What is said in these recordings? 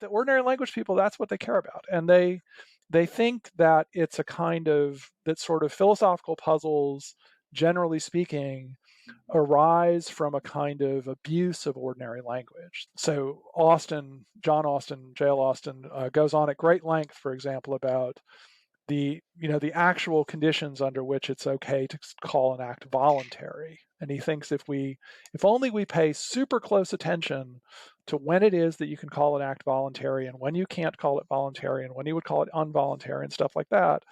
the ordinary language people, that's what they care about. And they think that it's a kind of, that sort of philosophical puzzles, generally speaking, arise from a kind of abuse of ordinary language. So John Austin, J.L. Austin, goes on at great length, for example, about the actual conditions under which it's okay to call an act voluntary. And he thinks if only we pay super close attention to when it is that you can call an act voluntary and when you can't call it voluntary and when you would call it involuntary and stuff like that,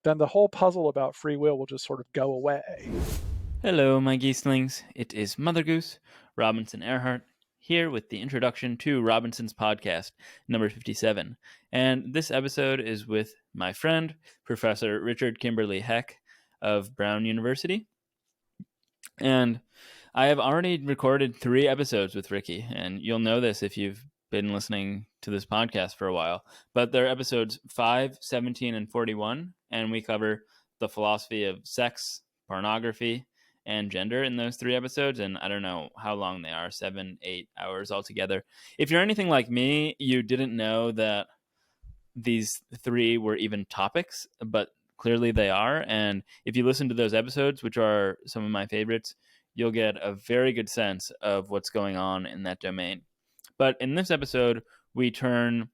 then the whole puzzle about free will just sort of go away. Hello, my geeslings. It is Mother Goose, Robinson Earhart, here with the introduction to Robinson's podcast, number 57. And this episode is with my friend, Professor Richard Kimberly Heck of Brown University. And I have already recorded 3 episodes with Riki, and you'll know this if you've been listening to this podcast for a while. But they're episodes 5, 17, and 41, and we cover the philosophy of sex, pornography, and gender in those 3 episodes, and I don't know how long they are, 7-8 hours altogether. If you're anything like me, you didn't know that these 3 were even topics, but clearly they are. And if you listen to those episodes, which are some of my favorites, you'll get a very good sense of what's going on in that domain. But in this episode, we turn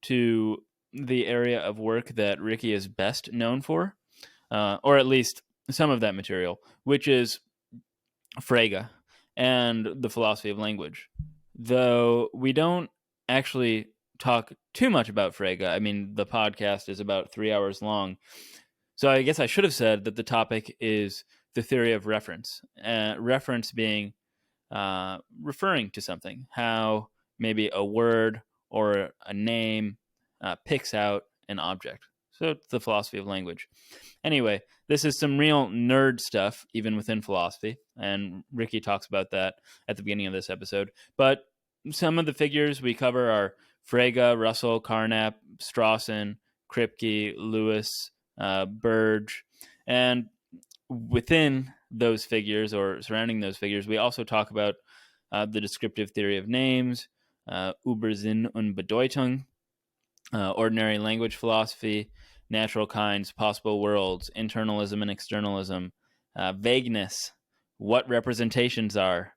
to the area of work that Riki is best known for, or at least some of that material, which is Frege and the philosophy of language. Though we don't actually talk too much about Frege. I mean, the podcast is about 3 hours long. So I guess I should have said that the topic is the theory of reference. Reference being referring to something, how maybe a word or a name picks out an object. So it's the philosophy of language. Anyway, this is some real nerd stuff, even within philosophy, and Riki talks about that at the beginning of this episode. But some of the figures we cover are Frege, Russell, Carnap, Strawson, Kripke, Lewis, Burge, and within those figures, or surrounding those figures, we also talk about the descriptive theory of names, über Sinn und Bedeutung, ordinary language philosophy, natural kinds, possible worlds, internalism and externalism, vagueness, what representations are,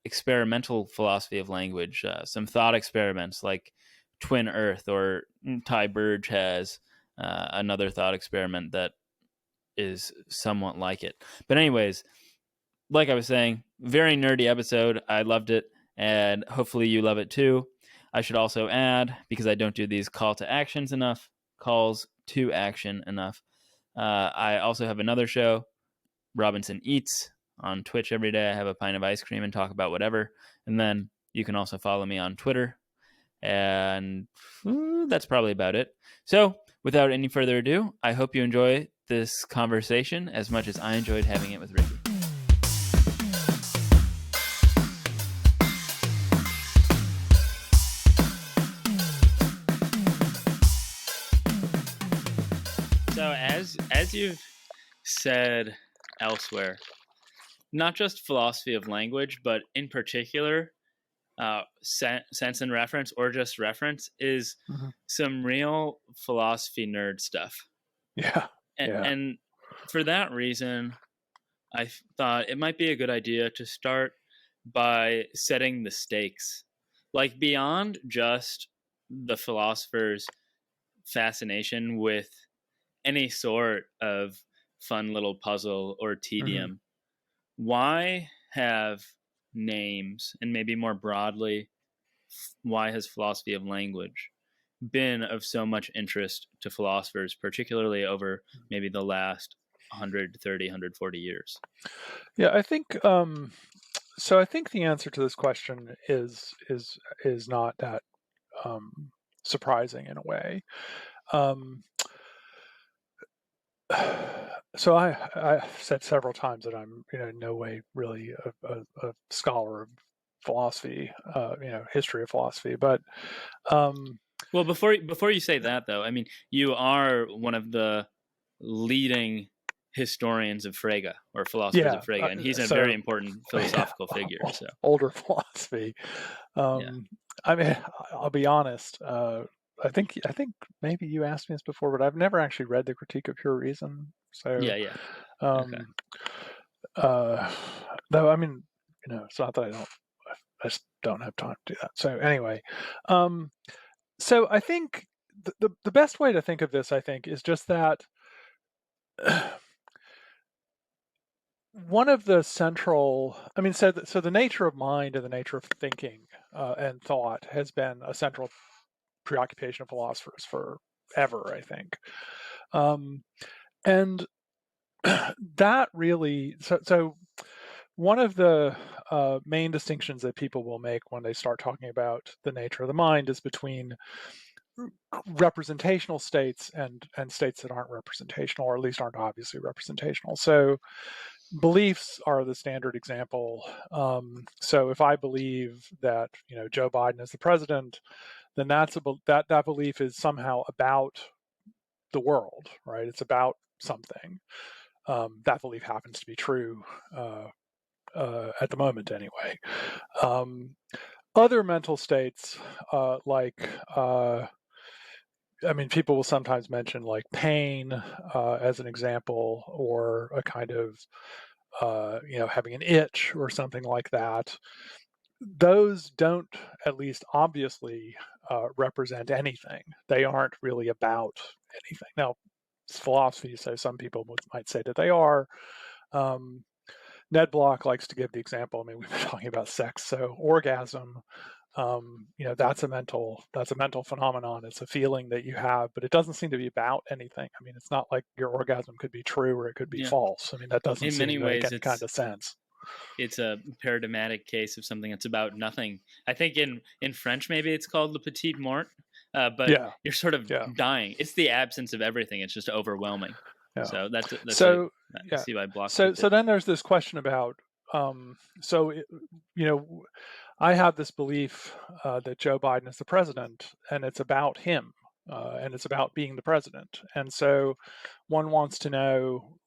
experimental philosophy of language, some thought experiments like Twin Earth, or Ty Burge has another thought experiment that is somewhat like it. But anyways, like I was saying, very nerdy episode. I loved it, and hopefully you love it too. I should also add, because I don't do these calls to action enough, I also have another show, Robinson Eats, on Twitch every day. I have a pint of ice cream and talk about whatever. And then you can also follow me on Twitter. And that's probably about it. So without any further ado, I hope you enjoy this conversation as much as I enjoyed having it with Riki. So as you've said elsewhere, not just philosophy of language, but in particular, sense and reference, or just reference, is some real philosophy nerd stuff. Yeah. And for that reason, I thought it might be a good idea to start by setting the stakes, like beyond just the philosopher's fascination with any sort of fun little puzzle or tedium. Why have names, and maybe more broadly, why has philosophy of language been of so much interest to philosophers, particularly over maybe the last 130, 140 years? Yeah, I think so. I think the answer to this question is not that surprising in a way. So I've said several times that I'm in no way really a scholar of philosophy, history of philosophy, but well, before you say that, though, I mean, you are one of the leading historians of Frege, or philosophers of Frege, and he's a very important philosophical figure. So older philosophy. I mean, I'll be honest. I think maybe you asked me this before, but I've never actually read the Critique of Pure Reason. So, Yeah. Okay. um, though I mean, it's not that I don't. I just don't have time to do that. So anyway, so I think the best way to think of this, I think, is just that one of the central, I mean, so the nature of mind and the nature of thinking and thought has been a central preoccupation of philosophers forever, I think. And that really, so one of the main distinctions that people will make when they start talking about the nature of the mind is between representational states and states that aren't representational, or at least aren't obviously representational. So beliefs are the standard example. So if I believe that Joe Biden is the president, then that belief is somehow about the world, right? It's about something. That belief happens to be true at the moment, anyway. Other mental states, I mean, people will sometimes mention like pain as an example, or a kind of, having an itch or something like that. Those don't, at least obviously, represent anything. They aren't really about anything. Now, it's philosophy, so some people might say that they are. Ned Block likes to give the example. I mean, we've been talking about sex, so orgasm. That's a mental phenomenon. It's a feeling that you have, but it doesn't seem to be about anything. I mean, it's not like your orgasm could be true or it could be Yeah. false. I mean, that doesn't In seem many to make ways, any kind of sense. it's a paradigmatic case of something that's about nothing. I think in French maybe it's called le petit mort, but Yeah, you're sort of yeah, dying. It's the absence of everything. It's just overwhelming. yeah. So that's So I yeah, see why Block so picked it. then there's this question about so I have this belief that Joe Biden is the president, and it's about him, and it's about being the president. And so one wants to know,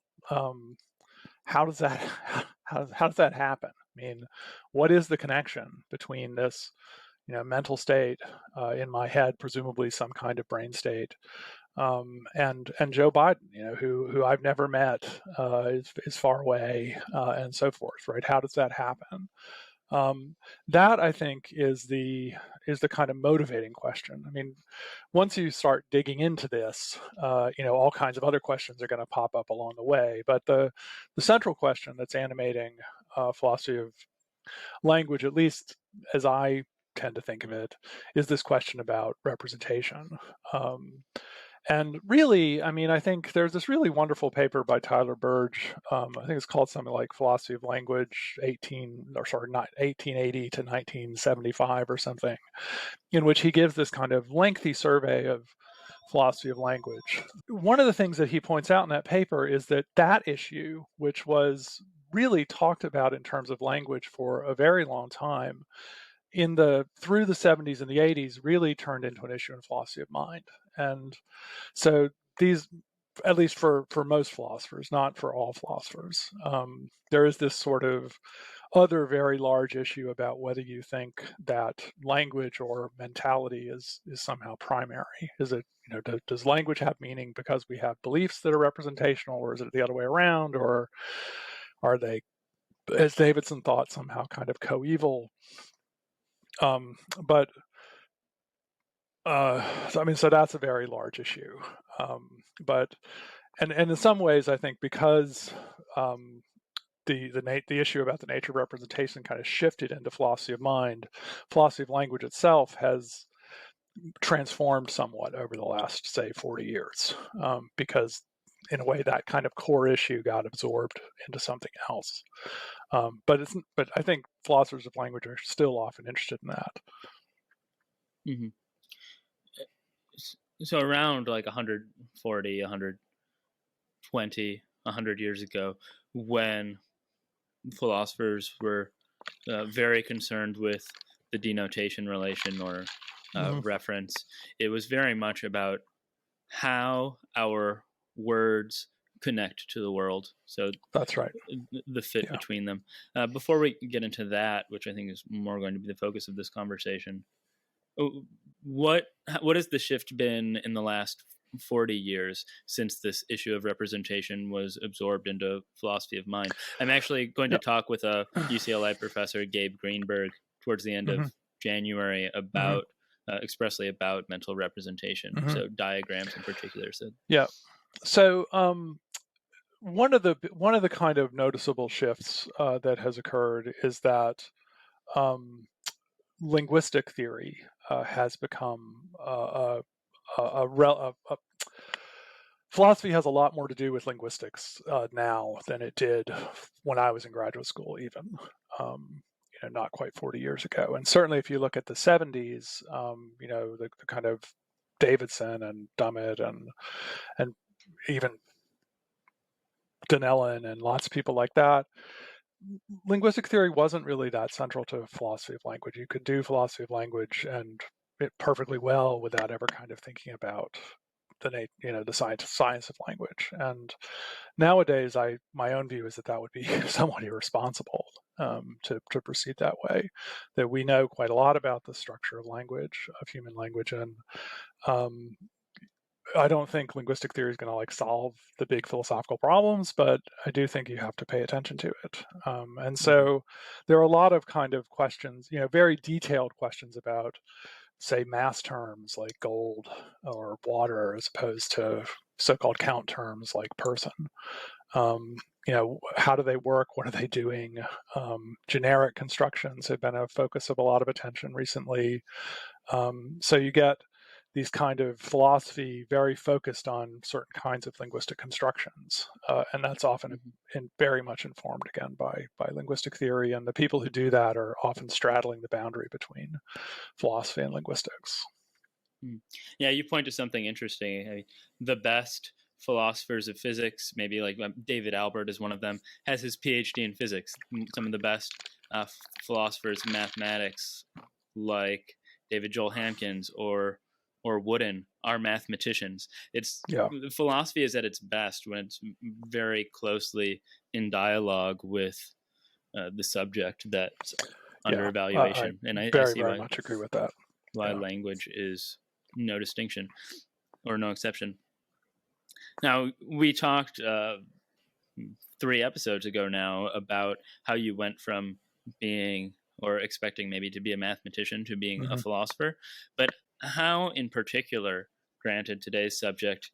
how does that how does that happen? I mean, what is the connection between this, mental state in my head, presumably some kind of brain state, and Joe Biden, who I've never met, is far away, and so forth, right? How does that happen? That, I think, is the kind of motivating question. I mean, once you start digging into this, all kinds of other questions are going to pop up along the way. But the central question that's animating philosophy of language, at least as I tend to think of it, is this question about representation. And really, I mean, I think there's this really wonderful paper by Tyler Burge. I think it's called something like Philosophy of Language, not 1880 to 1975 or something, in which he gives this kind of lengthy survey of philosophy of language. One of the things that he points out in that paper is that issue, which was really talked about in terms of language for a very long time, through the 70s and the 80s, really turned into an issue in philosophy of mind. And so these, at least for most philosophers, not for all philosophers, there is this sort of other very large issue about whether you think that language or mentality is somehow primary. Is it, does language have meaning because we have beliefs that are representational, or is it the other way around, or are they, as Davidson thought, somehow kind of coeval? But so that's a very large issue. But and in some ways, I think because the issue about the nature of representation kind of shifted into philosophy of mind, philosophy of language itself has transformed somewhat over the last, say, 40 years, because in a way that kind of core issue got absorbed into something else. But I think philosophers of language are still often interested in that. Mm-hmm. So around like 140, 120, 100 years ago, when philosophers were very concerned with the denotation relation or reference, it was very much about how our words connect to the world. So That's right. the fit between them. Before we get into that, which I think is more going to be the focus of this conversation, what has the shift been in the last 40 years since this issue of representation was absorbed into philosophy of mind? I'm actually going to Yeah. talk with a UCLA professor, Gabe Greenberg, towards the end of January about expressly about mental representation, so diagrams in particular. So yeah. So one of the kind of noticeable shifts that has occurred is that linguistic theory has become philosophy has a lot more to do with linguistics now than it did when I was in graduate school, even not quite 40 years ago. And certainly, if you look at the 70s, the kind of Davidson and Dummett and even Denoting and lots of people like that, linguistic theory wasn't really that central to philosophy of language. You could do philosophy of language and it perfectly well without ever kind of thinking about the science of language. And nowadays, my own view is that would be somewhat irresponsible to proceed that way. That we know quite a lot about the structure of language, of human language, and I don't think linguistic theory is going to solve the big philosophical problems, but I do think you have to pay attention to it. And so there are a lot of kind of questions, very detailed questions about, say, mass terms like gold or water, as opposed to so-called count terms like person. How do they work? What are they doing? Generic constructions have been a focus of a lot of attention recently. So you get these kind of philosophy very focused on certain kinds of linguistic constructions. And that's often very much informed, again, by linguistic theory. And the people who do that are often straddling the boundary between philosophy and linguistics. Yeah, you point to something interesting. The best philosophers of physics, maybe like David Albert is one of them, has his PhD in physics. Some of the best philosophers of mathematics, like David Joel Hampkins or Wooden, are mathematicians. Philosophy is at its best when it's very closely in dialogue with the subject that's under evaluation. I And I very, see very much agree with that. Why language is no distinction or no exception. Now, we talked 3 episodes ago now about how you went from being or expecting maybe to be a mathematician to being a philosopher, but how in particular, granted today's subject,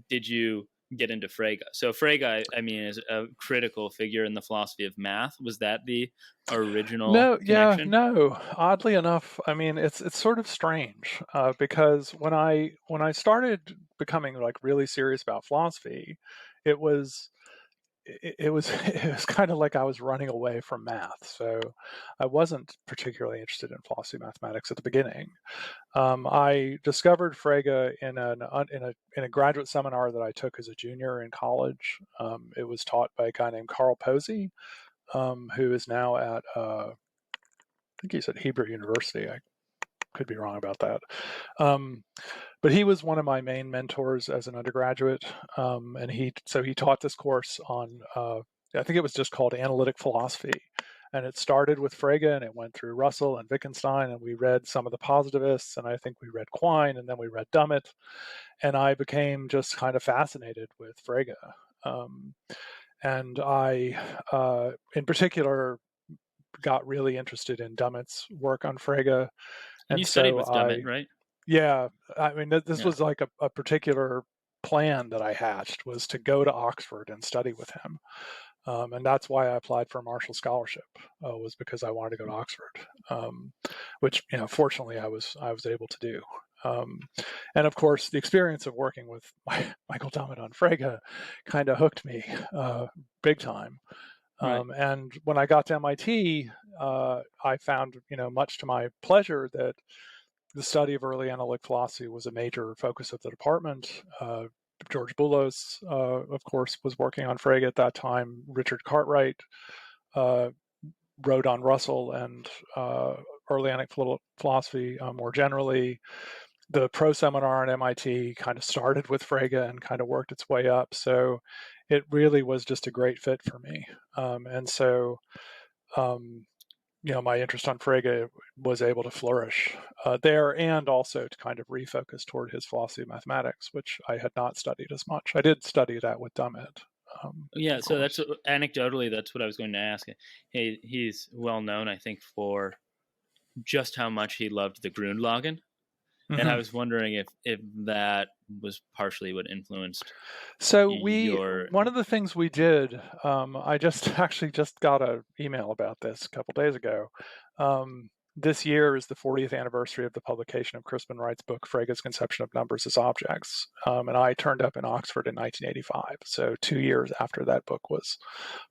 did you get into Frege? So Frege, I mean, is a critical figure in the philosophy of math. Was that the original connection? No. Oddly enough, I mean, it's sort of strange because when I started becoming really serious about philosophy, it was kind of like I was running away from math. So I wasn't particularly interested in philosophy of mathematics at the beginning. I discovered Frege in a graduate seminar that I took as a junior in college. It was taught by a guy named Carl Posey, who is now at I think he's at Hebrew University. I could be wrong about that. But he was one of my main mentors as an undergraduate, and he taught this course on I think it was just called Analytic Philosophy, and it started with Frege and it went through Russell and Wittgenstein, and we read some of the positivists, and I think we read Quine, and then we read Dummett, and I became just kind of fascinated with Frege, and I, in particular, got really interested in Dummett's work on Frege, and you studied with Dummett, right? Yeah, I mean, this was like a particular plan that I hatched, was to go to Oxford and study with him. And that's why I applied for a Marshall Scholarship, was because I wanted to go to Oxford, which, fortunately I was able to do. And of course, the experience of working with Michael Dummett on Frege kind of hooked me big time. Right. And when I got to MIT, I found, much to my pleasure, that the study of early analytic philosophy was a major focus of the department. George Boulos, of course, was working on Frege at that time. Richard Cartwright wrote on Russell and early analytic philosophy more generally. The pro seminar at MIT kind of started with Frege and kind of worked its way up. So it really was just a great fit for me. And so my interest on Frege was able to flourish there, and also to kind of refocus toward his philosophy of mathematics, which I had not studied as much. I did study that with Dummett. Yeah, of so that's course. anecdotally, that's what I was going to ask. He's well known, I think, for just how much he loved the Grundlagen, and I Mhm. was wondering if that was partially what influenced So your. one of the things we did, I just actually just got an email about this a couple days ago. This year is the 40th anniversary of the publication of Crispin Wright's book, Frege's Conception of Numbers as Objects. And I turned up in Oxford in 1985, so 2 years after that book was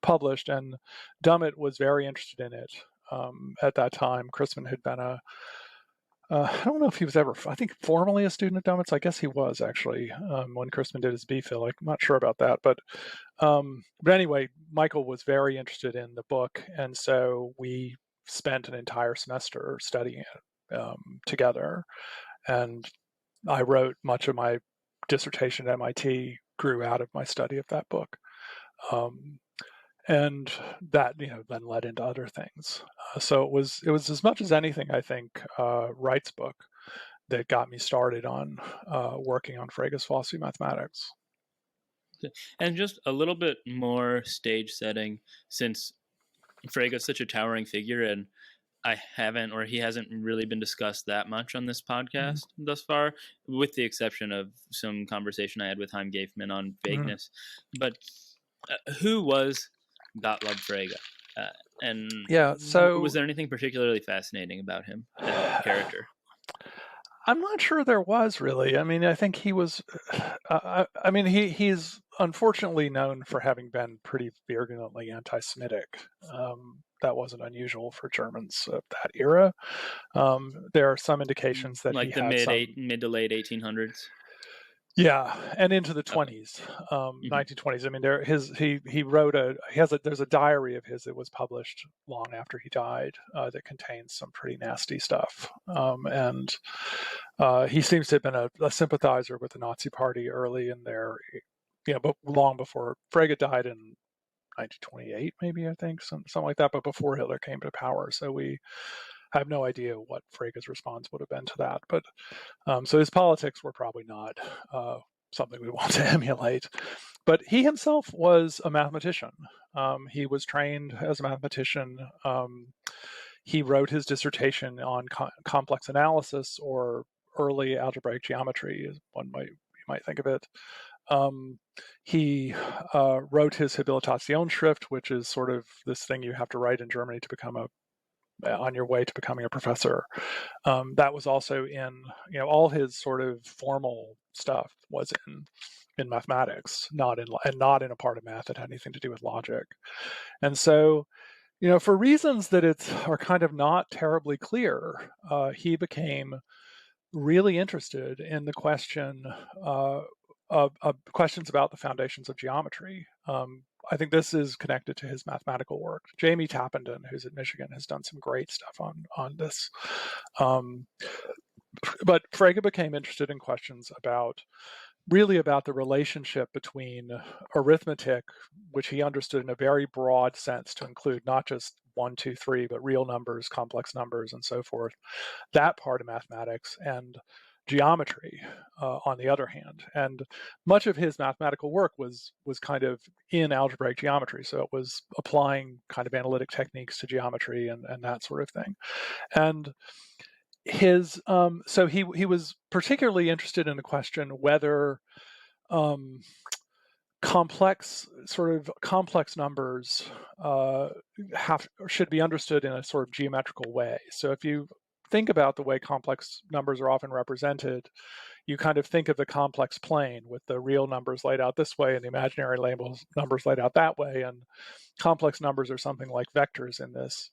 published. And Dummett was very interested in it at that time. Crispin had been I don't know if he was ever, I think, formally a student at Dummett's. I guess he was actually when Crispin did his BPhil. I'm not sure about that. But anyway, Michael was very interested in the book. And so we spent an entire semester studying it together. And I wrote much of my dissertation at MIT grew out of my study of that book. And that then led into other things. So it was as much as anything, I think, Wright's book that got me started on working on Frege's philosophy of mathematics. And just a little bit more stage setting, since Frege's such a towering figure, and he hasn't really been discussed that much on this podcast thus far, with the exception of some conversation I had with Chaim Gaifman on vagueness. But who was Gottlob Frege? And Yeah, so was there anything particularly fascinating about him as a character? I'm not sure there was really. I mean, I think he was. He's unfortunately known for having been pretty virulently anti-Semitic. That wasn't unusual for Germans of that era. There are some indications that Like he the had some. mid to late 1800s. Yeah, and into the Okay. 20s, 1920s. I mean, he wrote there's a diary of his that was published long after he died that contains some pretty nasty stuff. And he seems to have been a sympathizer with the Nazi Party early in their, but long before Frege died in 1928, maybe I think something like that. But before Hitler came to power, so we have no idea what Frege's response would have been to that. But so his politics were probably not something we want to emulate. But he himself was a mathematician. He was trained as a mathematician. He wrote his dissertation on complex analysis, or early algebraic geometry, as you might think of it. He wrote his Habilitationsschrift, which is sort of this thing you have to write in Germany to become on your way to becoming a professor. That was also in, all his sort of formal stuff was in mathematics, not in a part of math that had anything to do with logic. And so, for reasons that are kind of not terribly clear, he became really interested in the question of questions about the foundations of geometry. I think this is connected to his mathematical work. Jamie Tappenden, who's at Michigan, has done some great stuff on this. But Frege became interested in questions about the relationship between arithmetic, which he understood in a very broad sense to include not just 1, 2, 3, but real numbers, complex numbers, and so forth. That part of mathematics, and geometry on the other hand. And much of his mathematical work was kind of in algebraic geometry, so it was applying kind of analytic techniques to geometry and that sort of thing. And his so he was particularly interested in the question whether complex numbers should be understood in a sort of geometrical way. So if you think about the way complex numbers are often represented, you kind of think of the complex plane with the real numbers laid out this way and the imaginary numbers laid out that way, and complex numbers are something like vectors in this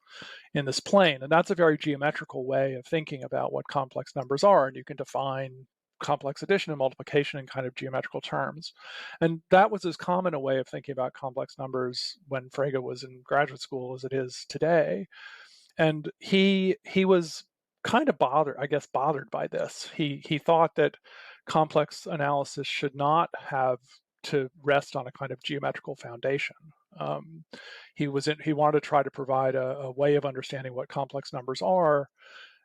plane. And that's a very geometrical way of thinking about what complex numbers are, and you can define complex addition and multiplication in kind of geometrical terms. And that was as common a way of thinking about complex numbers when Frege was in graduate school as it is today. And he was kind of bothered by this. He thought that complex analysis should not have to rest on a kind of geometrical foundation. He wanted to try to provide a way of understanding what complex numbers are,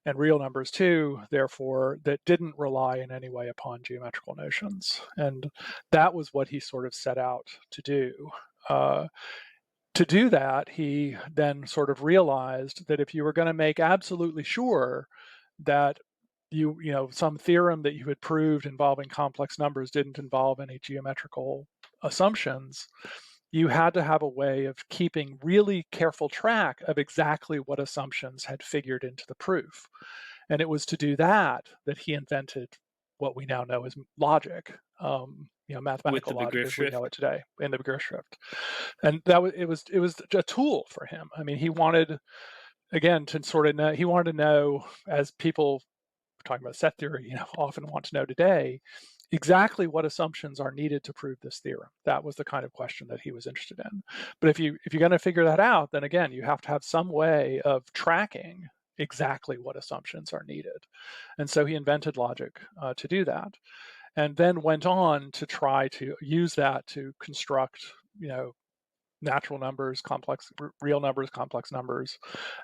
and real numbers too, therefore, that didn't rely in any way upon geometrical notions. And that was what he sort of set out to do. To do that, he then sort of realized that if you were going to make absolutely sure that some theorem that you had proved involving complex numbers didn't involve any geometrical assumptions, you had to have a way of keeping really careful track of exactly what assumptions had figured into the proof. And it was to do that he invented what we now know as logic, mathematical logic as we know it today in the Begriffsschrift. And it was a tool for him. I mean, he wanted, again, to sort of know, he wanted to know, as people talking about set theory, often want to know today, exactly what assumptions are needed to prove this theorem. That was the kind of question that he was interested in. But if you're going to figure that out, then again, you have to have some way of tracking exactly what assumptions are needed. And so he invented logic to do that, and then went on to try to use that to construct, natural numbers, real numbers, complex numbers,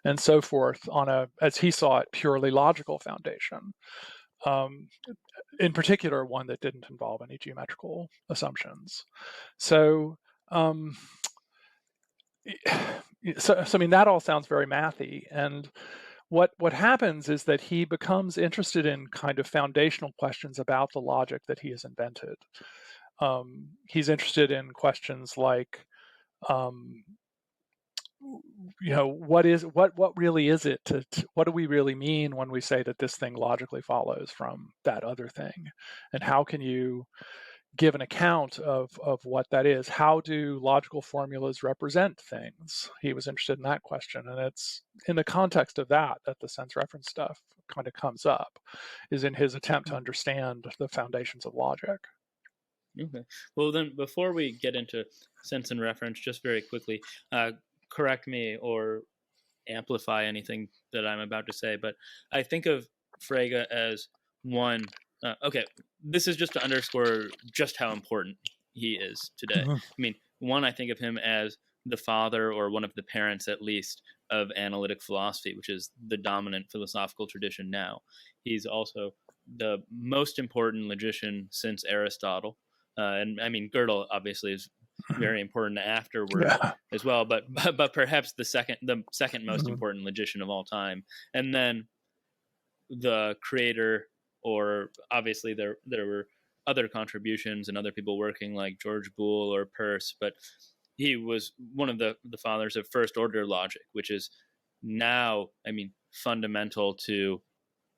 and so forth on a, as he saw it, purely logical foundation. In particular, one that didn't involve any geometrical assumptions. So, I mean, that all sounds very mathy. And what happens is that he becomes interested in kind of foundational questions about the logic that he has invented. He's interested in questions like, what really is it? What do we really mean when we say that this thing logically follows from that other thing? And how can you give an account of what that is? How do logical formulas represent things? He was interested in that question, and it's in the context of that the sense reference stuff kind of comes up, is in his attempt to understand the foundations of logic. Okay. Well, then, before we get into sense and reference, just very quickly, correct me or amplify anything that I'm about to say, but I think of Frege as one. Okay, this is just to underscore just how important he is today. Mm-hmm. I mean, one, I think of him as the father, or one of the parents at least, of analytic philosophy, which is the dominant philosophical tradition now. He's also the most important logician since Aristotle. And I mean, Gödel obviously is very important afterward as well, but perhaps the second most important logician of all time. And then the creator, or obviously there were other contributions and other people working like George Boole or Peirce, but he was one of the fathers of first order logic, which is now, I mean, fundamental to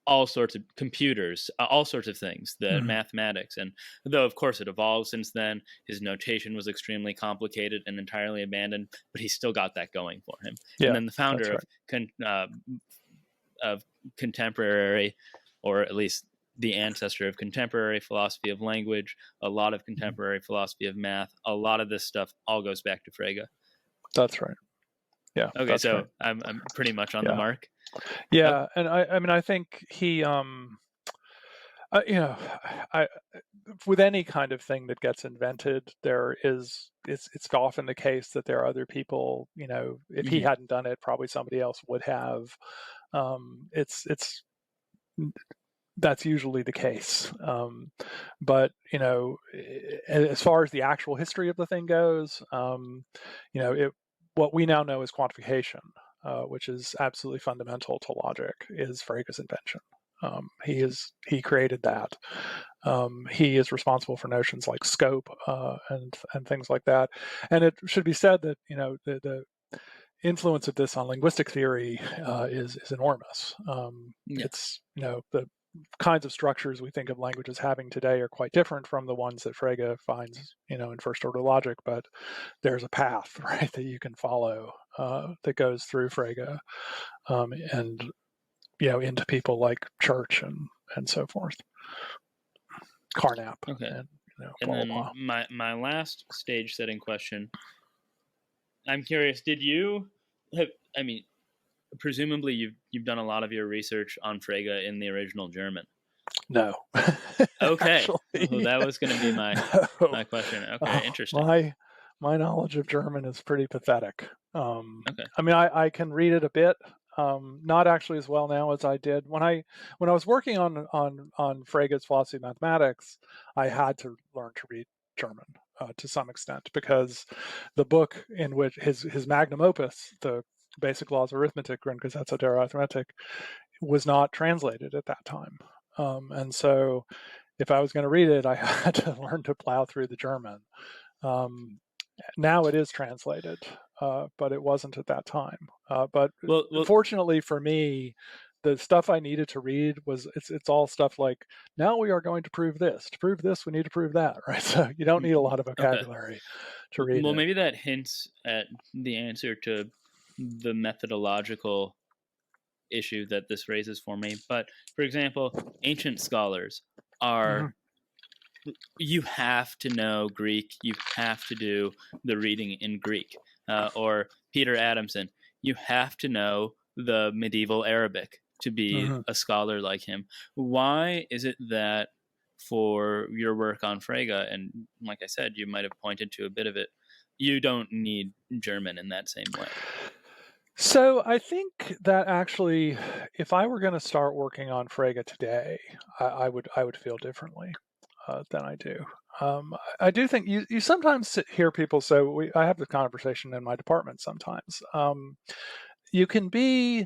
all sorts of computers, all sorts of things, the mathematics. And though, of course, it evolved since then, his notation was extremely complicated and entirely abandoned, but he still got that going for him. Yeah, and then the founder of contemporary, or at least the ancestor of contemporary philosophy of language, a lot of contemporary philosophy of math, a lot of this stuff all goes back to Frege. That's right. Yeah. Okay, so right. I'm pretty much on the mark. Yeah, and I mean, I think he, with any kind of thing that gets invented, it's often the case that there are other people. If he hadn't done it, probably somebody else would have. That's usually the case. But as far as the actual history of the thing goes, what we now know is quantification, which is absolutely fundamental to logic, is Frege's invention. He created that. He is responsible for notions like scope and things like that. And it should be said that the influence of this on linguistic theory is enormous. It's the kinds of structures we think of languages having today are quite different from the ones that Frege finds, in first order logic, but there's a path, right, that you can follow that goes through Frege and into people like Church and so forth. Carnap. Okay. And then my last stage setting question. I'm curious, did you have, I mean, presumably you've done a lot of your research on Frege in the original German. No. Okay. Well, that was going to be my question. Okay, interesting. knowledge of German is pretty pathetic. Okay. I mean, I can read it a bit, not actually as well now as I did when I was working on Frege's philosophy of mathematics. I had to learn to read German to some extent, because the book in which his magnum opus, the Basic Laws of Arithmetic, Grundgesetze der Arithmetik, was not translated at that time, and so if I was going to read it, I had to learn to plow through the German. Now it is translated, but it wasn't at that time. But Well, fortunately for me, the stuff I needed to read was it's all stuff like, now we are going to prove this. To prove this, we need to prove that, right? So you don't need a lot of vocabulary to read well, it. maybe that hints at the answer to the methodological issue that this raises for me. But for example, ancient scholars are, you have to know Greek, you have to do the reading in Greek. Or Peter Adamson, you have to know the medieval Arabic to be a scholar like him. Why is it that for your work on Frege, and like I said, you might have pointed to a bit of it, you don't need German in that same way? So I think that actually, if I were going to start working on Frege today, I would feel differently than I do. I do think you sometimes hear people say, I have this conversation in my department sometimes. You can be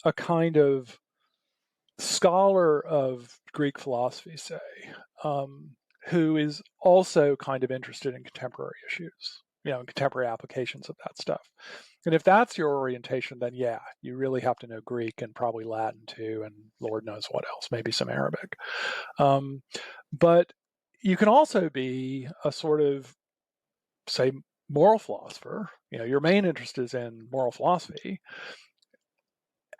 a kind of scholar of Greek philosophy, say, who is also kind of interested in contemporary issues, and contemporary applications of that stuff. And if that's your orientation, then yeah, you really have to know Greek and probably Latin too, and Lord knows what else, maybe some Arabic. But you can also be a sort of, say, moral philosopher. Your main interest is in moral philosophy,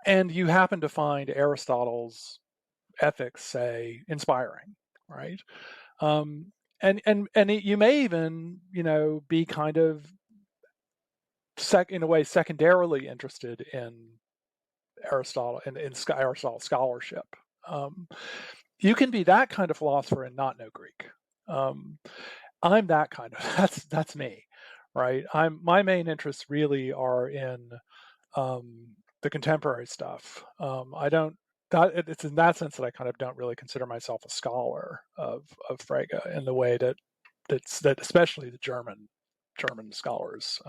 and you happen to find Aristotle's ethics, say, inspiring, right? And you may even, be kind of in a way secondarily interested in Aristotle and in Aristotle scholarship. You can be that kind of philosopher and not know Greek. I'm that kind of that's me, right? My main interests really are in the contemporary stuff. I don't. It's in that sense that I kind of don't really consider myself a scholar of Frege in the way that especially the German scholars.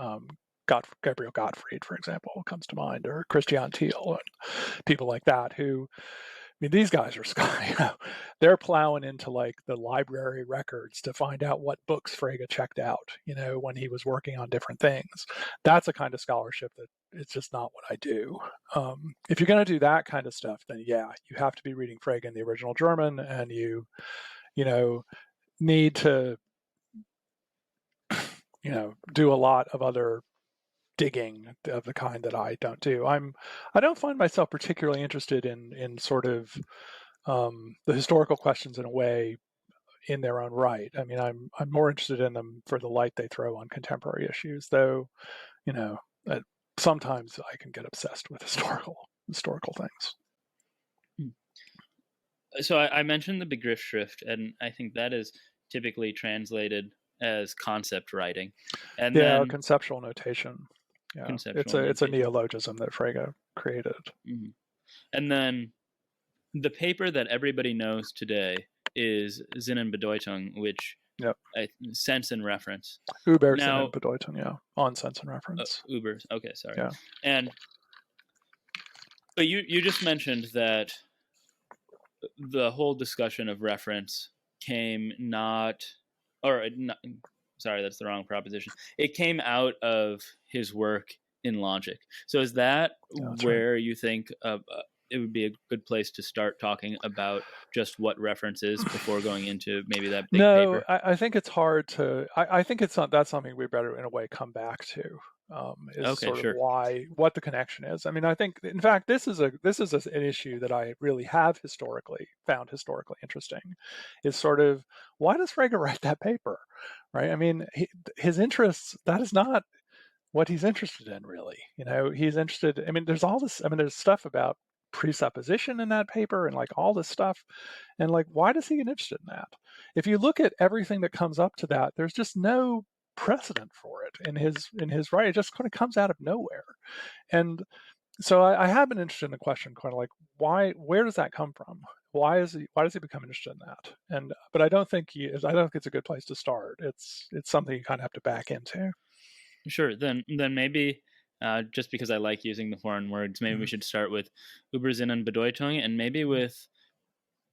Gabriel Gottfried, for example, comes to mind, or Christian Thiel, and people like that who, I mean, these guys are, they're plowing into like the library records to find out what books Frege checked out, when he was working on different things. That's a kind of scholarship that it's just not what I do. If you're going to do that kind of stuff, then yeah, you have to be reading Frege in the original German, and you need to, do a lot of other digging of the kind that I don't do. I don't find myself particularly interested in sort of the historical questions in a way in their own right. I mean, I'm more interested in them for the light they throw on contemporary issues, though, sometimes I can get obsessed with historical things. So I mentioned the Begriffsschrift, and I think that is typically translated as concept writing. And then conceptual notation. Yeah, it's a neologism that Frege created. Mm-hmm. And then the paper that everybody knows today is Sinn and Bedeutung, which sense and reference. Über Sinn and Bedeutung, yeah, on sense and reference. Über, okay, sorry. Yeah. But you just mentioned that the whole discussion of reference came sorry, that's the wrong proposition. It came out of his work in logic. So is that where you think it would be a good place to start talking about just what reference is before going into maybe that big paper? No, I think it's hard to. I think it's not. That's something we better, in a way, come back to. Is sort of what the connection is. I mean, I think, in fact, this is an issue that I really have found historically interesting. Is sort of, why does Frege write that paper, right? I mean, his interests, that is not what he's interested in, really. He's interested. I mean, there's all this. I mean, there's stuff about presupposition in that paper and like all this stuff, and like, why does he get interested in that? If you look at everything that comes up to that, there's just no precedent for it in his writing. It just kind of comes out of nowhere. And so I have been interested in the question, kind of like, where does that come from? Why does he become interested in that? But I don't think it's a good place to start. It's something you kind of have to back into. Sure. Then maybe just because I like using the foreign words, maybe we should start with Übersinn and Bedeutung, and maybe with.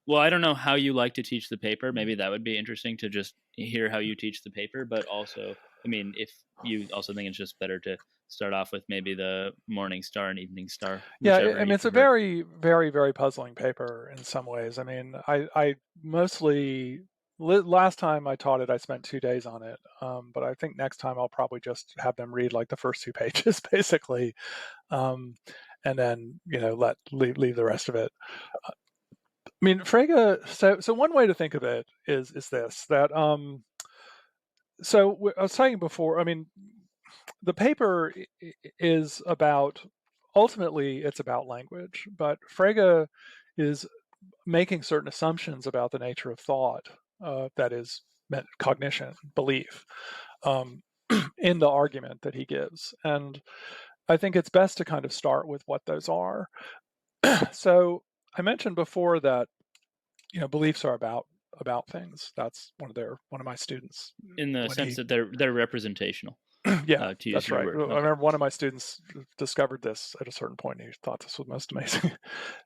Well, I don't know how you like to teach the paper. Maybe that would be interesting to just hear how you teach the paper. But also, I mean, if you also think it's just better to start off with maybe the Morning Star and Evening Star. Yeah, I mean, it's prefer. a very, very, very puzzling paper in some ways. I mean, I mostly last time I taught it, I spent 2 days on it. But I think next time I'll probably just have them read like the first 2 pages, basically, and then leave the rest of it. I mean, Frege. So one way to think of it is this, that so I was saying before. I mean, the paper is about, ultimately it's about language, but Frege is making certain assumptions about the nature of thought, that is cognition, belief, in the argument that he gives. And I think it's best to kind of start with what those are. So I mentioned before that beliefs are about things. That's one of my students, In the sense that they're representational. Yeah, to use that's your right. word. I Okay. remember one of my students discovered this at a certain point. And he thought this was the most amazing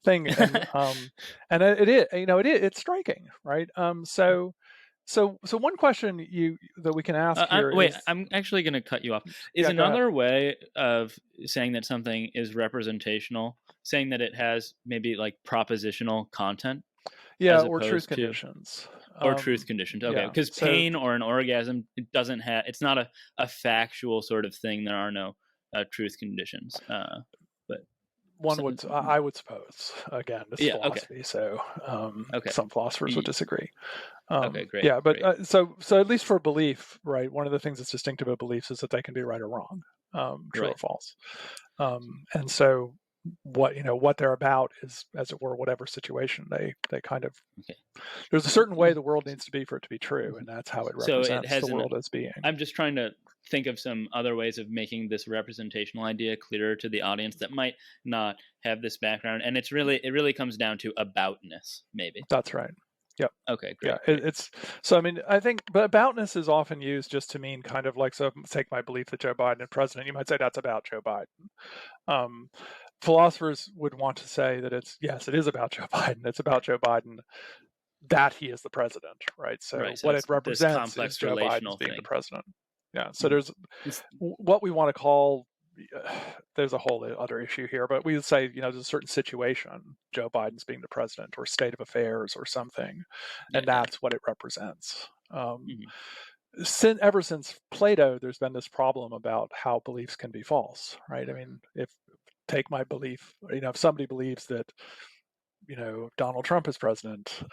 thing, and it is, it's striking, right? So one question that we can ask here wait, is, I'm actually going to cut you off. Is yeah, go ahead. another way of saying that something is representational, saying that it has maybe like propositional content, Yeah, as or truth opposed to conditions. or truth conditions. Okay, Yeah. because So pain or an orgasm, it doesn't have. It's not a factual sort of thing. There are no truth conditions. But I would suppose, again, this is yeah. Okay. philosophy, so Okay. some philosophers would disagree. Okay. Great. Yeah, but Great. so at least for belief, right? One of the things that's distinctive of beliefs is that they can be right or wrong, true or Right. false. And so what they're about is, as it were, whatever situation they kind of. Okay. There's a certain way the world needs to be for it to be true, and that's how it So it represents has the world as being. I'm just trying to think of some other ways of making this representational idea clearer to the audience that might not have this background, and it really comes down to aboutness, maybe. That's right. Yep. Okay, great. Yeah, great. it's so. I mean, I think, but aboutness is often used just to mean kind of like, so take my belief that Joe Biden is president. You might say that's about Joe Biden. Philosophers would want to say that it is about Joe Biden. It's about Joe Biden that he is the president, right? So Right. So what it's it this represents is complex Joe Biden as relational being the thing. president. Yeah. So there's what we want to call. There's a whole other issue here, but we would say, there's a certain situation, Joe Biden's being the president, or state of affairs, or something, and that's what it represents. Ever since Plato, there's been this problem about how beliefs can be false, right? I mean, take my belief, if somebody believes that, Donald Trump is president,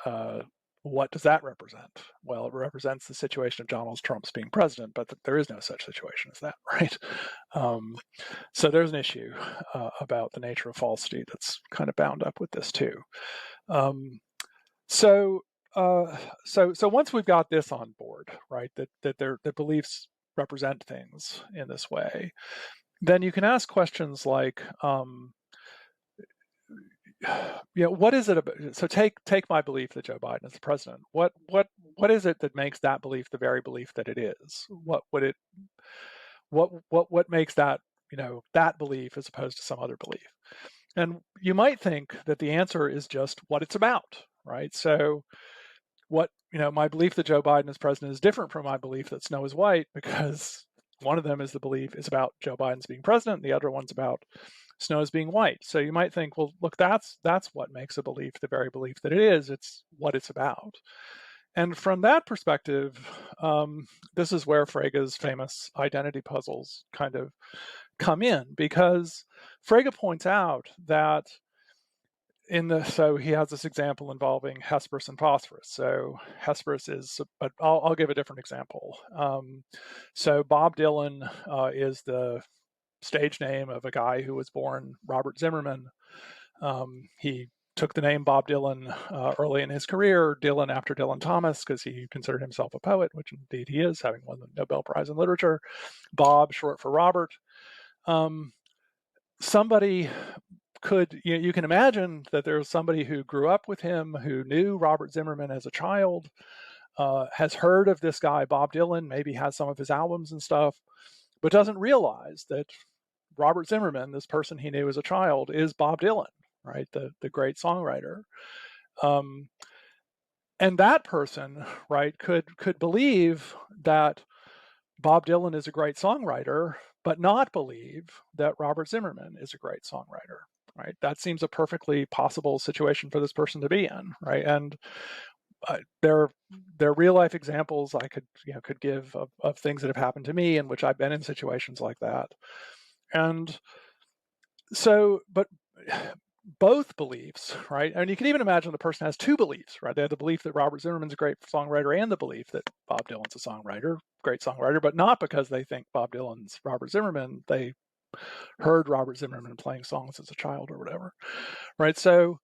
what does that represent? Well, it represents the situation of Donald Trump's being president, but there is no such situation as that, right? So there's an issue about the nature of falsity that's kind of bound up with this too. So once we've got this on board, right, that their beliefs represent things in this way, then you can ask questions like, what is it about? So take my belief that Joe Biden is the president. What is it that makes that belief the very belief that it is? What makes that that belief as opposed to some other belief? And you might think that the answer is just what it's about, right? So my belief that Joe Biden is president is different from my belief that snow is white, because one of them is about Joe Biden's being president, and the other one's about snow is being white. So you might think, well, look, that's what makes a belief the very belief that it is. It's what it's about. And from that perspective, this is where Frege's famous identity puzzles kind of come in, because Frege points out that so he has this example involving Hesperus and Phosphorus. So Hesperus is, but I'll give a different example. So Bob Dylan is the stage name of a guy who was born Robert Zimmerman. He took the name Bob Dylan early in his career, Dylan after Dylan Thomas, because he considered himself a poet, which indeed he is, having won the Nobel Prize in Literature. Bob, short for Robert. Somebody could, you can imagine that there's somebody who grew up with him, who knew Robert Zimmerman as a child, has heard of this guy, Bob Dylan, maybe has some of his albums and stuff, but doesn't realize that Robert Zimmerman, this person he knew as a child, is Bob Dylan, right? The great songwriter. And that person, right, could believe that Bob Dylan is a great songwriter, but not believe that Robert Zimmerman is a great songwriter, right? That seems a perfectly possible situation for this person to be in, right? And there are real life examples I could give of things that have happened to me in which I've been in situations like that. And so, but both beliefs, right? And you can even imagine the person has two beliefs, right? They have the belief that Robert Zimmerman's a great songwriter and the belief that Bob Dylan's a songwriter, great songwriter, but not because they think Bob Dylan's Robert Zimmerman. They heard Robert Zimmerman playing songs as a child or whatever, right? So,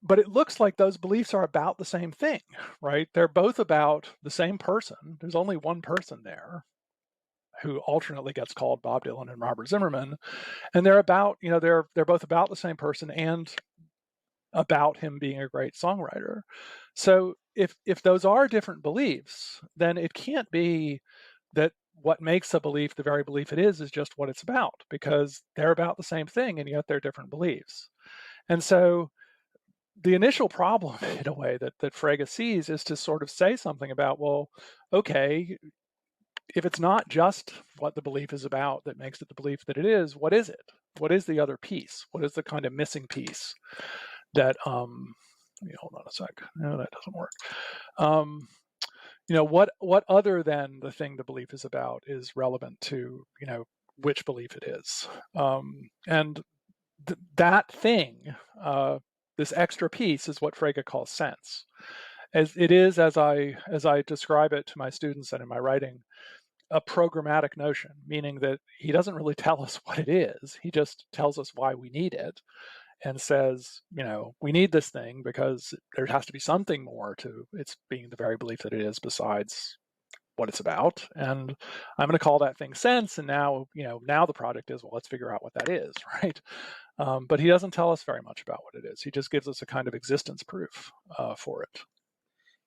but it looks like those beliefs are about the same thing, right? They're both about the same person. There's only one person there who alternately gets called Bob Dylan and Robert Zimmerman, and they're about, they're both about the same person and about him being a great songwriter. So if those are different beliefs, then it can't be that what makes a belief the very belief it is just what it's about, because they're about the same thing and yet they're different beliefs. And so the initial problem, in a way, that Frege sees is to sort of say something about, well, okay, if it's not just what the belief is about that makes it the belief that it is, what is it? What is the other piece? What is the kind of missing piece that, hold on a sec. No, that doesn't work. What other than the thing the belief is about is relevant to, which belief it is. And that thing, this extra piece, is what Frege calls sense. As it is, as I describe it to my students and in my writing, a programmatic notion, meaning that he doesn't really tell us what it is. He just tells us why we need it and says, we need this thing because there has to be something more to its being the very belief that it is besides what it's about. And I'm going to call that thing sense. And now, now the project is, well, let's figure out what that is, right? But he doesn't tell us very much about what it is. He just gives us a kind of existence proof for it.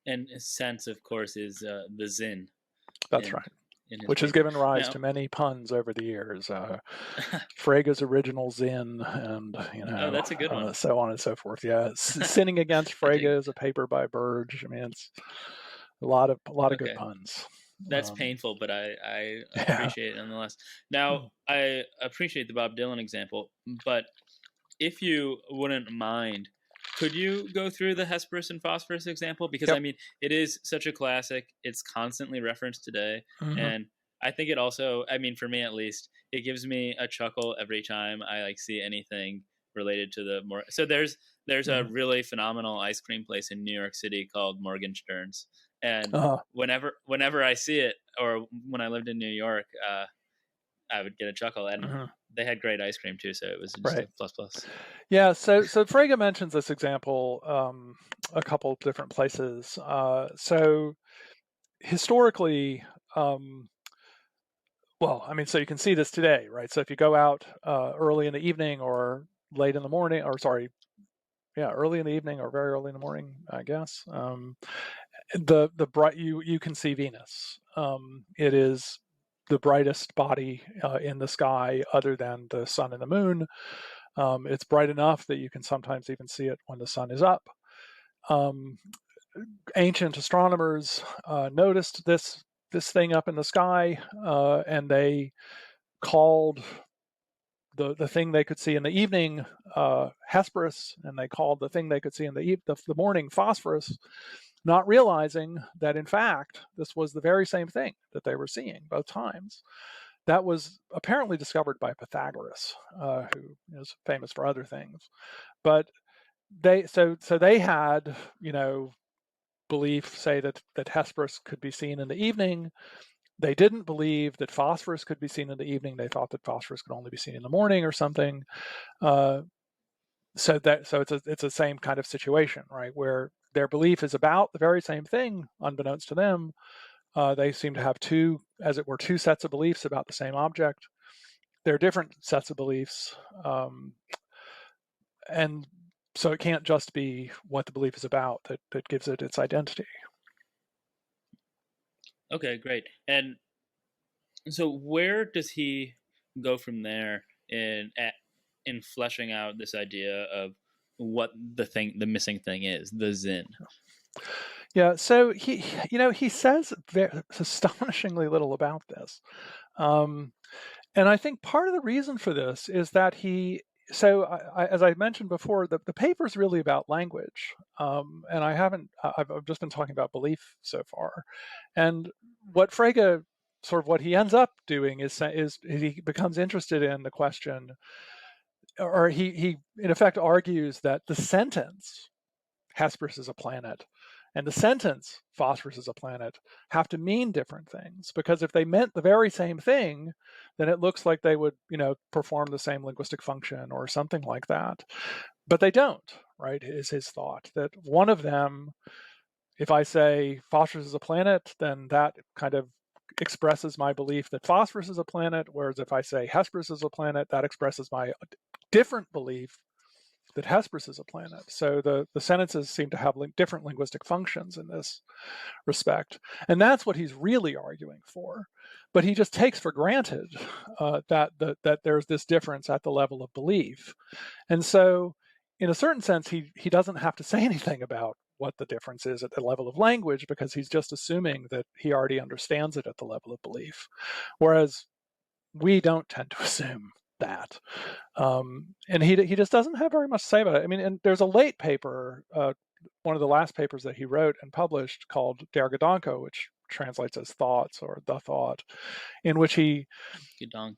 And sense, of course, is the Sinn. That's right. Which has given rise to many puns over the years. Frege's original Sinn, and oh, that's a good one. So on and so forth. Yeah, Sinning Against Frege is a paper by Burge. I mean, it's a lot of good puns. That's painful, but I appreciate it nonetheless. Now, I appreciate the Bob Dylan example, but if you wouldn't mind, could you go through the Hesperus and Phosphorus example? Because, I mean, it is such a classic. It's constantly referenced today. And I think it also, I mean, for me at least, it gives me a chuckle every time I see anything related to the more. So there's a really phenomenal ice cream place in New York City called Morgenstern's. And whenever I see it, or when I lived in New York, I would get a chuckle. And they had great ice cream too, so it was just a plus. Yeah, so Frege mentions this example a couple of different places. So historically, well, I mean, so you can see this today, right? So if you go out early in the evening or late in the morning, or sorry, early in the evening or very early in the morning, I guess, the bright you can see Venus. It is the brightest body in the sky other than the sun and the moon. It's bright enough that you can sometimes even see it when the sun is up. Ancient astronomers noticed this thing up in the sky, and they called the thing they could see in the evening Hesperus, and they called the thing they could see in the morning Phosphorus, not realizing that in fact this was the very same thing that they were seeing both times. That was apparently discovered by Pythagoras, who is famous for other things. But they had belief, say, that Hesperus could be seen in the evening. They didn't believe that Phosphorus could be seen in the evening. They thought that Phosphorus could only be seen in the morning or something. so it's a same kind of situation, right, where their belief is about the very same thing, unbeknownst to them. They seem to have two sets of beliefs about the same object. They're different sets of beliefs, and so it can't just be what the belief is about that gives it its identity. Okay, great. And so where does he go from there in fleshing out this idea of what the missing thing is, the Sinn? Yeah, so he says astonishingly little about this. And I think part of the reason for this is that as I mentioned before, the paper is really about language. And I've just been talking about belief so far. And what Frege, sort of what he ends up doing is he becomes interested in the question, or he in effect argues that the sentence, Hesperus is a planet, and the sentence, phosphorus is a planet, have to mean different things, because if they meant the very same thing, then it looks like they would, perform the same linguistic function or something like that. But they don't, right, is his thought, that one of them, if I say phosphorus is a planet, then that kind of expresses my belief that phosphorus is a planet, whereas if I say Hesperus is a planet, that expresses my different belief that Hesperus is a planet. So the sentences seem to have different linguistic functions in this respect. And that's what he's really arguing for. But he just takes for granted that there's this difference at the level of belief. And so in a certain sense, he doesn't have to say anything about what the difference is at the level of language, because he's just assuming that he already understands it at the level of belief. Whereas we don't tend to assume that. And he just doesn't have very much to say about it. I mean, and there's a late paper, one of the last papers that he wrote and published, called Der Gedanke, which translates as thoughts or the thought, in which he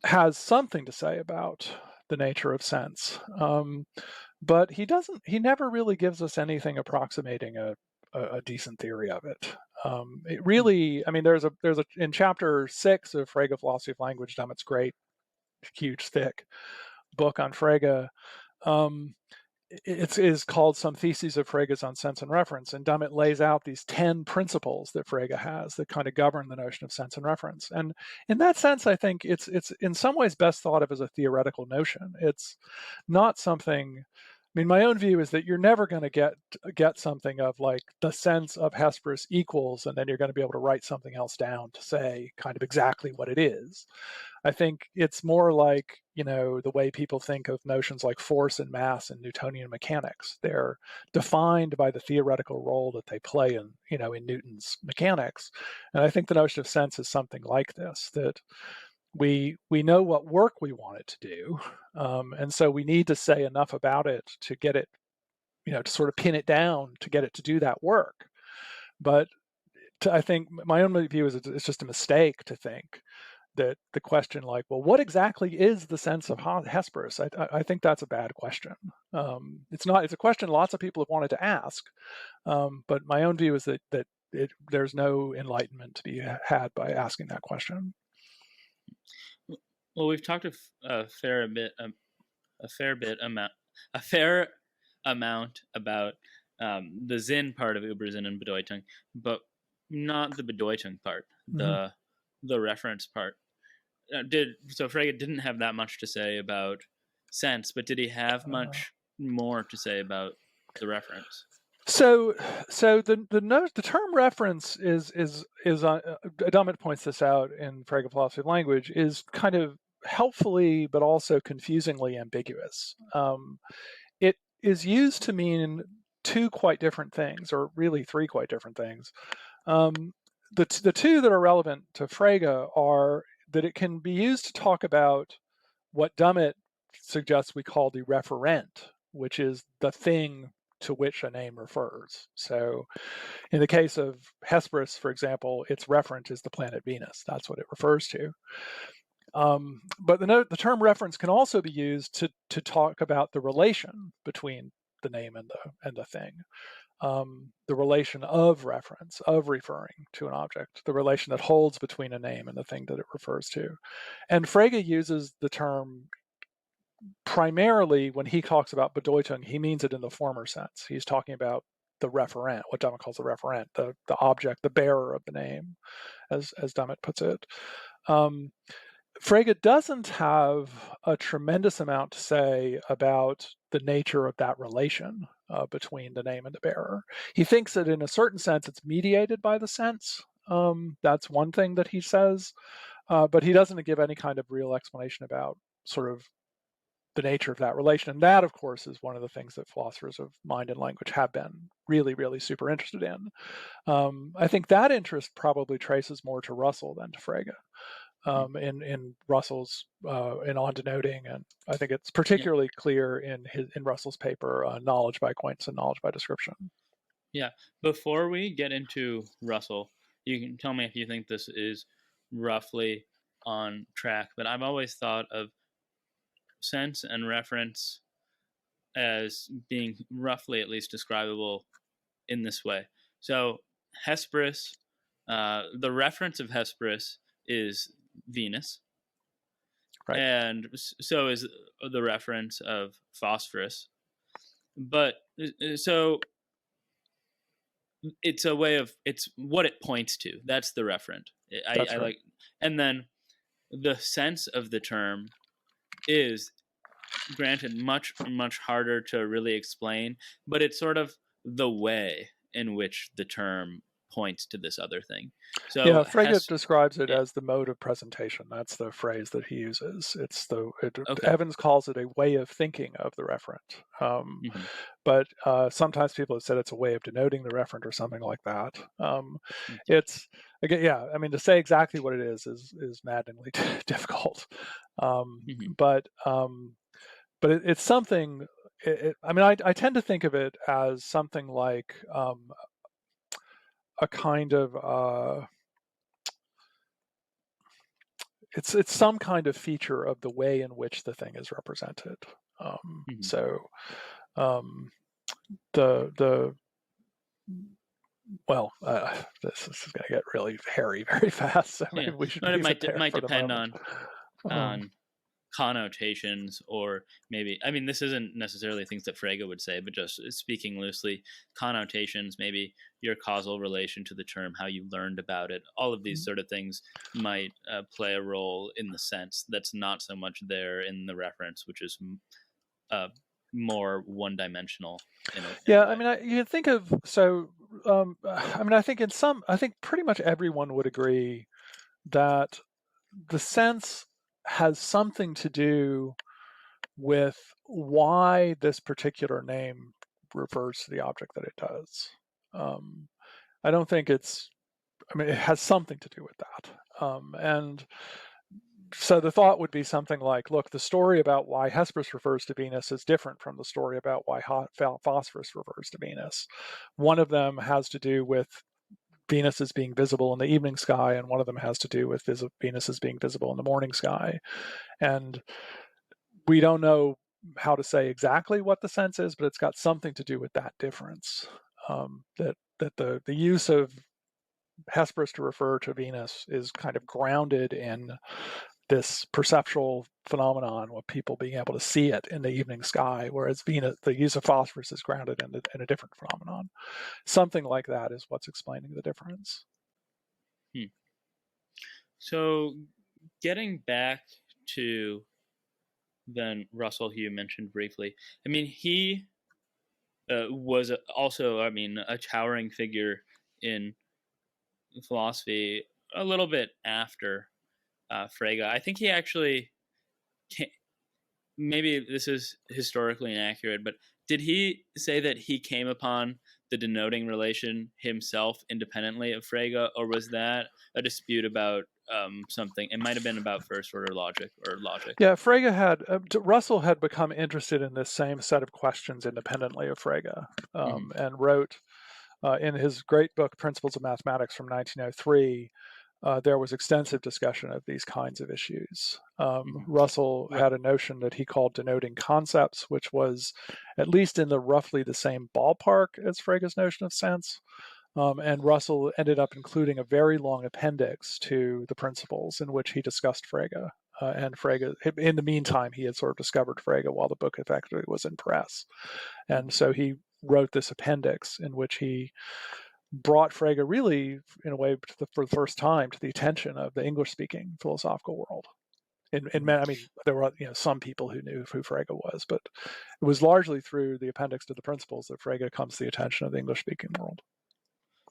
has something to say about the nature of sense. But he never really gives us anything approximating a decent theory of it. It really, I mean, there's in chapter 6 of Frege Philosophy of Language, Dummett's great, huge, thick book on Frege. It is called Some Theses of Frege's on Sense and Reference, and Dummett lays out these 10 principles that Frege has that kind of govern the notion of sense and reference. And in that sense, I think it's in some ways best thought of as a theoretical notion. It's not something. I mean, my own view is that you're never going to get something of like the sense of Hesperus equals, and then you're going to be able to write something else down to say kind of exactly what it is. I think it's more like, the way people think of notions like force and mass in Newtonian mechanics. They're defined by the theoretical role that they play in Newton's mechanics. And I think the notion of sense is something like this, that we know what work we want it to do. And so we need to say enough about it to get it, to sort of pin it down to get it to do that work. But I think my own view is it's just a mistake to think that the question like, well, what exactly is the sense of Hesperus? I think that's a bad question. It's a question lots of people have wanted to ask, but my own view is that there's no enlightenment to be had by asking that question. Well, we've talked a fair amount about the Sinn part of Übersinn and Bedeutung, but not the Bedeutung part, the reference part. So Frege didn't have that much to say about sense, but did he have much more to say about the reference? So the term reference is Dummett points this out in Frege Philosophy of Language, is kind of helpfully but also confusingly ambiguous. It is used to mean two quite different things, or really three quite different things. The two that are relevant to Frege are that it can be used to talk about what Dummett suggests we call the referent, which is the thing to which a name refers. So in the case of Hesperus, for example, its referent is the planet Venus. That's what it refers to. But the term reference can also be used to talk about the relation between the name and the thing. The relation of reference, of referring to an object, the relation that holds between a name and the thing that it refers to. And Frege uses the term primarily, when he talks about Bedeutung, he means it in the former sense. He's talking about the referent, what Dummett calls the referent, the object, the bearer of the name, as Dummett puts it. Frege doesn't have a tremendous amount to say about the nature of that relation between the name and the bearer. He thinks that in a certain sense it's mediated by the sense. That's one thing that he says, but he doesn't give any kind of real explanation about sort of the nature of that relation. And that, of course, is one of the things that philosophers of mind and language have been really, really super interested in. I think that interest probably traces more to Russell than to Frege. In Russell's in On Denoting, and I think it's particularly clear in Russell's paper, Knowledge by Acquaintance and Knowledge by Description. Yeah. Before we get into Russell, you can tell me if you think this is roughly on track, but I've always thought of sense and reference as being roughly at least describable in this way. So Hesperus, the reference of Hesperus is Venus. Right. And so is the reference of phosphorus. But so it's a way of, it's what it points to. That's the referent. I like, and then the sense of the term is, granted, much, much harder to really explain, but it's sort of the way in which the term points to this other thing. So yeah, Frege describes it as the mode of presentation. That's the phrase that he uses. It's Evans calls it a way of thinking of the referent. But sometimes people have said it's a way of denoting the referent or something like that. It's again, yeah. I mean, to say exactly what it is maddeningly difficult. But it's something. I mean, I tend to think of it as something like a kind of it's some kind of feature of the way in which the thing is represented. So this is going to get really hairy very fast. So maybe we should. But it might depend on connotations, or maybe, I mean, this isn't necessarily things that Frege would say, but just speaking loosely, connotations, maybe your causal relation to the term, how you learned about it, all of these sort of things might play a role in the sense that's not so much there in the reference, which is more one-dimensional. I mean, you think of, I mean, I think pretty much everyone would agree that the sense has something to do with why this particular name refers to the object that it does. I don't think it has something to do with that. And so the thought would be something like, look, the story about why Hesperus refers to Venus is different from the story about why phosphorus refers to Venus. One of them has to do with Venus as being visible in the evening sky, and one of them has to do with Venus as being visible in the morning sky. And we don't know how to say exactly what the sense is, but it's got something to do with that difference. That the use of Hesperus to refer to Venus is kind of grounded in this perceptual phenomenon of people being able to see it in the evening sky, whereas Venus, the use of phosphorus, is grounded in a different phenomenon. Something like that is what's explaining the difference. So getting back to then Russell, who you mentioned briefly, I mean, he was also, I mean, a towering figure in philosophy a little bit after Frege. I think he actually maybe this is historically inaccurate, but did he say that he came upon the denoting relation himself independently of Frege, or was that a dispute about something? It might have been about first order logic or logic. Yeah, Russell had become interested in this same set of questions independently of Frege, and wrote in his great book, Principles of Mathematics from 1903, there was extensive discussion of these kinds of issues. Russell had a notion that he called denoting concepts, which was at least in roughly the same ballpark as Frege's notion of sense. And Russell ended up including a very long appendix to the principles in which he discussed Frege. And Frege, in the meantime, he had sort of discovered Frege while the book effectively was in press. And so he wrote this appendix in which he brought Frege really, in a way, for the first time to the attention of the English-speaking philosophical world. I mean, there were some people who knew who Frege was, but it was largely through the appendix to the Principles that Frege comes to the attention of the English-speaking world.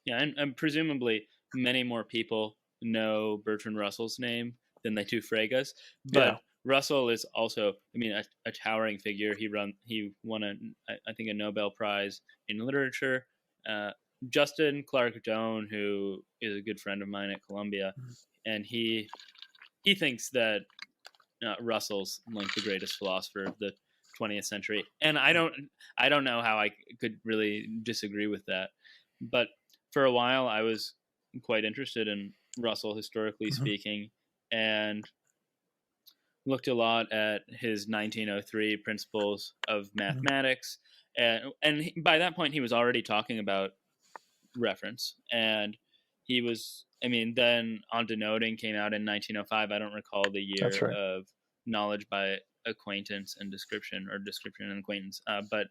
Yeah, and presumably many more people know Bertrand Russell's name than they do Frege's. But Russell is also, I mean, a towering figure. He won I think a Nobel Prize in literature. Justin Clark Doane, who is a good friend of mine at Columbia, and he thinks that Russell's like the greatest philosopher of the 20th century, and I don't know how I could really disagree with that. But for a while, I was quite interested in Russell, historically speaking, and looked a lot at his 1903 Principles of Mathematics, and by that point, he was already talking about reference, and he was. I mean, then On Denoting came out in 1905. I don't recall the year of Knowledge by Acquaintance and Description, or Description and Acquaintance, but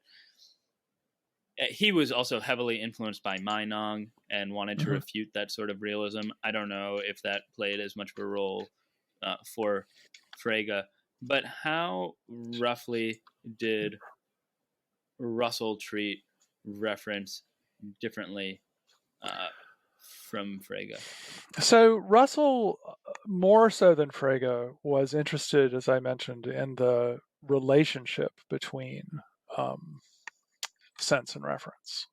he was also heavily influenced by Meinong and wanted to refute that sort of realism. I don't know if that played as much of a role for Frege, but how roughly did Russell treat reference differently from Frege? So Russell, more so than Frege, was interested, as I mentioned, in the relationship between sense and reference,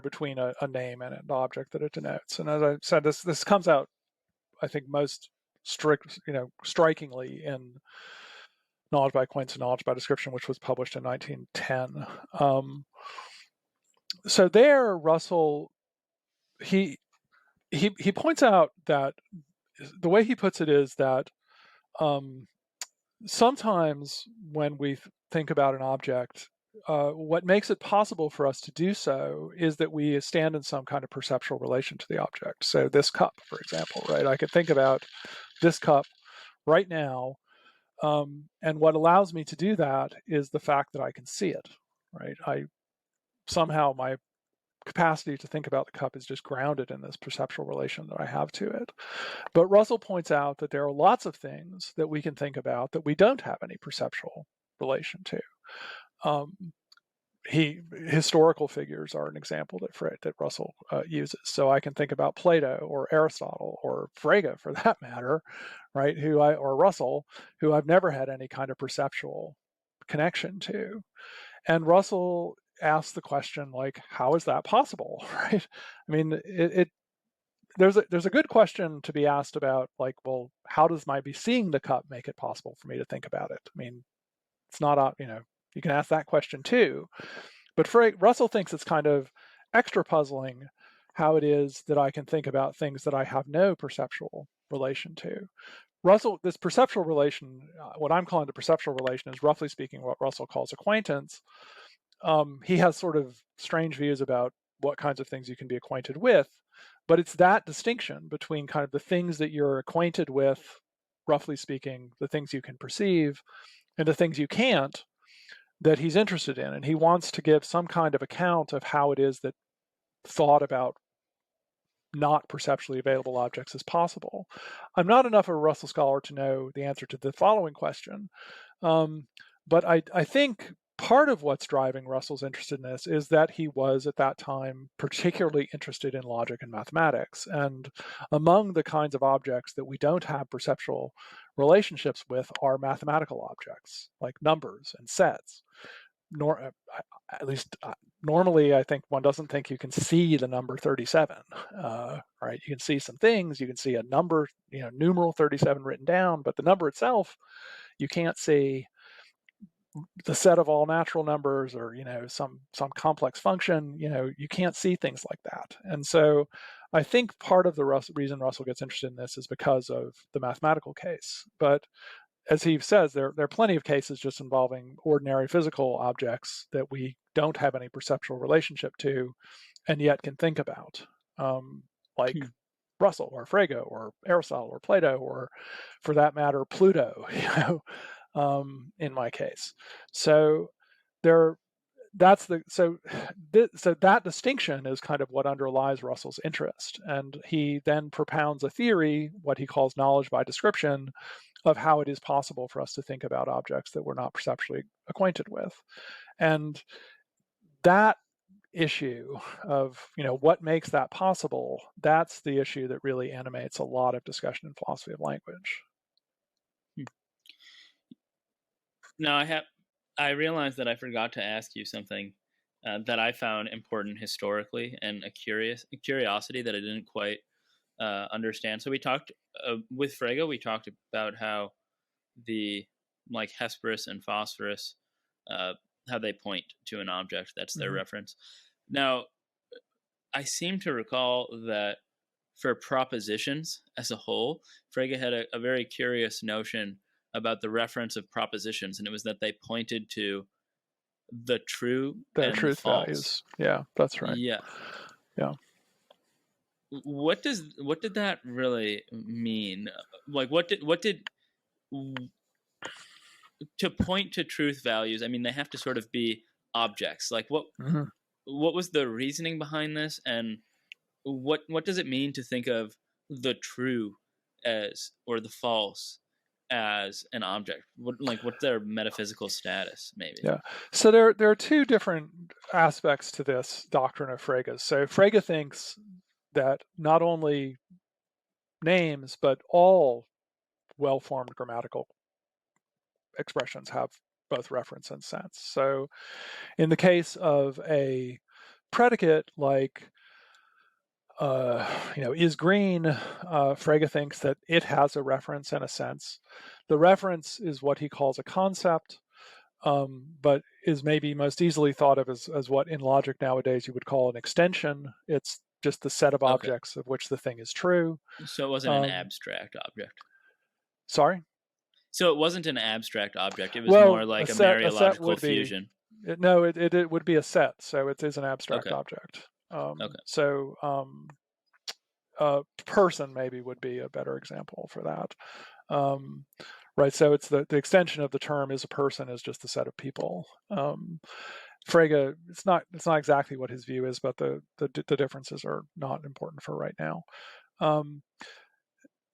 between a name and an object that it denotes. And as I said, this comes out, I think, most strikingly in Knowledge by Acquaintance and Knowledge by Description, which was published in 1910. So there, Russell, he points out that the way he puts it is that sometimes when we think about an object, what makes it possible for us to do so is that we stand in some kind of perceptual relation to the object. So this cup, for example, right? I could think about this cup right now, and what allows me to do that is the fact that I can see it, right? Somehow my capacity to think about the cup is just grounded in this perceptual relation that I have to it. But Russell points out that there are lots of things that we can think about that we don't have any perceptual relation to. Historical figures are an example that Russell uses. So I can think about Plato or Aristotle or Frege, for that matter, right? Or Russell, who I've never had any kind of perceptual connection to. And Russell asks the question, like, how is that possible, right? I mean, there's a good question to be asked about, like, well, how does my be seeing the cup make it possible for me to think about it? I mean, it's not, you can ask that question too. But Russell thinks it's kind of extra puzzling how it is that I can think about things that I have no perceptual relation to. This perceptual relation, what I'm calling the perceptual relation, is roughly speaking what Russell calls acquaintance. He has sort of strange views about what kinds of things you can be acquainted with, but it's that distinction between kind of the things that you're acquainted with, roughly speaking, the things you can perceive, and the things you can't, that he's interested in. And he wants to give some kind of account of how it is that thought about not perceptually available objects is possible. I'm not enough of a Russell scholar to know the answer to the following question, but I think part of what's driving Russell's interest in this is that he was at that time particularly interested in logic and mathematics. And among the kinds of objects that we don't have perceptual relationships with are mathematical objects, like numbers and sets. At least normally, I think one doesn't think you can see the number 37, right? You can see some things, you can see a number, numeral 37 written down, but the number itself, you can't see the set of all natural numbers or, some complex function, you can't see things like that. And so I think part of the reason Russell gets interested in this is because of the mathematical case. But as he says, there are plenty of cases just involving ordinary physical objects that we don't have any perceptual relationship to and yet can think about. Like Russell or Frege or Aristotle or Plato, or for that matter, Pluto, in my case. So so that distinction is kind of what underlies Russell's interest. And he then propounds a theory, what he calls knowledge by description, of how it is possible for us to think about objects that we're not perceptually acquainted with. And that issue of what makes that possible, that's the issue that really animates a lot of discussion in philosophy of language. Now I realized that I forgot to ask you something that I found important historically, and a curiosity that I didn't quite understand. So we talked with Frege, we talked about how the Hesperus and Phosphorus, how they point to an object, that's their reference. Now, I seem to recall that for propositions as a whole, Frege had a very curious notion about the reference of propositions, and it was that they pointed to the true Their and truth the false. values. Yeah, that's right. Yeah. What did that really mean? What did to point to truth values? I mean, they have to sort of be objects. What was the reasoning behind this, and what does it mean to think of the true as, or the false as, an object? What's their metaphysical status, maybe? Yeah. So there are two different aspects to this doctrine of Frege's. So Frege thinks that not only names, but all well-formed grammatical expressions have both reference and sense. So in the case of a predicate like is green, Frege thinks that it has a reference and a sense. The reference is what he calls a concept, but is maybe most easily thought of as what in logic nowadays you would call an extension. It's just the set of objects of which the thing is true. So it wasn't an abstract object. Sorry? So it wasn't an abstract object. It was more like a Mariological fusion. No, it would be a set. So it is an abstract object. So person maybe would be a better example for that. Right. So it's the extension of the term is a person is just a set of people. Frege, it's not exactly what his view is, but the differences are not important for right now.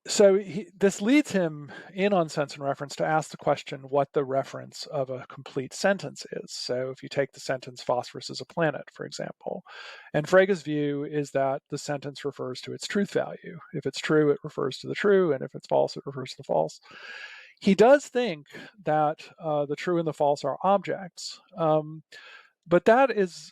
So this leads him in on sense and reference to ask the question what the reference of a complete sentence is. So if you take the sentence phosphorus is a planet, for example, and Frege's view is that the sentence refers to its truth value. If it's true, it refers to the true, and if it's false, it refers to the false. He does think that the true and the false are objects, but that is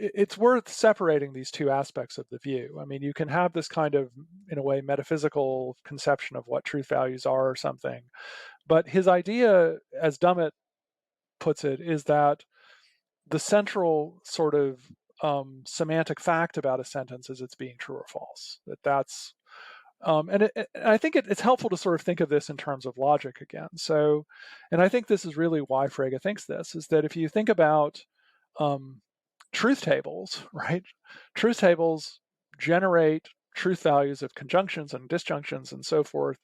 it's worth separating these two aspects of the view. I mean, you can have this kind of, in a way, metaphysical conception of what truth values are or something, but his idea, as Dummett puts it, is that the central sort of semantic fact about a sentence is it's being true or false. That's and I think it's helpful to sort of think of this in terms of logic again. So, and I think this is really why Frege thinks this, is that if you think about truth tables, right? Truth tables generate truth values of conjunctions and disjunctions and so forth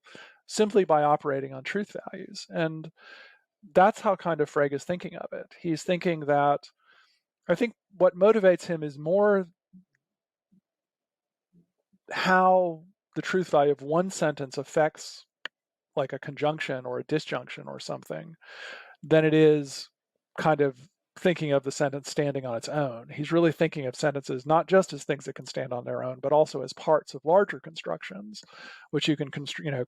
simply by operating on truth values. And that's how kind of Frege is thinking of it. He's thinking that, I think what motivates him is more how the truth value of one sentence affects like a conjunction or a disjunction or something than it is kind of thinking of the sentence standing on its own. He's really thinking of sentences not just as things that can stand on their own, but also as parts of larger constructions, which you can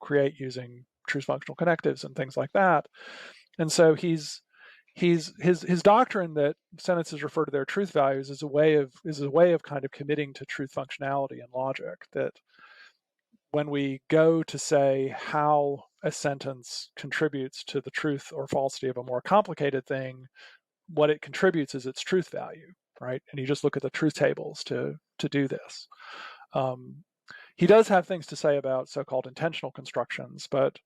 create using truth functional connectives and things like that. And so his doctrine that sentences refer to their truth values is a way of kind of committing to truth functionality in logic, that when we go to say how a sentence contributes to the truth or falsity of a more complicated thing, what it contributes is its truth value, right? And you just look at the truth tables to do this. He does have things to say about so-called intentional constructions, but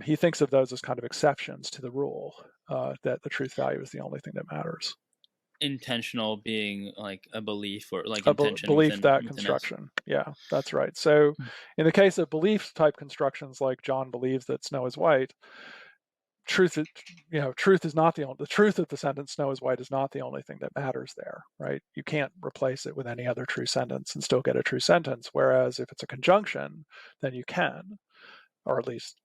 he thinks of those as kind of exceptions to the rule that the truth value is the only thing that matters. intentional being like a belief or like A intention belief that within us. construction. Yeah, that's right. So in the case of belief type constructions, like John believes that snow is white, truth is not the truth of the sentence "snow is white" is not the only thing that matters there, right? You can't replace it with any other true sentence and still get a true sentence. Whereas if it's a conjunction, then you can, or at least,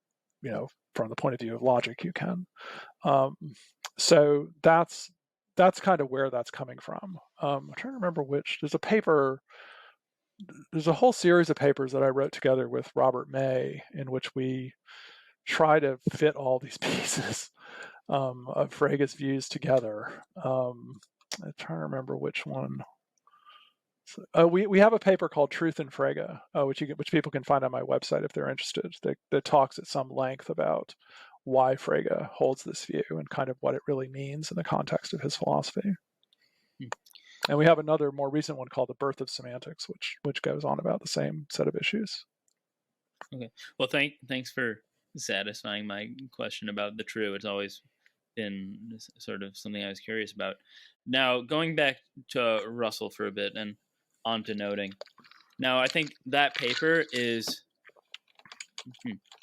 from the point of view of logic, you can. So that's kind of where that's coming from. I'm trying to remember which. There's a whole series of papers that I wrote together with Robert May in which we try to fit all these pieces of Frege's views together. I'm trying to remember which one. So, we have a paper called "Truth in Frege," which people can find on my website if they're interested. That talks at some length about why Frege holds this view and kind of what it really means in the context of his philosophy. And we have another more recent one called "The Birth of Semantics," which goes on about the same set of issues. Okay. Well, thanks for satisfying my question about the true. It's always been sort of something I was curious about. Now, going back to Russell for a bit and on denoting. Now, I think that paper is,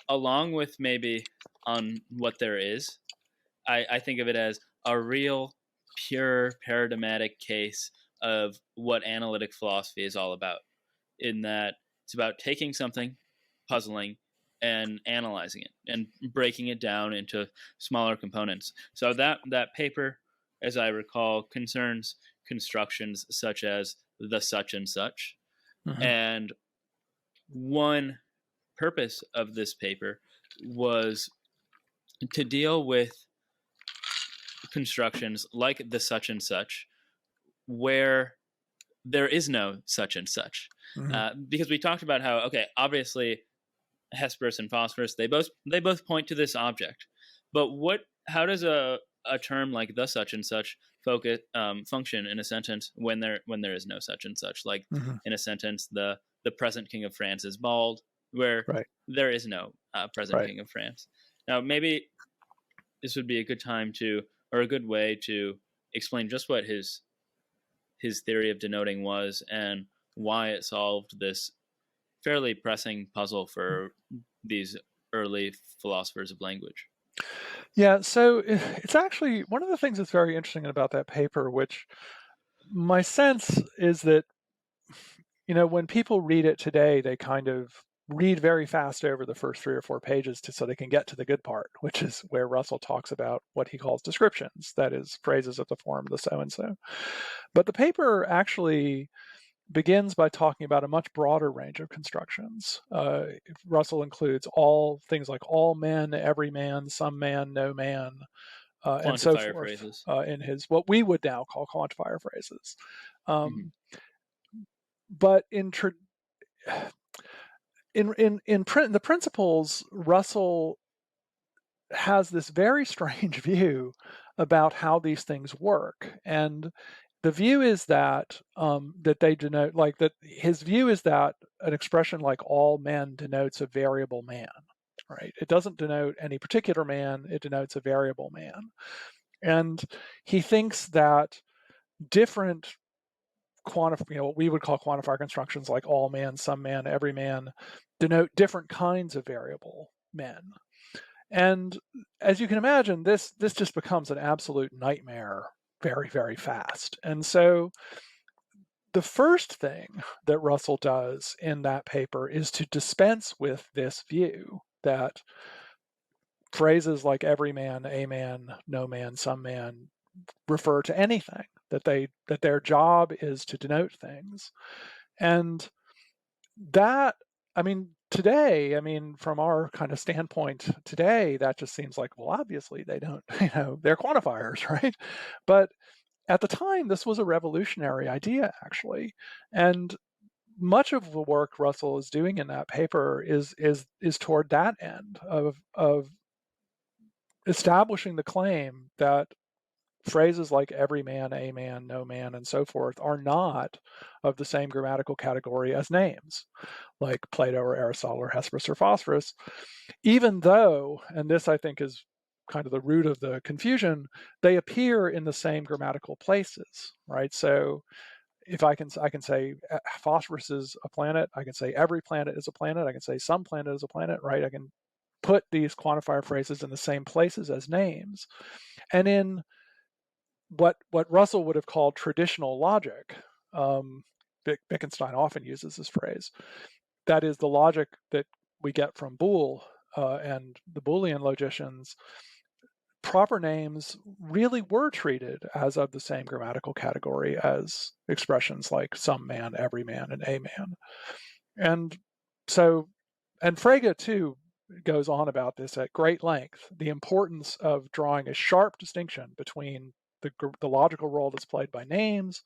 along with maybe on what there is, I think of it as a real, pure, paradigmatic case of what analytic philosophy is all about, in that it's about taking something, puzzling, and analyzing it and breaking it down into smaller components. So that paper, as I recall, concerns constructions such as the such and such. Mm-hmm. And one purpose of this paper was to deal with constructions like the such and such where there is no such and such. Mm-hmm. Because we talked about how, okay, obviously Hesperus and Phosphorus, they both point to this object. But how does a term like the such and such function in a sentence when there is no such and such? Like in a sentence, the present king of France is bald, where there is no present king of France. Now, maybe this would be a good time or a good way to explain just what his theory of denoting was and why it solved this fairly pressing puzzle for these early philosophers of language. Yeah, so it's actually one of the things that's very interesting about that paper, which my sense is that, when people read it today, they kind of read very fast over the first 3 or 4 pages so they can get to the good part, which is where Russell talks about what he calls descriptions, that is, phrases of the form the so-and-so. But the paper actually begins by talking about a much broader range of constructions. Russell includes all things like all men, every man, some man, no man, and so forth phrases. In his what we would now call quantifier phrases. But in the principles, Russell has this very strange view about how these things work, and the view is that that they denote, like that. His view is that an expression like "all men" denotes a variable man, right? It doesn't denote any particular man; it denotes a variable man, and he thinks that different what we would call quantifier constructions like all man, some man, every man denote different kinds of variable men. And as you can imagine, this just becomes an absolute nightmare very, very fast. And so the first thing that Russell does in that paper is to dispense with this view that phrases like every man, a man, no man, some man refer to anything, that their job is to denote things. And that, today, from our kind of standpoint today, that just seems like, well, obviously they don't, they're quantifiers, right? But at the time, this was a revolutionary idea, actually. And much of the work Russell is doing in that paper is toward that end of establishing the claim that phrases like every man, a man, no man, and so forth are not of the same grammatical category as names, like Plato or Aristotle or Hesperus or Phosphorus, even though, and this I think is kind of the root of the confusion, they appear in the same grammatical places, right? So if I can say phosphorus is a planet, I can say every planet is a planet, I can say some planet is a planet, right? I can put these quantifier phrases in the same places as names. And in what Russell would have called traditional logic, Wittgenstein often uses this phrase, that is the logic that we get from Boole and the Boolean logicians, proper names really were treated as of the same grammatical category as expressions like some man, every man, and a man. And so, and Frege too goes on about this at great length, the importance of drawing a sharp distinction between the logical role that's played by names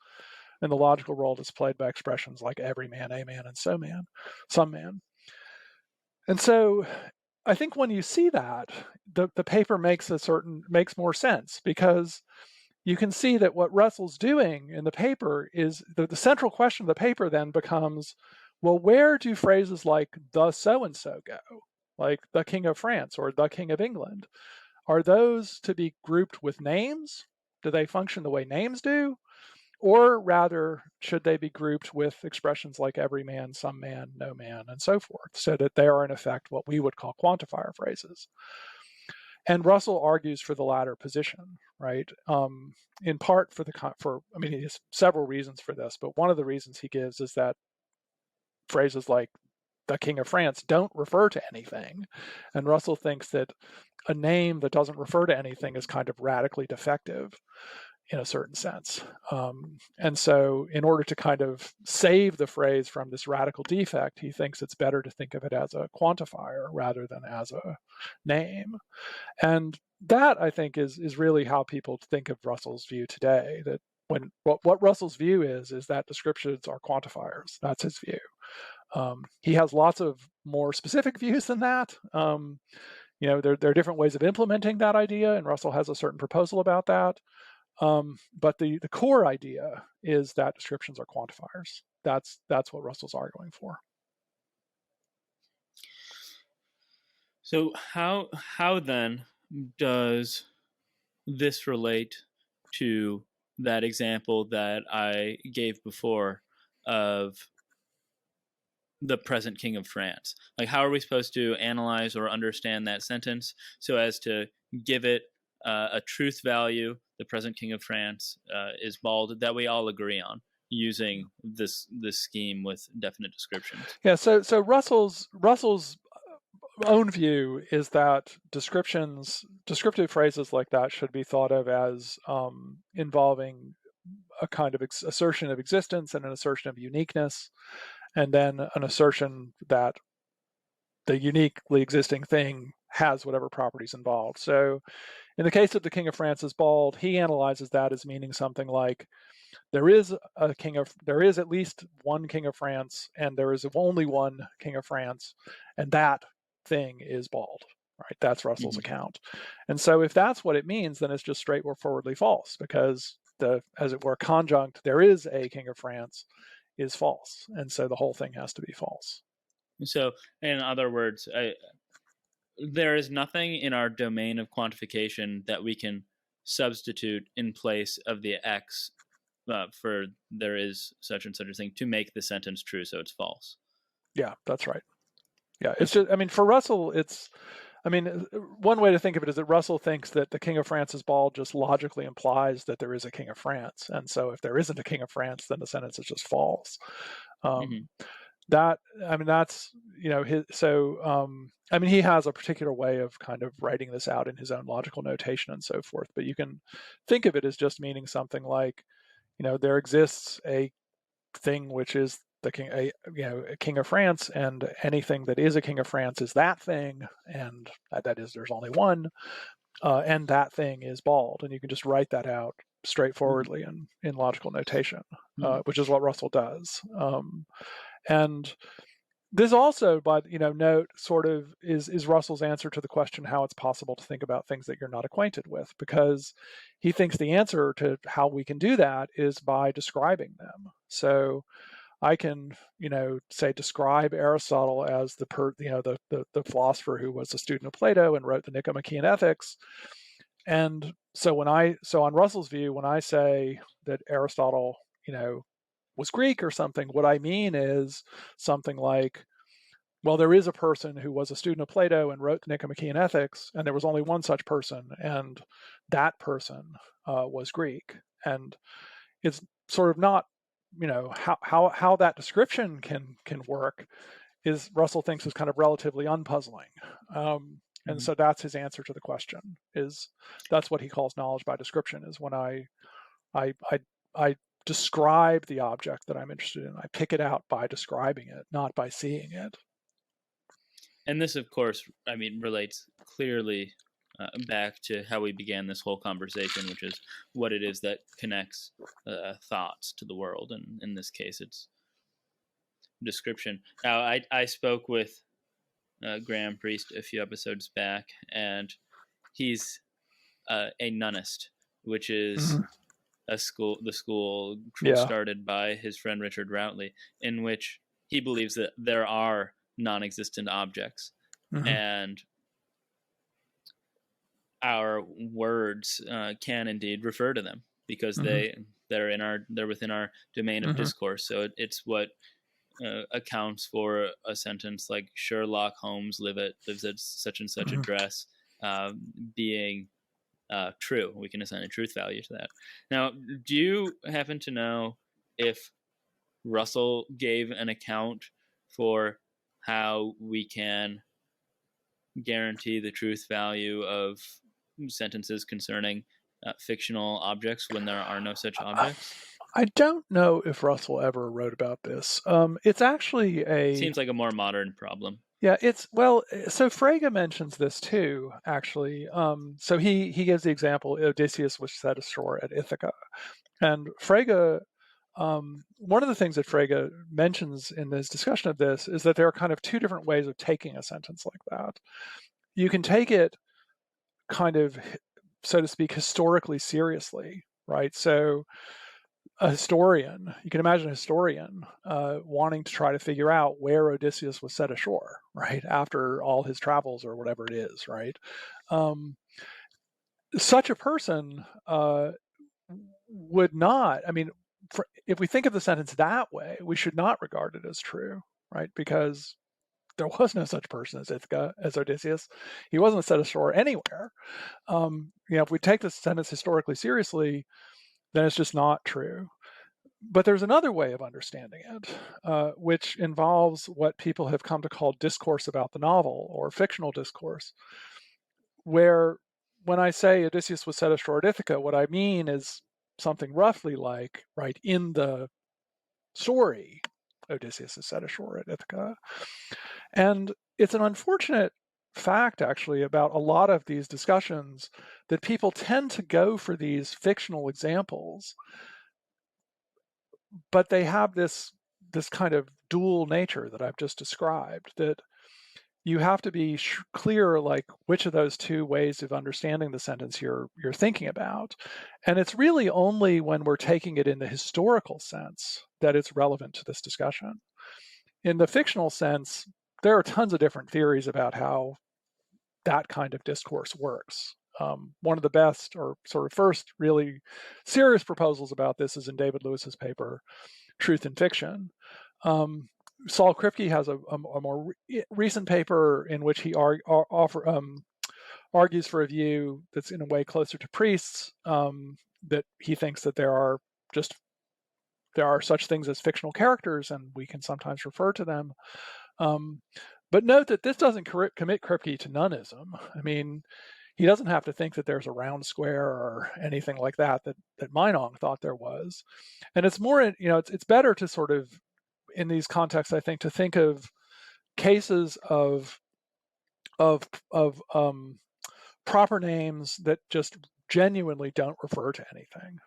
and the logical role that's played by expressions like every man, a man, and some man. And so I think when you see that, the paper makes more sense, because you can see that what Russell's doing in the paper is the central question of the paper then becomes, well, where do phrases like the so-and-so go? Like the King of France or the King of England. Are those to be grouped with names? Do they function the way names do? Or rather, should they be grouped with expressions like every man, some man, no man, and so forth, so that they are in effect what we would call quantifier phrases? And Russell argues for the latter position, right? In part he has several reasons for this, but one of the reasons he gives is that phrases like the King of France don't refer to anything. And Russell thinks that a name that doesn't refer to anything is kind of radically defective in a certain sense. And so in order to kind of save the phrase from this radical defect, he thinks it's better to think of it as a quantifier rather than as a name. And that, I think, is really how people think of Russell's view today, that what Russell's view is that descriptions are quantifiers. That's his view. He has lots of more specific views than that. There are different ways of implementing that idea, and Russell has a certain proposal about that. But the core idea is that descriptions are quantifiers. That's what Russell's arguing for. So how then does this relate to that example that I gave before of the present King of France? Like, how are we supposed to analyze or understand that sentence so as to give it a truth value? The present King of France is bald, that we all agree on, using this scheme with definite descriptions. Yeah. So Russell's own view is that descriptive phrases like that should be thought of as involving a kind of assertion of existence and an assertion of uniqueness, and then an assertion that the uniquely existing thing has whatever properties involved. So in the case of the King of France is bald, he analyzes that as meaning something like there is at least one King of France, and there is only one King of France, and that thing is bald, right? That's Russell's account. And so if that's what it means, then it's just straightforwardly false, because the, as it were, conjunct, there is a King of France, is false. And so the whole thing has to be false. So in other words, there is nothing in our domain of quantification that we can substitute in place of the X for there is such and such a thing to make the sentence true, so it's false. Yeah, that's right. Yeah, it's just, for Russell, one way to think of it is that Russell thinks that the King of France is bald just logically implies that there is a King of France. And so if there isn't a King of France, then the sentence is just false. He has a particular way of kind of writing this out in his own logical notation and so forth. But you can think of it as just meaning something like, there exists a thing which is the king, a King of France, and anything that is a King of France is that thing, and that is there's only one, and that thing is bald, and you can just write that out straightforwardly in logical notation, which is what Russell does. And this also, but note, sort of is Russell's answer to the question how it's possible to think about things that you're not acquainted with, because he thinks the answer to how we can do that is by describing them. So I can, say describe Aristotle as the philosopher who was a student of Plato and wrote the Nicomachean Ethics. And so on Russell's view, when I say that Aristotle, was Greek or something, what I mean is something like, well, there is a person who was a student of Plato and wrote the Nicomachean Ethics, and there was only one such person, and that person was Greek. And it's sort of not, how that description can work is, Russell thinks, is kind of relatively unpuzzling. And so that's his answer to the question. That's what he calls knowledge by description, is when I describe the object that I'm interested in. I pick it out by describing it, not by seeing it. And this, of course, relates clearly back to how we began this whole conversation, which is what it is that connects thoughts to the world. And in this case, it's description. Now, I spoke with Graham Priest a few episodes back, and he's a nonist, which is the school started by his friend Richard Routley, in which he believes that there are non-existent objects, and our words can indeed refer to them because they're within our domain of discourse. So it's what accounts for a sentence like Sherlock Holmes lives at such and such address being true. We can assign a truth value to that. Now, do you happen to know if Russell gave an account for how we can guarantee the truth value of sentences concerning fictional objects when there are no such objects? I don't know if Russell ever wrote about this. It's actually seems like a more modern problem. Yeah, so Frege mentions this too, actually. So he gives the example, Odysseus was set ashore at Ithaca. And Frege, one of the things that Frege mentions in this discussion of this is that there are kind of two different ways of taking a sentence like that. You can take it kind of, so to speak, historically seriously, right? So a historian, you can imagine a historian wanting to try to figure out where Odysseus was set ashore, right, after all his travels or whatever it is, right? Such a person would not, if we think of the sentence that way, we should not regard it as true, right? Because there was no such person as Ithaca, as Odysseus. He wasn't set ashore anywhere. If we take this sentence historically seriously, then it's just not true. But there's another way of understanding it, which involves what people have come to call discourse about the novel, or fictional discourse, where when I say Odysseus was set ashore at Ithaca, what I mean is something roughly like, right, in the story, Odysseus is set ashore at Ithaca. And it's an unfortunate fact, actually, about a lot of these discussions that people tend to go for these fictional examples, but they have this kind of dual nature that I've just described, that you have to be clear, like, which of those two ways of understanding the sentence you're thinking about. And it's really only when we're taking it in the historical sense that it's relevant to this discussion. In the fictional sense, there are tons of different theories about how that kind of discourse works. One of the best, or sort of first really serious proposals about this is in David Lewis's paper, Truth in Fiction. Saul Kripke has a more recent paper in which he argues for a view that's in a way closer to Priest's, that he thinks that there are such things as fictional characters, and we can sometimes refer to them. But note that this doesn't commit Kripke to nonism. He doesn't have to think that there's a round square or anything like that Meinong thought there was. And it's more, it's better to sort of, in these contexts, I think, to think of cases of proper names that just genuinely don't refer to anything.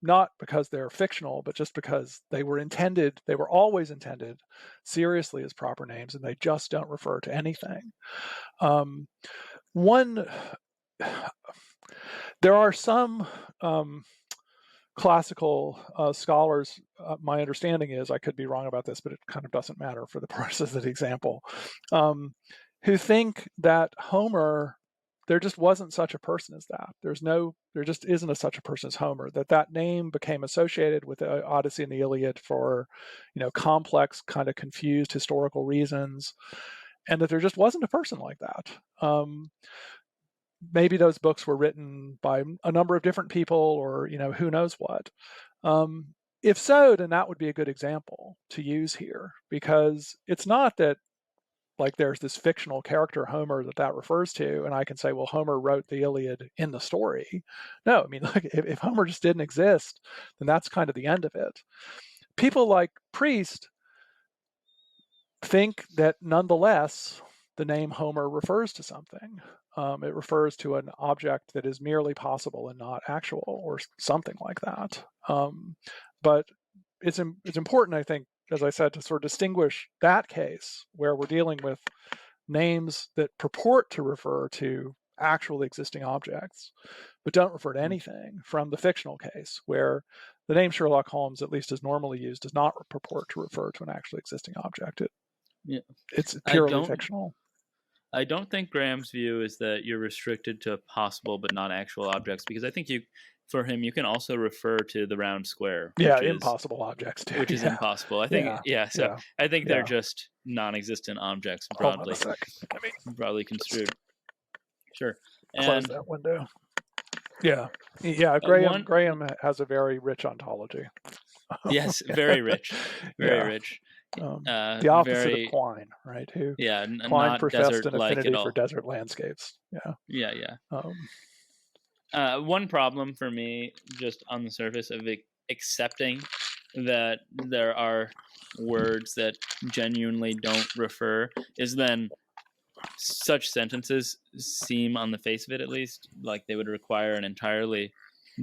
Not because they're fictional, but just because they were always intended seriously as proper names, and they just don't refer to anything. There are some classical scholars, my understanding is, I could be wrong about this, but it kind of doesn't matter for the purposes of the example, who think that Homer, there just wasn't such a person as that. There just isn't such a person as Homer, that name became associated with the Odyssey and the Iliad for, complex, kind of confused historical reasons, and that there just wasn't a person like that. Maybe those books were written by a number of different people, or, who knows what. If so, then that would be a good example to use here, because it's not that like there's this fictional character Homer that refers to, and I can say, well, Homer wrote the Iliad in the story. No, I mean, like, if Homer just didn't exist, then that's kind of the end of it. People like Priest think that nonetheless the name Homer refers to something. It refers to an object that is merely possible and not actual, or something like that. But it's important, I think, as I said, to sort of distinguish that case where we're dealing with names that purport to refer to actually existing objects, but don't refer to anything, from the fictional case where the name Sherlock Holmes, at least as normally used, does not purport to refer to an actually existing object. It's purely fictional. I don't think Graham's view is that you're restricted to possible but not actual objects, because I think for him, you can also refer to the round square. Yeah, impossible objects too. Which is impossible. I think, I think they're just non-existent objects, broadly construed. Sure. Close that window. Yeah. Graham has a very rich ontology. Yes, very rich. Very rich. The opposite of Quine, right? Quine professed an affinity for desert landscapes. Yeah. One problem for me, just on the surface of accepting that there are words that genuinely don't refer, is then such sentences seem, on the face of it at least, like they would require an entirely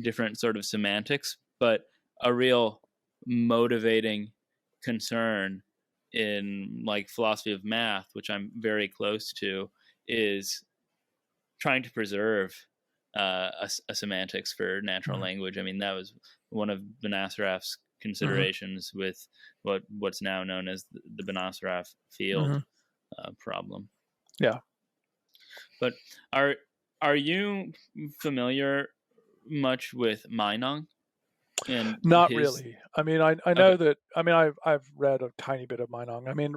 different sort of semantics, but a real motivating concern in like philosophy of math, which I'm very close to, is trying to preserve a semantics for natural language. I mean, that was one of Benacerraf's considerations with what's now known as the Benacerraf field problem. Yeah. But are you familiar much with Meinong? Not really. I mean, I know that. I mean, I've read a tiny bit of Meinong. I mean,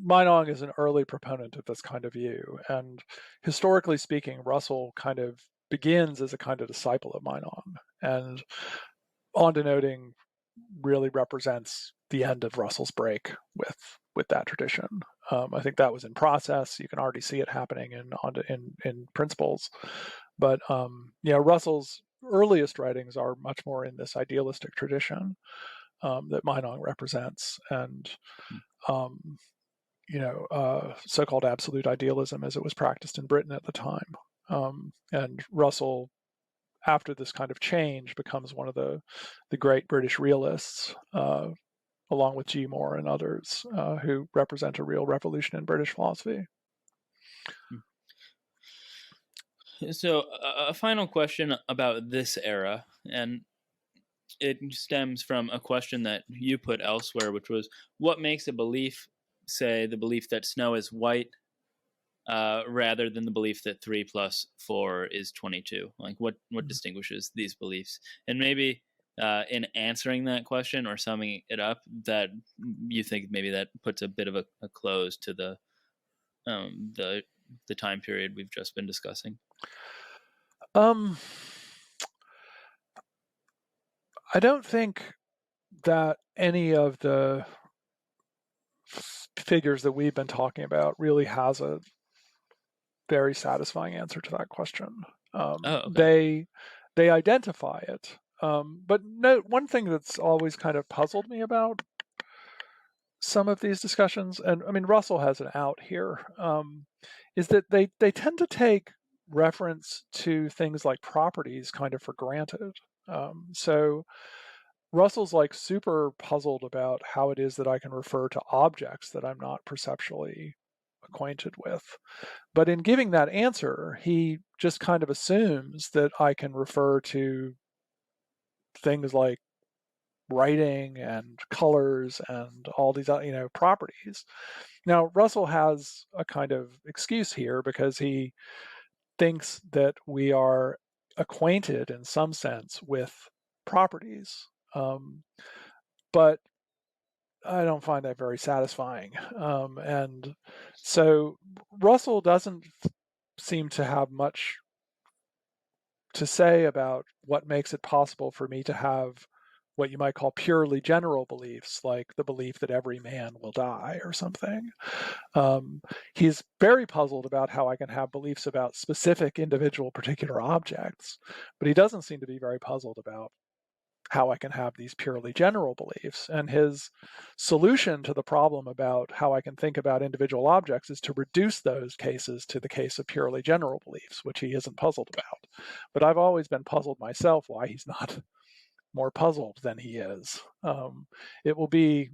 Meinong is an early proponent of this kind of view, and historically speaking, Russell kind of begins as a kind of disciple of Meinong, and On Denoting really represents the end of Russell's break with that tradition. I think that was in process. You can already see it happening in Principles, but Russell's earliest writings are much more in this idealistic tradition that Meinong represents, and so-called absolute idealism as it was practiced in Britain at the time. And Russell, after this kind of change, becomes one of the great British realists, along with G. Moore and others, who represent a real revolution in British philosophy. So a final question about this era, and it stems from a question that you put elsewhere, which was, what makes a belief, say the belief that snow is white, rather than the belief that 3 + 4 is 22? Like, what distinguishes these beliefs? And maybe in answering that question or summing it up, that you think maybe that puts a bit of a close to the time period we've just been discussing. I don't think that any of the figures that we've been talking about really has a very satisfying answer to that question. They identify it, but one thing that's always kind of puzzled me about some of these discussions, and I mean Russell has an out here, is that they tend to take reference to things like properties kind of for granted. So Russell's like super puzzled about how it is that I can refer to objects that I'm not perceptually acquainted with. But in giving that answer, he just kind of assumes that I can refer to things like writing and colors and all these properties. Now, Russell has a kind of excuse here because he thinks that we are acquainted in some sense with properties, but I don't find that very satisfying. And so Russell doesn't seem to have much to say about what makes it possible for me to have what you might call purely general beliefs, like the belief that every man will die or something. He's very puzzled about how I can have beliefs about specific individual particular objects, but he doesn't seem to be very puzzled about how I can have these purely general beliefs. And his solution to the problem about how I can think about individual objects is to reduce those cases to the case of purely general beliefs, which he isn't puzzled about. But I've always been puzzled myself why he's not more puzzled than he is. It will be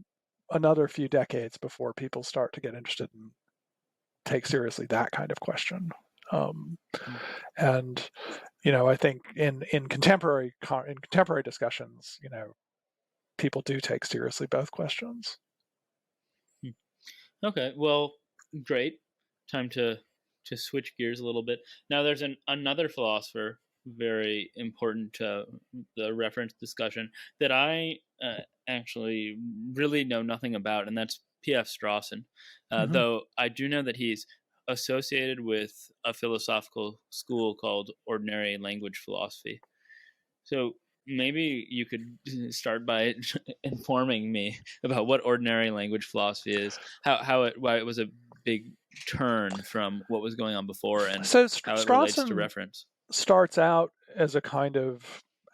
another few decades before people start to get interested and take seriously that kind of question. And I think in contemporary discussions, people do take seriously both questions. Okay, well, great. Time to switch gears a little bit. Now, there's another philosopher very important to the reference discussion that I actually really know nothing about, and that's P.F. Strawson. Though I do know that he's associated with a philosophical school called ordinary language philosophy. So maybe you could start by informing me about what ordinary language philosophy is, why it was a big turn from what was going on before, and so how it relates to Strawson reference. Starts out as a kind of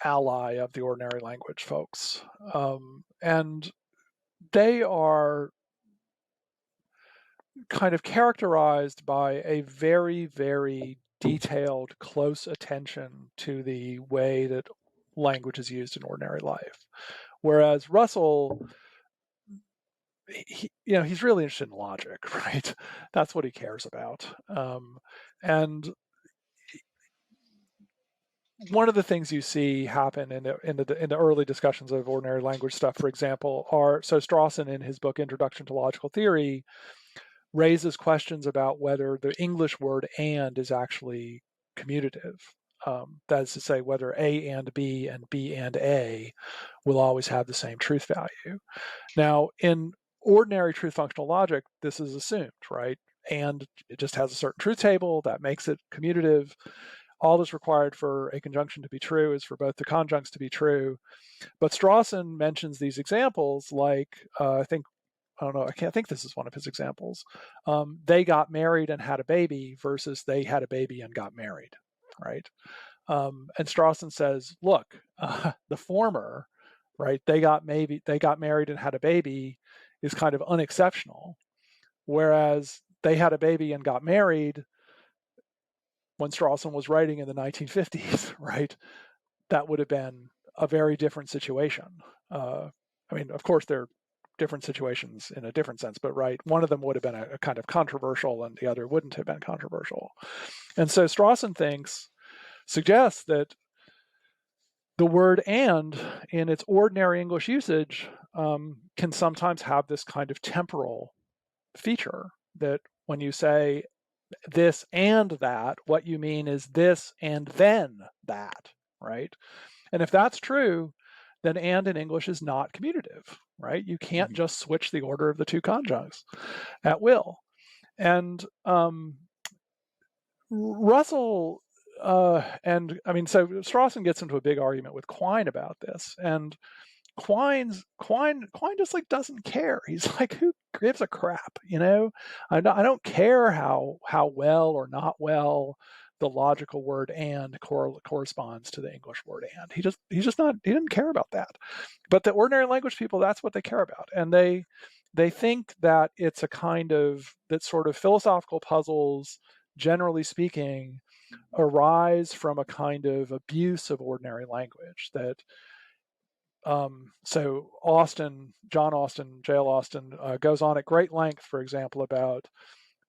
ally of the ordinary language folks, and they are kind of characterized by a very, very detailed, close attention to the way that language is used in ordinary life. Whereas Russell, he's really interested in logic, right? That's what he cares about. And one of the things you see happen in the early discussions of ordinary language stuff, for example, so Strawson in his book Introduction to Logical Theory raises questions about whether the English word "and" is actually commutative. That is to say, whether A and B and B and A will always have the same truth value. Now, in ordinary truth functional logic, this is assumed, right? And it just has a certain truth table that makes it commutative. All that's required for a conjunction to be true is for both the conjuncts to be true. But Strawson mentions these examples like, I don't know, I can't think this is one of his examples. They got married and had a baby versus they had a baby and got married, right? And Strawson says, look, the former, right, they got married and had a baby is kind of unexceptional, whereas they had a baby and got married when Strawson was writing in the 1950s, right, that would have been a very different situation. I mean, of course, they're different situations in a different sense, but right, one of them would have been a kind of controversial and the other wouldn't have been controversial. And so Strawson suggests that the word "and" in its ordinary English usage can sometimes have this kind of temporal feature, that when you say this and that, what you mean is this and then that, right? And if that's true, then "and" in English is not commutative, right? You can't just switch the order of the two conjuncts at will. And Russell and I mean, so Strawson gets into a big argument with Quine about this, and Quine just like doesn't care. He's like, who gives a crap, I don't care how well or not well the logical word "and" corresponds to the English word "and." He didn't care about that. But the ordinary language people, that's what they care about, and they think that it's a kind of that sort of philosophical puzzles, generally speaking, arise from a kind of abuse of ordinary language. That so Jail Austin goes on at great length, for example, about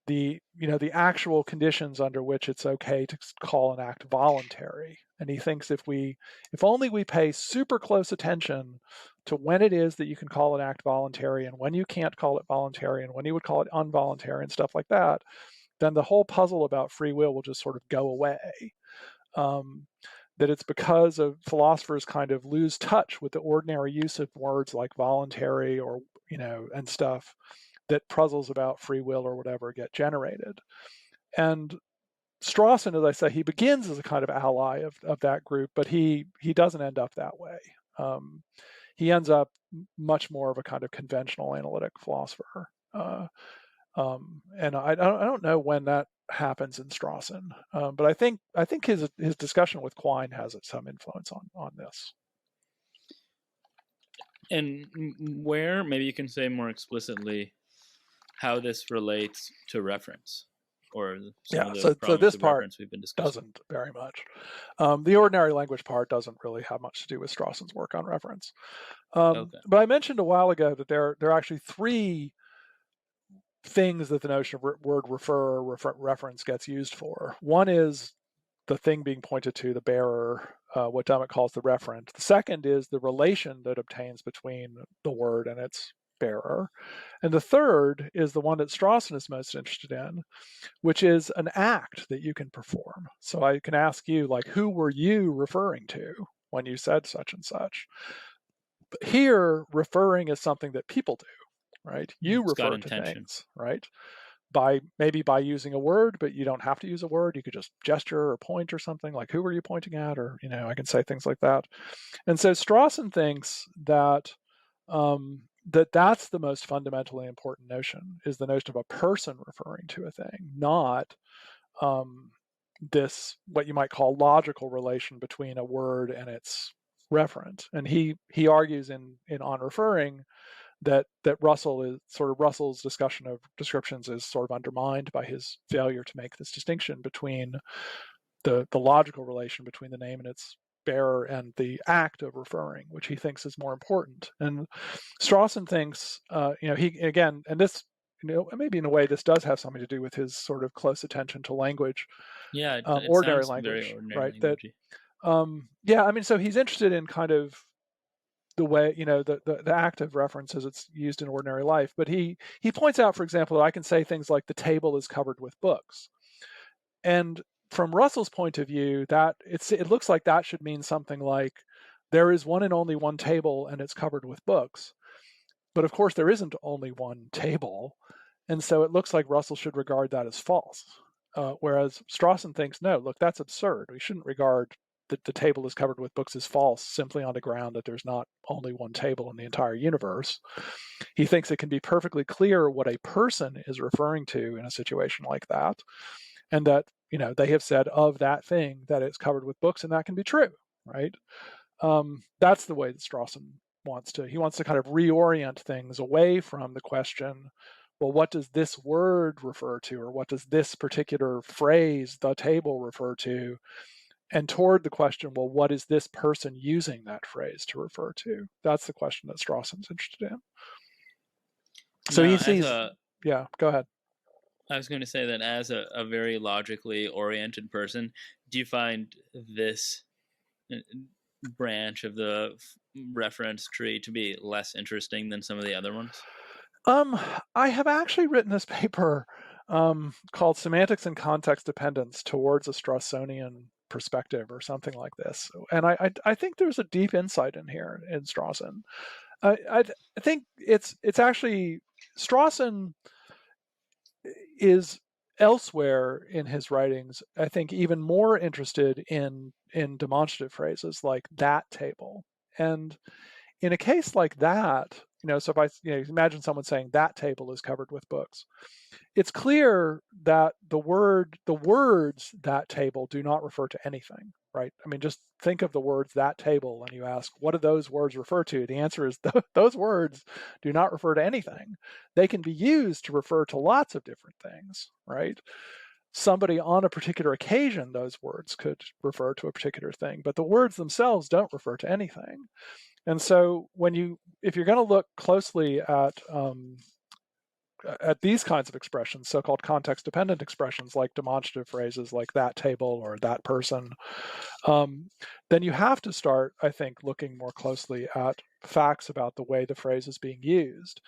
the actual conditions under which it's okay to call an act voluntary. And he thinks if only we pay super close attention to when it is that you can call an act voluntary and when you can't call it voluntary and when you would call it involuntary and stuff like that, then the whole puzzle about free will just sort of go away. That it's because of philosophers kind of lose touch with the ordinary use of words like voluntary or, and stuff, that puzzles about free will or whatever get generated. And Strawson, as I say, he begins as a kind of ally of that group, but he doesn't end up that way. He ends up much more of a kind of conventional analytic philosopher. And I don't know when that happens in Strawson, but I think his discussion with Quine has some influence on this. And where, maybe you can say more explicitly how this relates to reference, or some of the so this of part reference we've been discussing. Doesn't very much. The ordinary language part doesn't really have much to do with Strawson's work on reference. Okay. But I mentioned a while ago that there are actually three things that the notion of word refer or reference gets used for. One is the thing being pointed to, the bearer, what Dummett calls the referent. The second is the relation that obtains between the word and its bearer. And the third is the one that Strawson is most interested in, which is an act that you can perform. So I can ask you, like, who were you referring to when you said such and such? But here, referring is something that people do, right? You refer to things, right? Maybe by using a word, but you don't have to use a word. You could just gesture or point or something, like, who are you pointing at? Or, I can say things like that. And so Strawson thinks that that's the most fundamentally important notion, is the notion of a person referring to a thing, not this, what you might call logical relation between a word and its referent. And he argues in On Referring that Russell's discussion of descriptions is sort of undermined by his failure to make this distinction between the logical relation between the name and its bearer and the act of referring, which he thinks is more important. And Strawson thinks, he, again, and this, maybe in a way this does have something to do with his sort of close attention to language. Yeah, ordinary language, right? Language. So he's interested in kind of the way, the act of reference as it's used in ordinary life. But he points out, for example, that I can say things like the table is covered with books. And from Russell's point of view, that it looks like that should mean something like there is one and only one table and it's covered with books. But of course, there isn't only one table. And so it looks like Russell should regard that as false. Whereas Strawson thinks, no, look, that's absurd. We shouldn't regard that the table is covered with books as false simply on the ground that there's not only one table in the entire universe. He thinks it can be perfectly clear what a person is referring to in a situation like that, and that, they have said of that thing that it's covered with books, and that can be true, right? That's the way that Strawson wants to kind of reorient things away from the question, well, what does this word refer to, or what does this particular phrase, the table, refer to, and toward the question, well, what is this person using that phrase to refer to? That's the question that Strawson's interested in. So now, he sees, yeah, go ahead. I was going to say that as a very logically oriented person, do you find this branch of the reference tree to be less interesting than some of the other ones? I have actually written this paper called Semantics and Context Dependence Towards a Strawsonian Perspective, or something like this. And I think there's a deep insight in here in Strawson. I think it's actually, Strawson is elsewhere in his writings, I think, even more interested in demonstrative phrases like that table. And in a case like that, so if I imagine someone saying that table is covered with books, it's clear that the words that table do not refer to anything, right? I mean, just think of the words that table and you ask, what do those words refer to? The answer is those words do not refer to anything. They can be used to refer to lots of different things, right? Somebody on a particular occasion, those words could refer to a particular thing, but the words themselves don't refer to anything. And so if you're going to look closely at at these kinds of expressions, so-called context-dependent expressions like demonstrative phrases like that table or that person, then you have to start, I think, looking more closely at facts about the way the phrase is being used.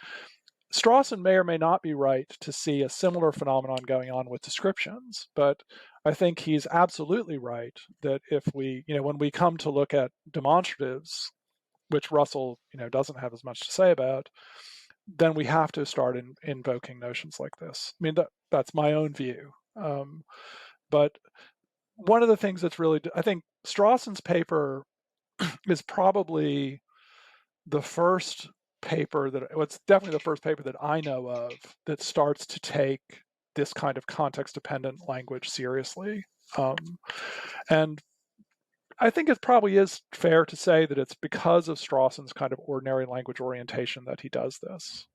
Strawson may or may not be right to see a similar phenomenon going on with descriptions, but I think he's absolutely right that if we, when we come to look at demonstratives, which Russell, doesn't have as much to say about, then we have to start invoking notions like this. I mean, that's my own view. But one of the things that's really, I think Strawson's paper is probably the first paper it's definitely the first paper that I know of that starts to take this kind of context-dependent language seriously. And I think it probably is fair to say that it's because of Strawson's kind of ordinary language orientation that he does this.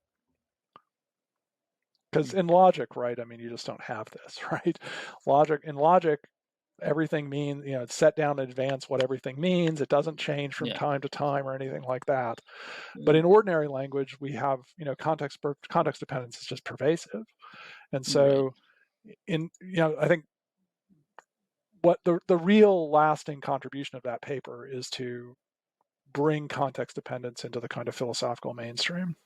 Because in logic, right, I mean, you just don't have this, right? In logic, everything means, it's set down in advance what everything means. It doesn't change from time to time or anything like that. But in ordinary language, we have, context dependence is just pervasive. And so I think what the real lasting contribution of that paper is to bring context dependence into the kind of philosophical mainstream.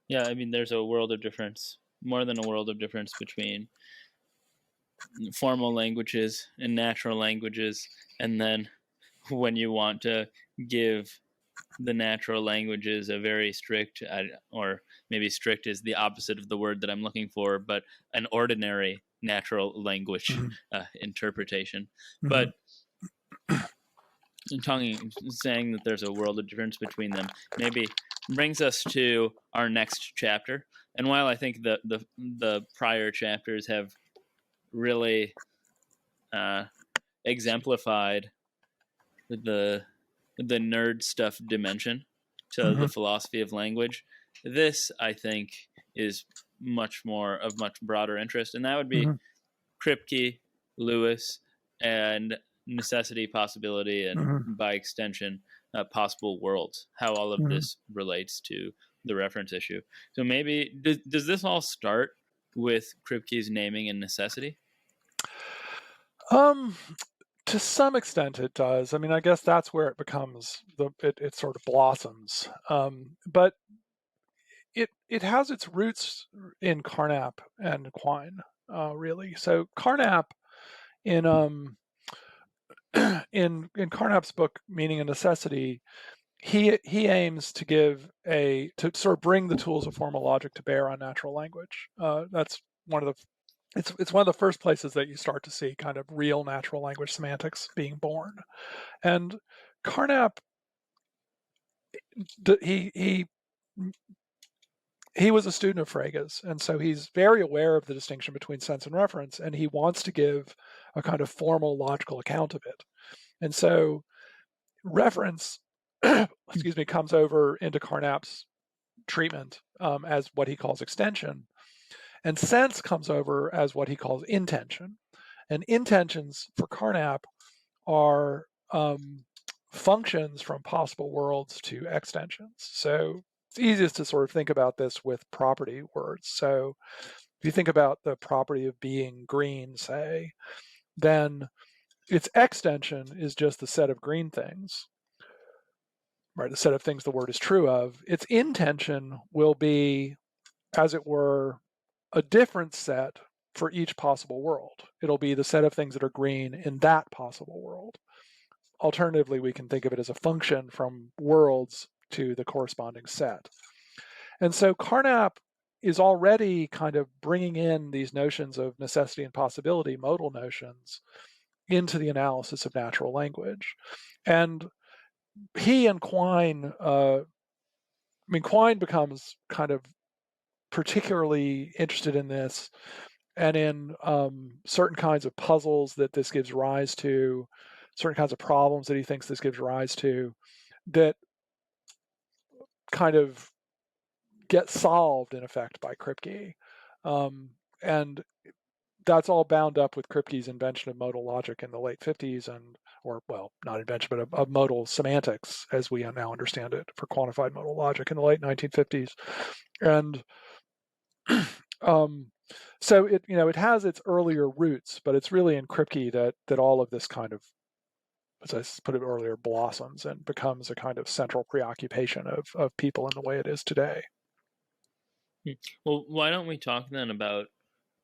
Yeah, I mean, there's a world of difference, more than a world of difference between formal languages and natural languages. And then when you want to give the natural languages a very strict, or maybe strict is the opposite of the word that I'm looking for, but an ordinary natural language interpretation. But saying that there's a world of difference between them maybe brings us to our next chapter. And while I think the prior chapters have really exemplified the nerd stuff dimension to the philosophy of language, this I think is much broader interest, and that would be Kripke, Lewis, and necessity, possibility, and by extension, possible worlds. How all of this relates to the reference issue. So maybe does this all start with Kripke's naming and necessity? To some extent, it does. I mean, I guess that's where it becomes it sort of blossoms. But it has its roots in Carnap and Quine, really. So Carnap in in Carnap's book Meaning and Necessity, he aims to sort of bring the tools of formal logic to bear on natural language. That's one of the it's one of the first places that you start to see kind of real natural language semantics being born. And Carnap, he was a student of Frege's, and so he's very aware of the distinction between sense and reference, and he wants to give a kind of formal logical account of it. And so reference, comes over into Carnap's treatment as what he calls extension, and sense comes over as what he calls intention. And intentions for Carnap are functions from possible worlds to extensions. So it's easiest to sort of think about this with property words. So if you think about the property of being green, say, then its extension is just the set of green things, right? The set of things the word is true of. Its intension will be, as it were, a different set for each possible world. It'll be the set of things that are green in that possible world. Alternatively, we can think of it as a function from worlds to the corresponding set. And so Carnap is already kind of bringing in these notions of necessity and possibility, modal notions, into the analysis of natural language. And he and Quine, Quine becomes kind of particularly interested in this and in certain kinds of puzzles that this gives rise to, certain kinds of problems that he thinks this gives rise to, that kind of get solved in effect by Kripke. And that's all bound up with Kripke's invention of modal logic in the late 50s not invention, but of modal semantics as we now understand it for quantified modal logic in the late 1950s. And So it has its earlier roots, but it's really in Kripke that all of this kind of, as I put it earlier, blossoms and becomes a kind of central preoccupation of people in the way it is today. Well, why don't we talk then about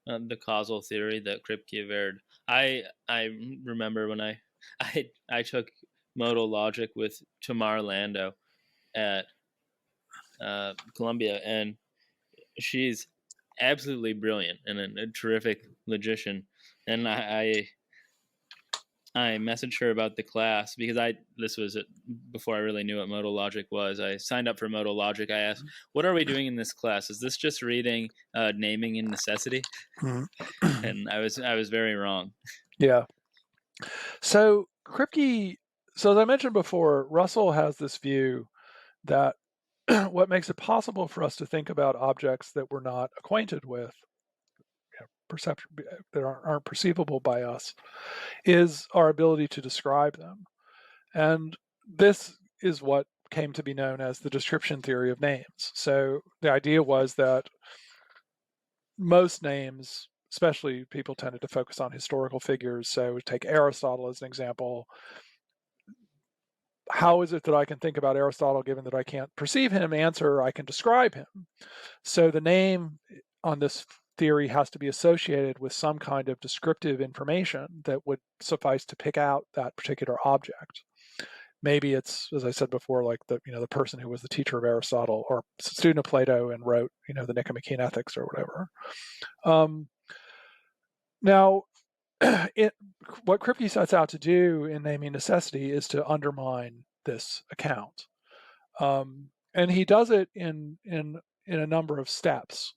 the causal theory that Kripke averred? I remember when I took modal logic with Tamar Lando at Columbia, and she's absolutely brilliant and a terrific logician. And I messaged her about the class because this was before I really knew what modal logic was. I signed up for modal logic. I asked, "What are we doing in this class? Is this just reading naming and necessity?" And I was very wrong. Yeah. So Kripke, so as I mentioned before, Russell has this view that what makes it possible for us to think about objects that we're not acquainted with, that aren't perceivable by us, is our ability to describe them. And this is what came to be known as the description theory of names. So the idea was that most names, especially people tended to focus on historical figures. So take Aristotle as an example. How is it that I can think about Aristotle given that I can't perceive him? Answer, I can describe him. So the name on this theory has to be associated with some kind of descriptive information that would suffice to pick out that particular object. Maybe it's, as I said before, like the person who was the teacher of Aristotle or student of Plato and wrote the Nicomachean Ethics or whatever. Now, what Kripke sets out to do in naming necessity is to undermine this account, and he does it in a number of steps.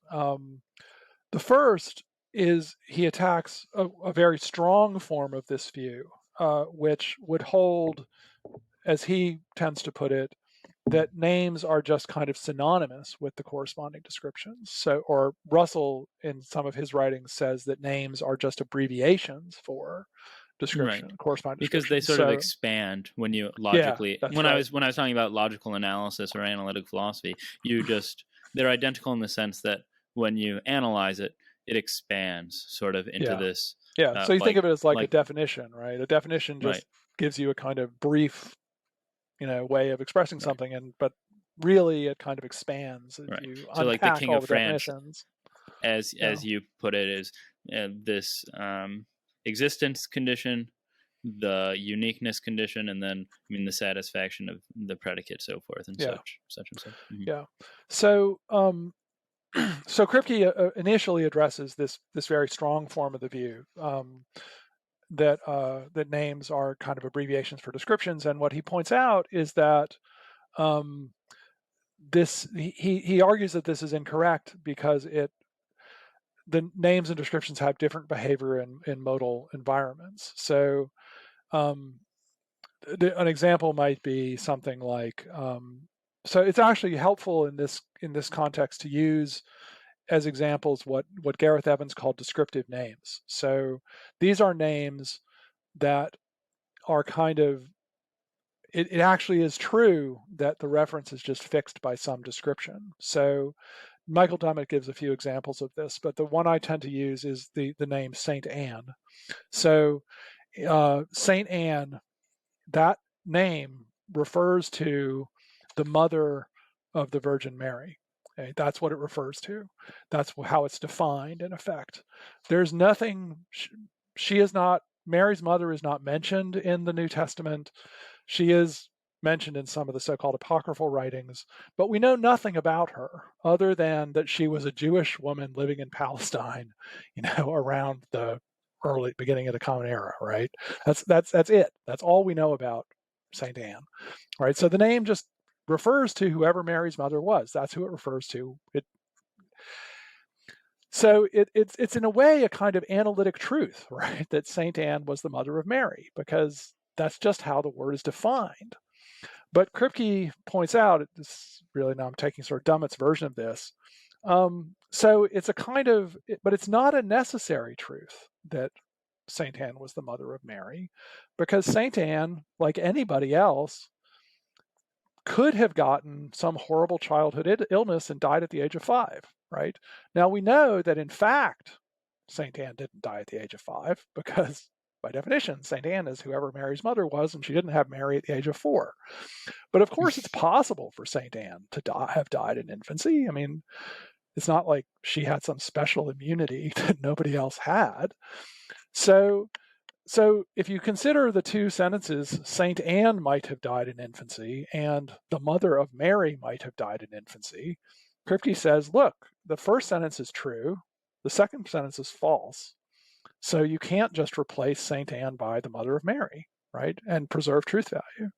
The first is he attacks a very strong form of this view, which would hold, as he tends to put it, that names are just kind of synonymous with the corresponding descriptions. So, or Russell in some of his writings says that names are just abbreviations for description, right. corresponding because they sort of expand when you logically. Yeah, when I was talking about logical analysis or analytic philosophy, they're identical in the sense that when you analyze it, it expands sort of into this. Yeah, so you think of it as like a definition, right? A definition just gives you a kind of brief way of expressing something, but really it kind of expands as you so like the King all of the France, definitions. as you put it, is this existence condition, the uniqueness condition, and then the satisfaction of the predicate, so forth and such and such. Mm-hmm. Yeah. So so Kripke initially addresses this very strong form of the view, that names are kind of abbreviations for descriptions, and what he points out is that he argues that this is incorrect because the names and descriptions have different behavior in modal environments. So an example might be something like, so it's actually helpful in this context to use as examples what Gareth Evans called descriptive names. So these are names that are kind of, it actually is true that the reference is just fixed by some description. So Michael Dummett gives a few examples of this, but the one I tend to use is the name Saint Anne. So Saint Anne, that name refers to the mother of the Virgin Mary. Okay? That's what it refers to. That's how it's defined in effect. There's nothing, Mary's mother is not mentioned in the New Testament. She is mentioned in some of the so-called apocryphal writings, but we know nothing about her other than that she was a Jewish woman living in Palestine, around the early beginning of the Common Era, right? That's it. That's all we know about Saint Anne, right? So the name just refers to whoever Mary's mother was. That's who it refers to. So it's in a way a kind of analytic truth, right? That Saint Anne was the mother of Mary, because that's just how the word is defined. But Kripke points out, this really, now I'm taking sort of Dummett's version of this. So it's a kind of, but it's not a necessary truth that Saint Anne was the mother of Mary, because Saint Anne, like anybody else, could have gotten some horrible childhood illness and died at the age of 5, right? Now we know that in fact, Saint Anne didn't die at the age of 5 because by definition, Saint Anne is whoever Mary's mother was, and she didn't have Mary at the age of 4. But of course, it's possible for Saint Anne to have died in infancy. I mean, it's not like she had some special immunity that nobody else had. So if you consider the two sentences, Saint Anne might have died in infancy and the mother of Mary might have died in infancy, Kripke says, look, the first sentence is true, the second sentence is false. So you can't just replace Saint Anne by the mother of Mary, right, and preserve truth value.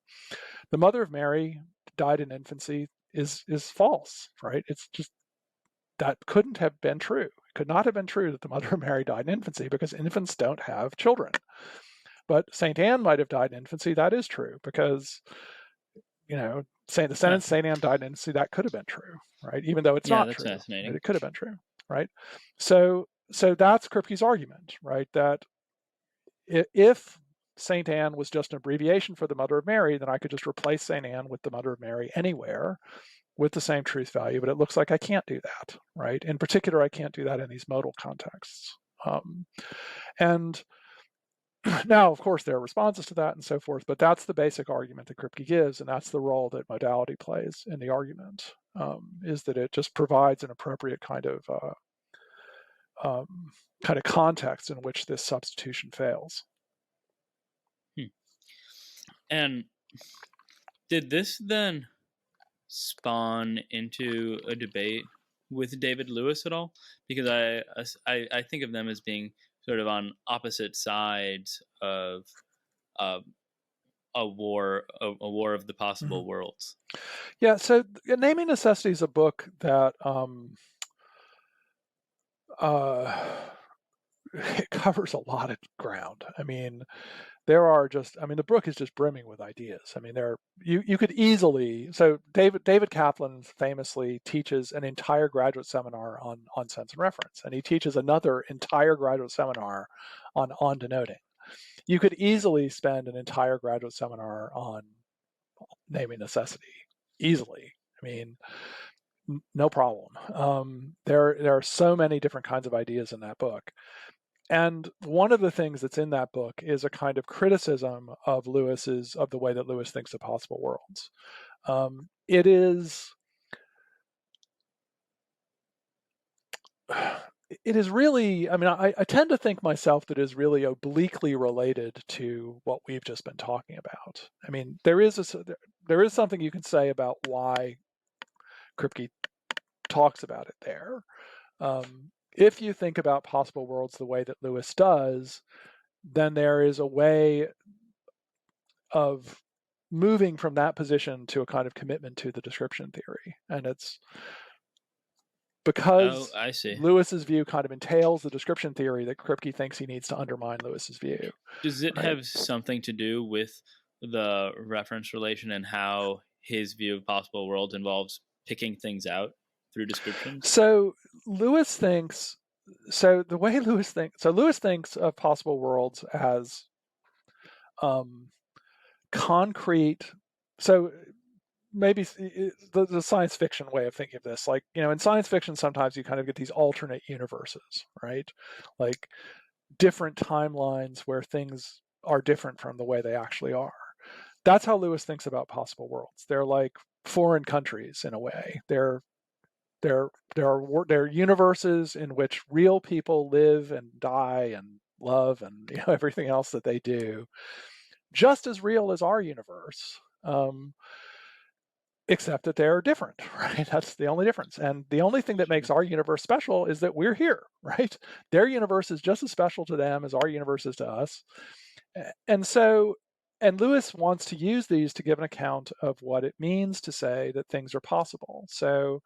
The mother of Mary died in infancy is false, right? It's just, that couldn't have been true. It could not have been true that the mother of Mary died in infancy because infants don't have children. But Saint Anne might have died in infancy. That is true because, the sentence Saint Anne died in infancy, that could have been true, right? Even though it's not that's true. fascinating. Right? It could have been true, right? So that's Kripke's argument, right? That if Saint Anne was just an abbreviation for the Mother of Mary, then I could just replace Saint Anne with the Mother of Mary anywhere with the same truth value. But it looks like I can't do that, right? In particular, I can't do that in these modal contexts. And now, of course, there are responses to that and so forth, but that's the basic argument that Kripke gives, and that's the role that modality plays in the argument, is that it just provides an appropriate kind of context in which this substitution fails. And did this then spawn into a debate with David Lewis at all? Because I think of them as being sort of on opposite sides of a war of the possible worlds. Yeah, so Naming Necessity is a book that it covers a lot of ground. I mean, the book is just brimming with ideas. I mean, you could easily, so David Kaplan famously teaches an entire graduate seminar on sense and reference, and he teaches another entire graduate seminar on denoting. You could easily spend an entire graduate seminar on naming necessity, easily. I mean, no problem. There are so many different kinds of ideas in that book. And one of the things that's in that book is a kind of criticism of the way that Lewis thinks of possible worlds. It is really, I mean, I tend to think myself that is really obliquely related to what we've just been talking about. I mean, there is something you can say about why Kripke talks about it there. If you think about possible worlds the way that Lewis does, then there is a way of moving from that position to a kind of commitment to the description theory. And it's because Lewis's view kind of entails the description theory that Kripke thinks he needs to undermine Lewis's view. Does it have something to do with the reference relation and how his view of possible worlds involves picking things out through descriptions? So Lewis thinks of possible worlds as concrete. So maybe the science fiction way of thinking of this, like, in science fiction, sometimes you kind of get these alternate universes, right? Like different timelines where things are different from the way they actually are. That's how Lewis thinks about possible worlds. They're like foreign countries in a way. There are universes in which real people live and die and love and everything else that they do, just as real as our universe, except that they're different, right? That's the only difference. And the only thing that makes our universe special is that we're here, right? Their universe is just as special to them as our universe is to us. And Lewis wants to use these to give an account of what it means to say that things are possible. So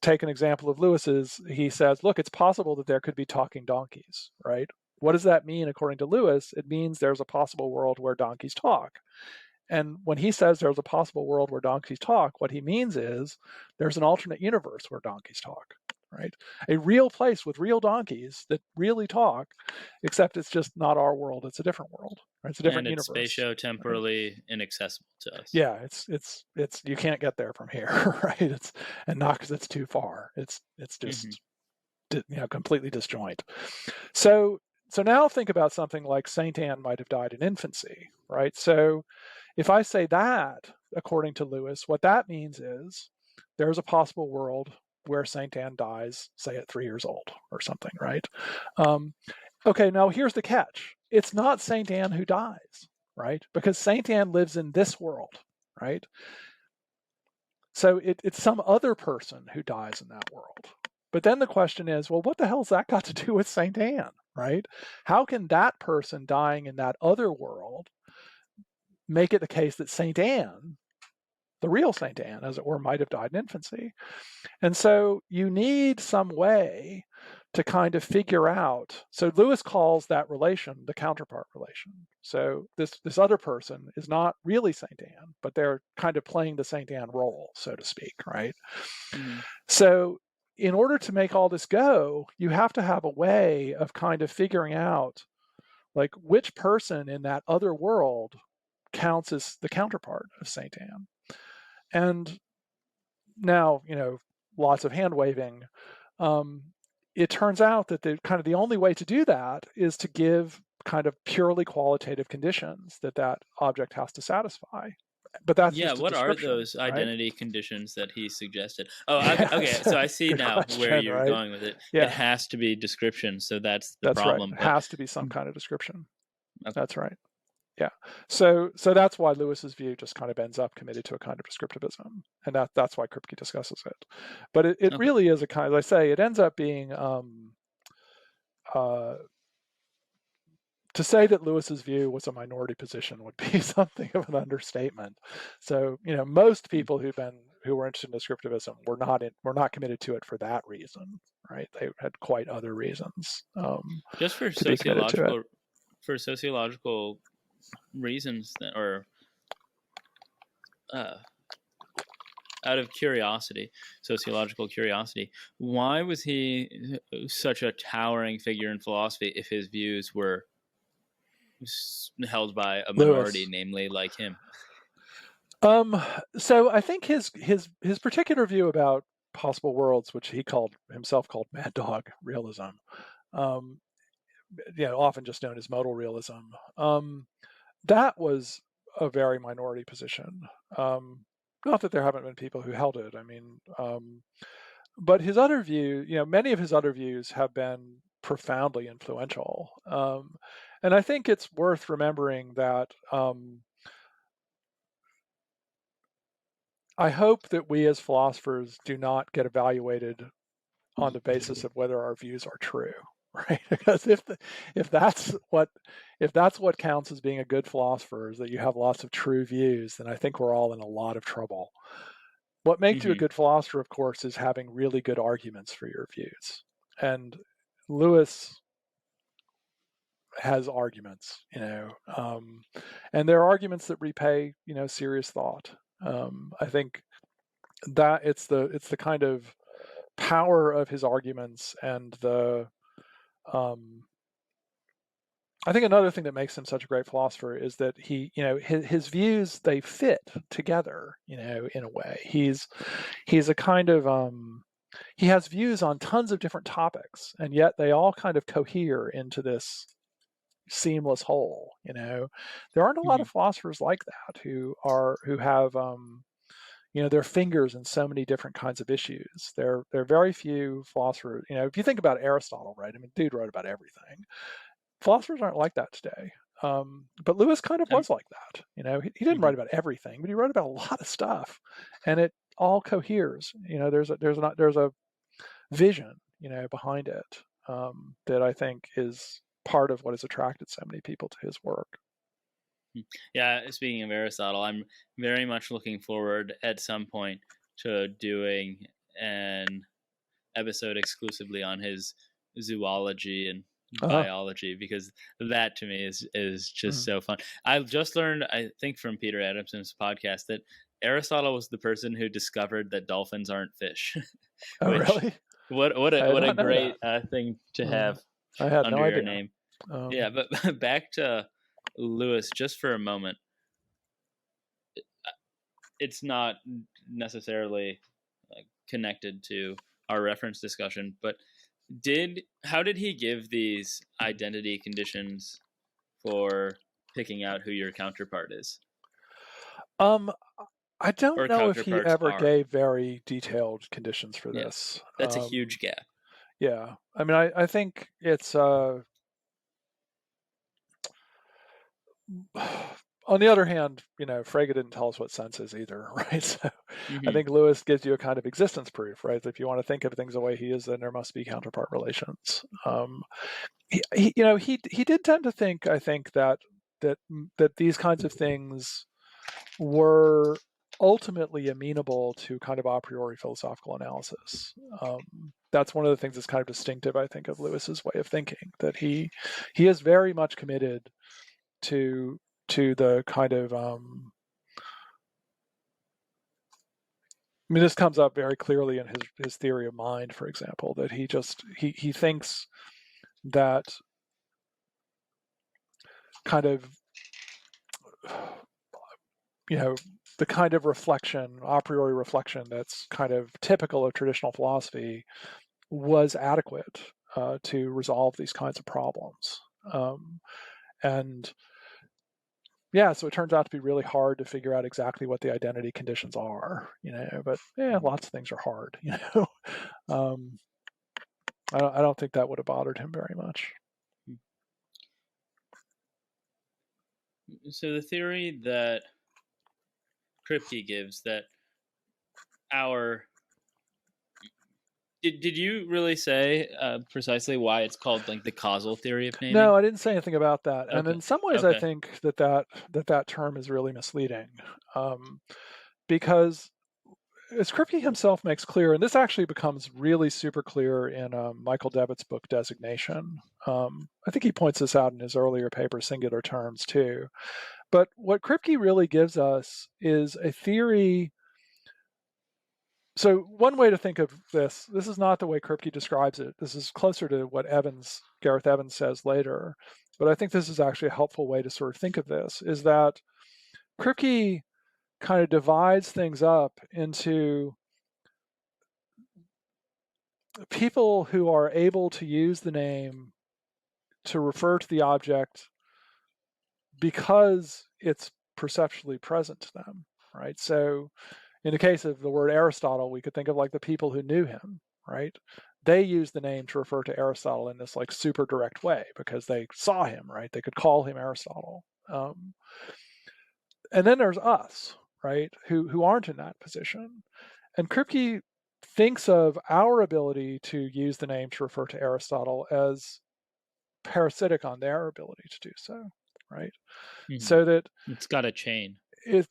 take an example of Lewis's. He says, look, it's possible that there could be talking donkeys, right? What does that mean according to Lewis? It means there's a possible world where donkeys talk. And when he says there's a possible world where donkeys talk, what he means is there's an alternate universe where donkeys talk, right? A real place with real donkeys that really talk, except it's just not our world, it's a different world, Right? It's a different and it's universe. spatio-temporally inaccessible to us. Yeah, it's you can't get there from here, right? And not because it's too far. It's just completely disjoint. So now think about something like Saint Anne might have died in infancy, right? So if I say that, according to Lewis, what that means is there's a possible world where Saint Anne dies, say at 3 years old or something, right? Okay, now here's the catch. It's not Saint Anne who dies, right? Because Saint Anne lives in this world, right? So it's some other person who dies in that world. But then the question is, well, what the hell's that got to do with Saint Anne, right? How can that person dying in that other world make it the case that Saint Anne, the real Saint Anne, as it were, might have died in infancy? And so you need some way to kind of figure out. So Lewis calls that relation the counterpart relation. So this other person is not really Saint Anne, but they're kind of playing the Saint Anne role, so to speak, right? So in order to make all this go, you have to have a way of kind of figuring out like which person in that other world counts as the counterpart of Saint Anne. And now, lots of hand waving. It turns out that the only way to do that is to give kind of purely qualitative conditions that object has to satisfy. But that's just a what are description, those right? identity conditions that he suggested? Okay, so I see now where you're going with it. Yeah. It has to be description, so that's the That's problem. Right. It has to be some kind of description. Okay. That's right. Yeah. So that's why Lewis's view just kind of ends up committed to a kind of descriptivism, and that's why Kripke discusses it. But it really is a kind, as I say, it ends up being to say that Lewis's view was a minority position would be something of an understatement. So most people who were interested in descriptivism were not committed to it for that reason, right? They had quite other reasons. Just for sociological reasons, or out of curiosity, sociological curiosity, why was he such a towering figure in philosophy if his views were held by a minority, Lewis. namely like him? So I think his particular view about possible worlds, which he himself called mad dog realism, often just known as modal realism, that was a very minority position. Not that there haven't been people who held it. I mean, but his other view, many of his other views have been profoundly influential. And I think it's worth remembering that I hope that we as philosophers do not get evaluated on the basis of whether our views are true, right? Because if that's what counts as being a good philosopher, is that you have lots of true views, then I think we're all in a lot of trouble. What makes you a good philosopher, of course, is having really good arguments for your views. And Lewis has arguments, and there are arguments that repay, serious thought. I think that it's the kind of power of his arguments and I think another thing that makes him such a great philosopher is that he, his views, they fit together, in a way. He's a kind of he has views on tons of different topics, and yet they all kind of cohere into this seamless whole. There aren't a lot of philosophers like that who have their fingers in so many different kinds of issues. There are very few philosophers. If you think about Aristotle, right? I mean, dude wrote about everything. Philosophers aren't like that today. But Lewis kind of was like that. He didn't write about everything, but he wrote about a lot of stuff, and it all coheres. There's a vision, behind it that I think is part of what has attracted so many people to his work. Yeah, speaking of Aristotle, I'm very much looking forward at some point to doing an episode exclusively on his zoology and biology, because that to me is just so fun. I've just learned, I think from Peter Adamson's podcast, that Aristotle was the person who discovered that dolphins aren't fish. Oh, really? What a great thing to have I had under no your idea. name. Yeah, but back to Lewis just for a moment. It's not necessarily connected to our reference discussion, but how did he give these identity conditions for picking out who your counterpart is? I don't Or know if he counterparts ever are. gave very detailed conditions for this. That's a huge gap. Yeah. I mean, I think it's on the other hand, Frege didn't tell us what sense is either, right? So I think Lewis gives you a kind of existence proof, right? If you want to think of things the way he is, then there must be counterpart relations. He did tend to think, I think, that these kinds of things were ultimately amenable to kind of a priori philosophical analysis. That's one of the things that's kind of distinctive, I think, of Lewis's way of thinking, that he is very much committed to the kind of I mean, this comes up very clearly in his theory of mind, for example, that he thinks that kind of the kind of reflection, a priori reflection, that's kind of typical of traditional philosophy was adequate to resolve these kinds of problems. And yeah, so it turns out to be really hard to figure out exactly what the identity conditions are, but lots of things are hard, I don't think that would have bothered him very much. So the theory that Kripke gives, that Did you really say precisely why it's called like the causal theory of naming? No, I didn't say anything about that. Okay. And in some ways, I think that term is really misleading, because as Kripke himself makes clear, and this actually becomes really super clear in Michael Devitt's book Designation. I think he points this out in his earlier paper, Singular Terms, too. But what Kripke really gives us is a theory. So one way to think of this is not the way Kripke describes it. This is closer to what Gareth Evans says later. But I think this is actually a helpful way to sort of think of this, is that Kripke kind of divides things up into people who are able to use the name to refer to the object because it's perceptually present to them, right? So in the case of the word Aristotle, we could think of like the people who knew him, right? They used the name to refer to Aristotle in this like super direct way because they saw him, right? They could call him Aristotle. And then there's us, right, who aren't in that position. And Kripke thinks of our ability to use the name to refer to Aristotle as parasitic on their ability to do so, right? Mm-hmm. So that it's got a chain.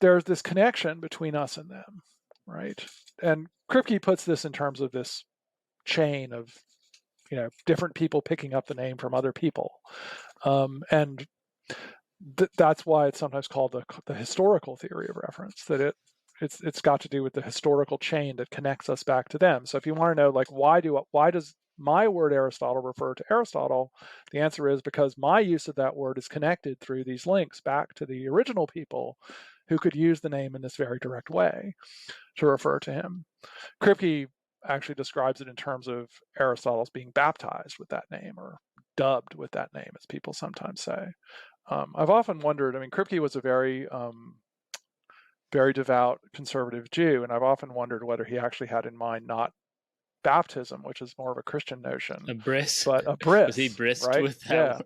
There's this connection between us and them, right? And Kripke puts this in terms of this chain of, different people picking up the name from other people, and that's why it's sometimes called the historical theory of reference. That it's got to do with the historical chain that connects us back to them. So if you want to know, like, why does my word Aristotle refer to Aristotle, the answer is because my use of that word is connected through these links back to the original people who could use the name in this very direct way to refer to him. Kripke actually describes it in terms of Aristotle's being baptized with that name, or dubbed with that name, as people sometimes say. I've often wondered, I mean, Kripke was a very devout conservative Jew, and I've often wondered whether he actually had in mind not baptism, which is more of a Christian notion, but a bris. Was he brisked right? with that?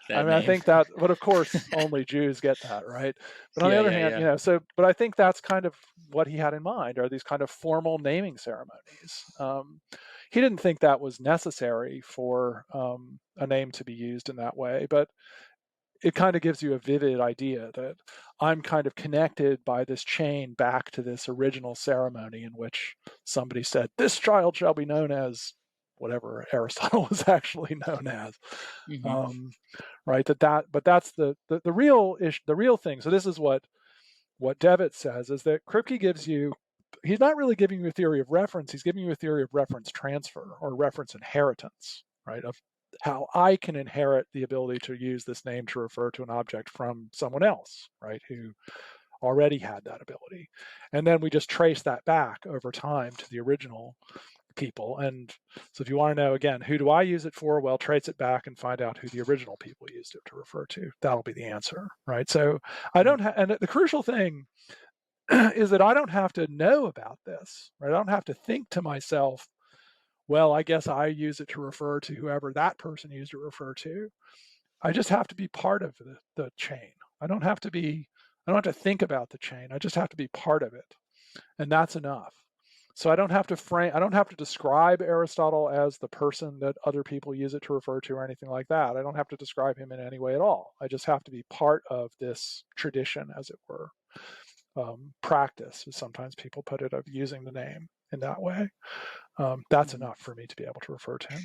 I mean, name? I think that, but of course, only Jews get that, right? But on the other hand, but I think that's kind of what he had in mind, are these kind of formal naming ceremonies. He didn't think that was necessary for a name to be used in that way, but it kind of gives you a vivid idea that I'm kind of connected by this chain back to this original ceremony in which somebody said, this child shall be known as whatever Aristotle was actually known as. Mm-hmm. Right. But that's the real thing. So this is what Devitt says, is that Kripke gives you, he's not really giving you a theory of reference. He's giving you a theory of reference transfer, or reference inheritance, right? Of how I can inherit the ability to use this name to refer to an object from someone else, right, who already had that ability. And then we just trace that back over time to the original people. And so if you want to know, again, who do I use it for? Well, trace it back and find out who the original people used it to refer to. That'll be the answer, right? So I don't and the crucial thing is that I don't have to know about this, right? I don't have to think to myself, well, I guess I use it to refer to whoever that person used to refer to. I just have to be part of the chain. I don't have to think about the chain. I just have to be part of it. And that's enough. So I don't have to describe Aristotle as the person that other people use it to refer to or anything like that. I don't have to describe him in any way at all. I just have to be part of this tradition, as it were. Practice, as sometimes people put it, of using the name in that way. That's enough for me to be able to refer to him.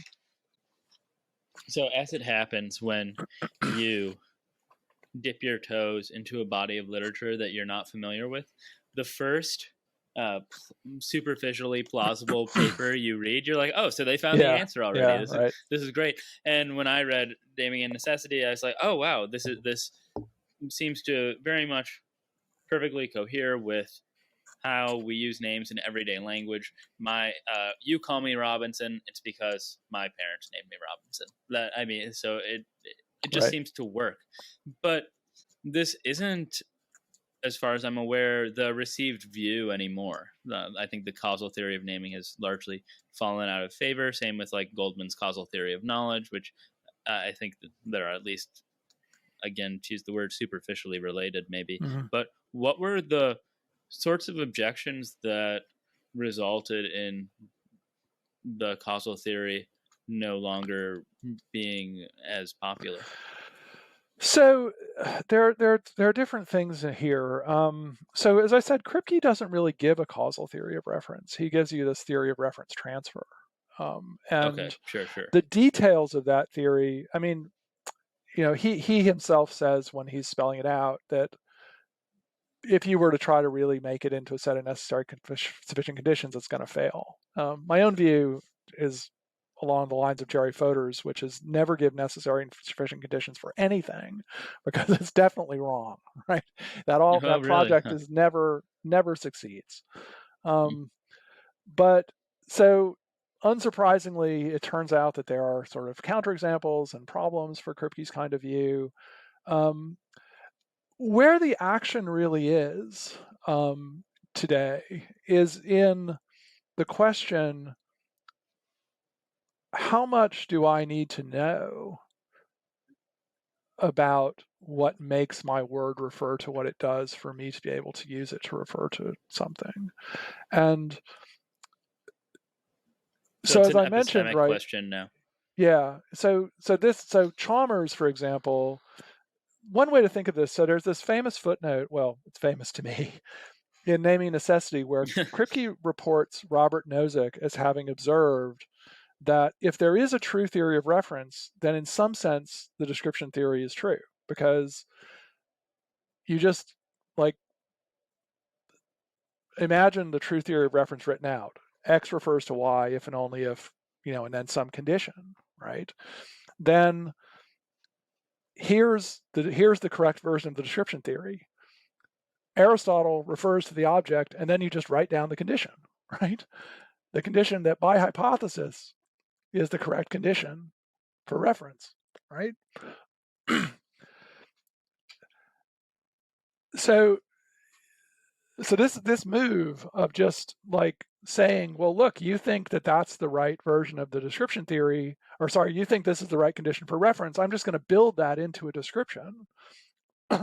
So as it happens when you dip your toes into a body of literature that you're not familiar with, the first superficially plausible paper you read, you're like, oh, so they found the answer already. This is great. And when I read Naming and Necessity, I was like, oh wow, this seems to very much perfectly cohere with how we use names in everyday language. You call me Robinson, it's because my parents named me Robinson. So it just seems to work. But this isn't, as far as I'm aware, the received view anymore. I think the causal theory of naming has largely fallen out of favor. Same with like Goldman's causal theory of knowledge, which I think that there are, at least, again, to use the word, superficially related maybe. Mm-hmm. But what were the sorts of objections that resulted in the causal theory no longer being as popular? So there are different things here. So as I said, Kripke doesn't really give a causal theory of reference. He gives you this theory of reference transfer. And okay, sure. The details of that theory, I mean, he himself says when he's spelling it out that if you were to try to really make it into a set of necessary sufficient conditions, it's going to fail. My own view is along the lines of Jerry Fodor's, which is never give necessary and sufficient conditions for anything, because it's definitely wrong, right? That project is never succeeds. But so unsurprisingly, it turns out that there are sort of counterexamples and problems for Kripke's kind of view. Where the action really is today is in the question, how much do I need to know about what makes my word refer to what it does for me to be able to use it to refer to something? And so as I mentioned, right? Question now. Yeah. So Chalmers, for example, one way to think of this, so there's this famous footnote, well, it's famous to me, in Naming Necessity, where Kripke reports Robert Nozick as having observed that if there is a true theory of reference, then in some sense the description theory is true, because you just imagine the true theory of reference written out. X refers to Y if and only if, and then some condition, right? Then here's the correct version of the description theory. Aristotle refers to the object, and then you just write down the condition, right? The condition that by hypothesis is the correct condition for reference, right? So this move of just saying, well, look, you think that that's the right version of the description theory, or sorry, you think this is the right condition for reference, I'm just going to build that into a description.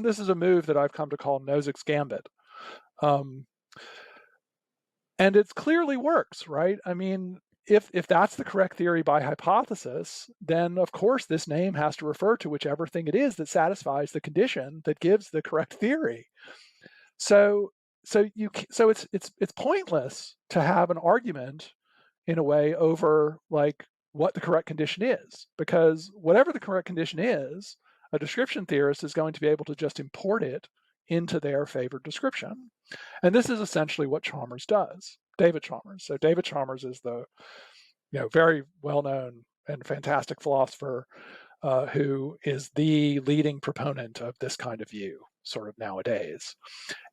This is a move that I've come to call Nozick's gambit. And it clearly works, right? I mean, if that's the correct theory by hypothesis, then of course this name has to refer to whichever thing it is that satisfies the condition that gives the correct theory. So it's pointless to have an argument in a way over what the correct condition is, because whatever the correct condition is, a description theorist is going to be able to just import it into their favored description. And this is essentially what Chalmers does, David Chalmers. So David Chalmers is the very well-known and fantastic philosopher who is the leading proponent of this kind of view, sort of nowadays.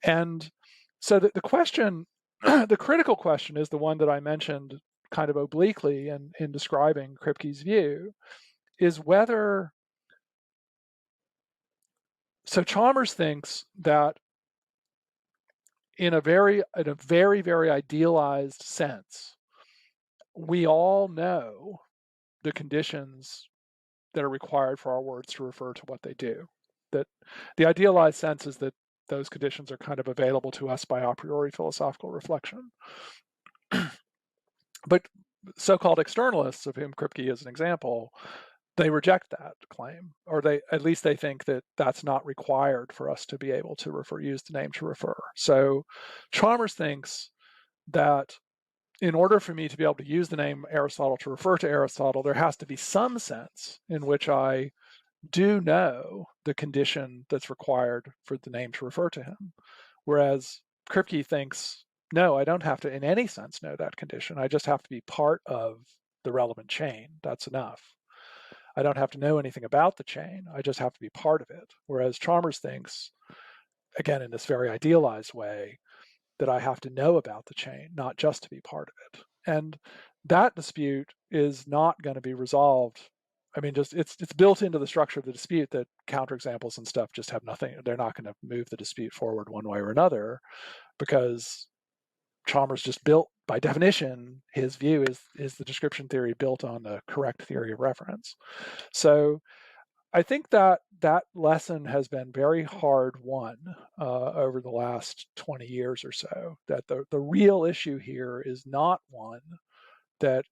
And so the question, the critical question is the one that I mentioned kind of obliquely in describing Kripke's view, is whether, so Chalmers thinks that in a very, very idealized sense, we all know the conditions that are required for our words to refer to what they do. That the idealized sense is that those conditions are kind of available to us by a priori philosophical reflection. But so-called externalists, of whom Kripke is an example, they reject that claim, or at least they think that that's not required for us to be able to use the name to refer. So Chalmers thinks that in order for me to be able to use the name Aristotle to refer to Aristotle, there has to be some sense in which I do know the condition that's required for the name to refer to him. Whereas Kripke thinks, no, I don't have to in any sense know that condition. I just have to be part of the relevant chain. That's enough. I don't have to know anything about the chain. I just have to be part of it. Whereas Chalmers thinks, again, in this very idealized way, that I have to know about the chain, not just to be part of it. And that dispute is not going to be resolved. I mean, just it's built into the structure of the dispute that counterexamples and stuff just have nothing. They're not going to move the dispute forward one way or another, because Chalmers just built, by definition, his view is the description theory built on the correct theory of reference. So I think that lesson has been very hard won over the last 20 years or so, that the real issue here is not one that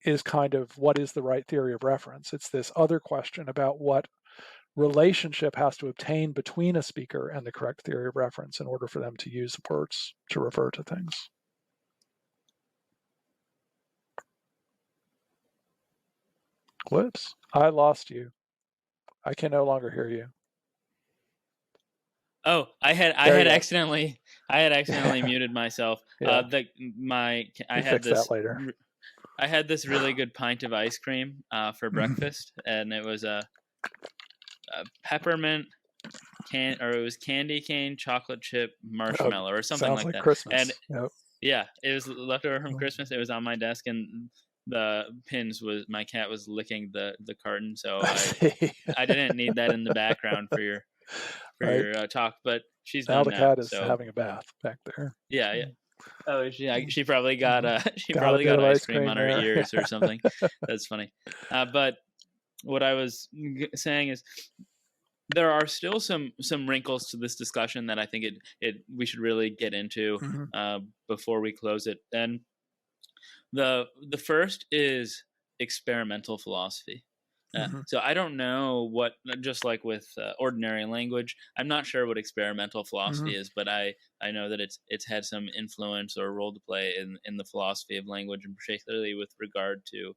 is kind of what is the right theory of reference. It's this other question about what relationship has to obtain between a speaker and the correct theory of reference in order for them to use words to refer to things. Whoops, I lost you. I can no longer hear you. Oh, I had accidentally muted myself. Yeah. I had this that later. I had this really good pint of ice cream for breakfast, and it was a peppermint it was candy cane, chocolate chip, marshmallow, or something sounds like that. Christmas. And yeah, it was left over from Christmas. It was on my desk, and the pins was my cat was licking the carton, so I didn't need that in the background for your talk. But she's now done the cat is so. having a bath back there. Yeah. Oh, she probably got got ice cream on her ears or something. That's funny. But what I was saying is, there are still some wrinkles to this discussion that I think we should really get into before we close it. And the first is experimental philosophy. So I don't know what, just like with ordinary language, I'm not sure what experimental philosophy is, but I know that it's had some influence or role to play in the philosophy of language, and particularly with regard to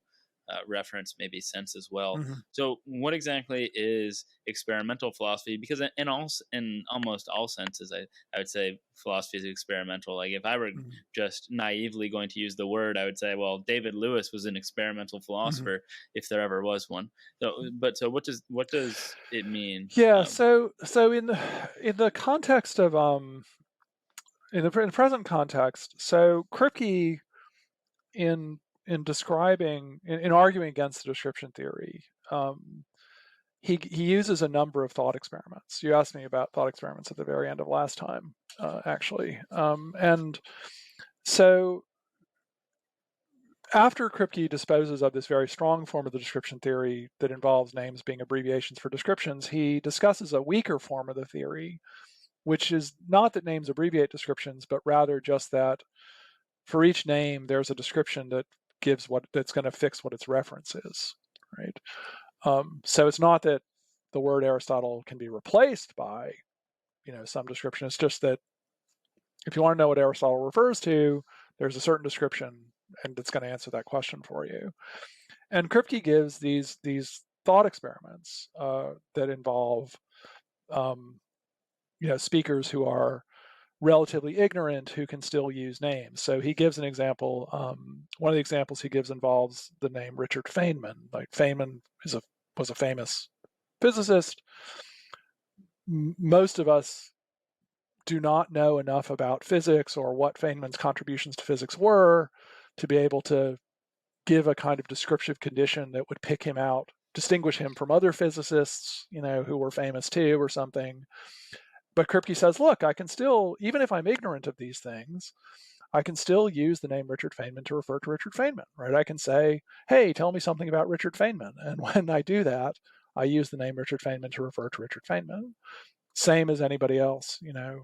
reference, maybe sense as well. So what exactly is experimental philosophy? Because in almost all senses, I would say philosophy is experimental. Like if I were just naively going to use the word, I would say, well, David Lewis was an experimental philosopher, if there ever was one. So what does it mean? Yeah. So in the context of in the present context, so Kripke in describing, in arguing against the description theory, he uses a number of thought experiments. You asked me about thought experiments at the very end of last time, actually. And so after Kripke disposes of this very strong form of the description theory that involves names being abbreviations for descriptions, he discusses a weaker form of the theory, which is not that names abbreviate descriptions, but rather just that for each name, there's a description that gives that's going to fix what its reference is, right? So it's not that the word Aristotle can be replaced by, some description. It's just that if you want to know what Aristotle refers to, there's a certain description, and it's going to answer that question for you. And Kripke gives these thought experiments that involve, speakers who are relatively ignorant who can still use names. So he gives an example. One of the examples he gives involves the name Richard Feynman. Like Feynman was a famous physicist. Most of us do not know enough about physics or what Feynman's contributions to physics were to be able to give a kind of descriptive condition that would pick him out, distinguish him from other physicists, who were famous too or something. But Kripke says, look, I can still, even if I'm ignorant of these things, I can still use the name Richard Feynman to refer to Richard Feynman, right? I can say, hey, tell me something about Richard Feynman. And when I do that, I use the name Richard Feynman to refer to Richard Feynman. Same as anybody else,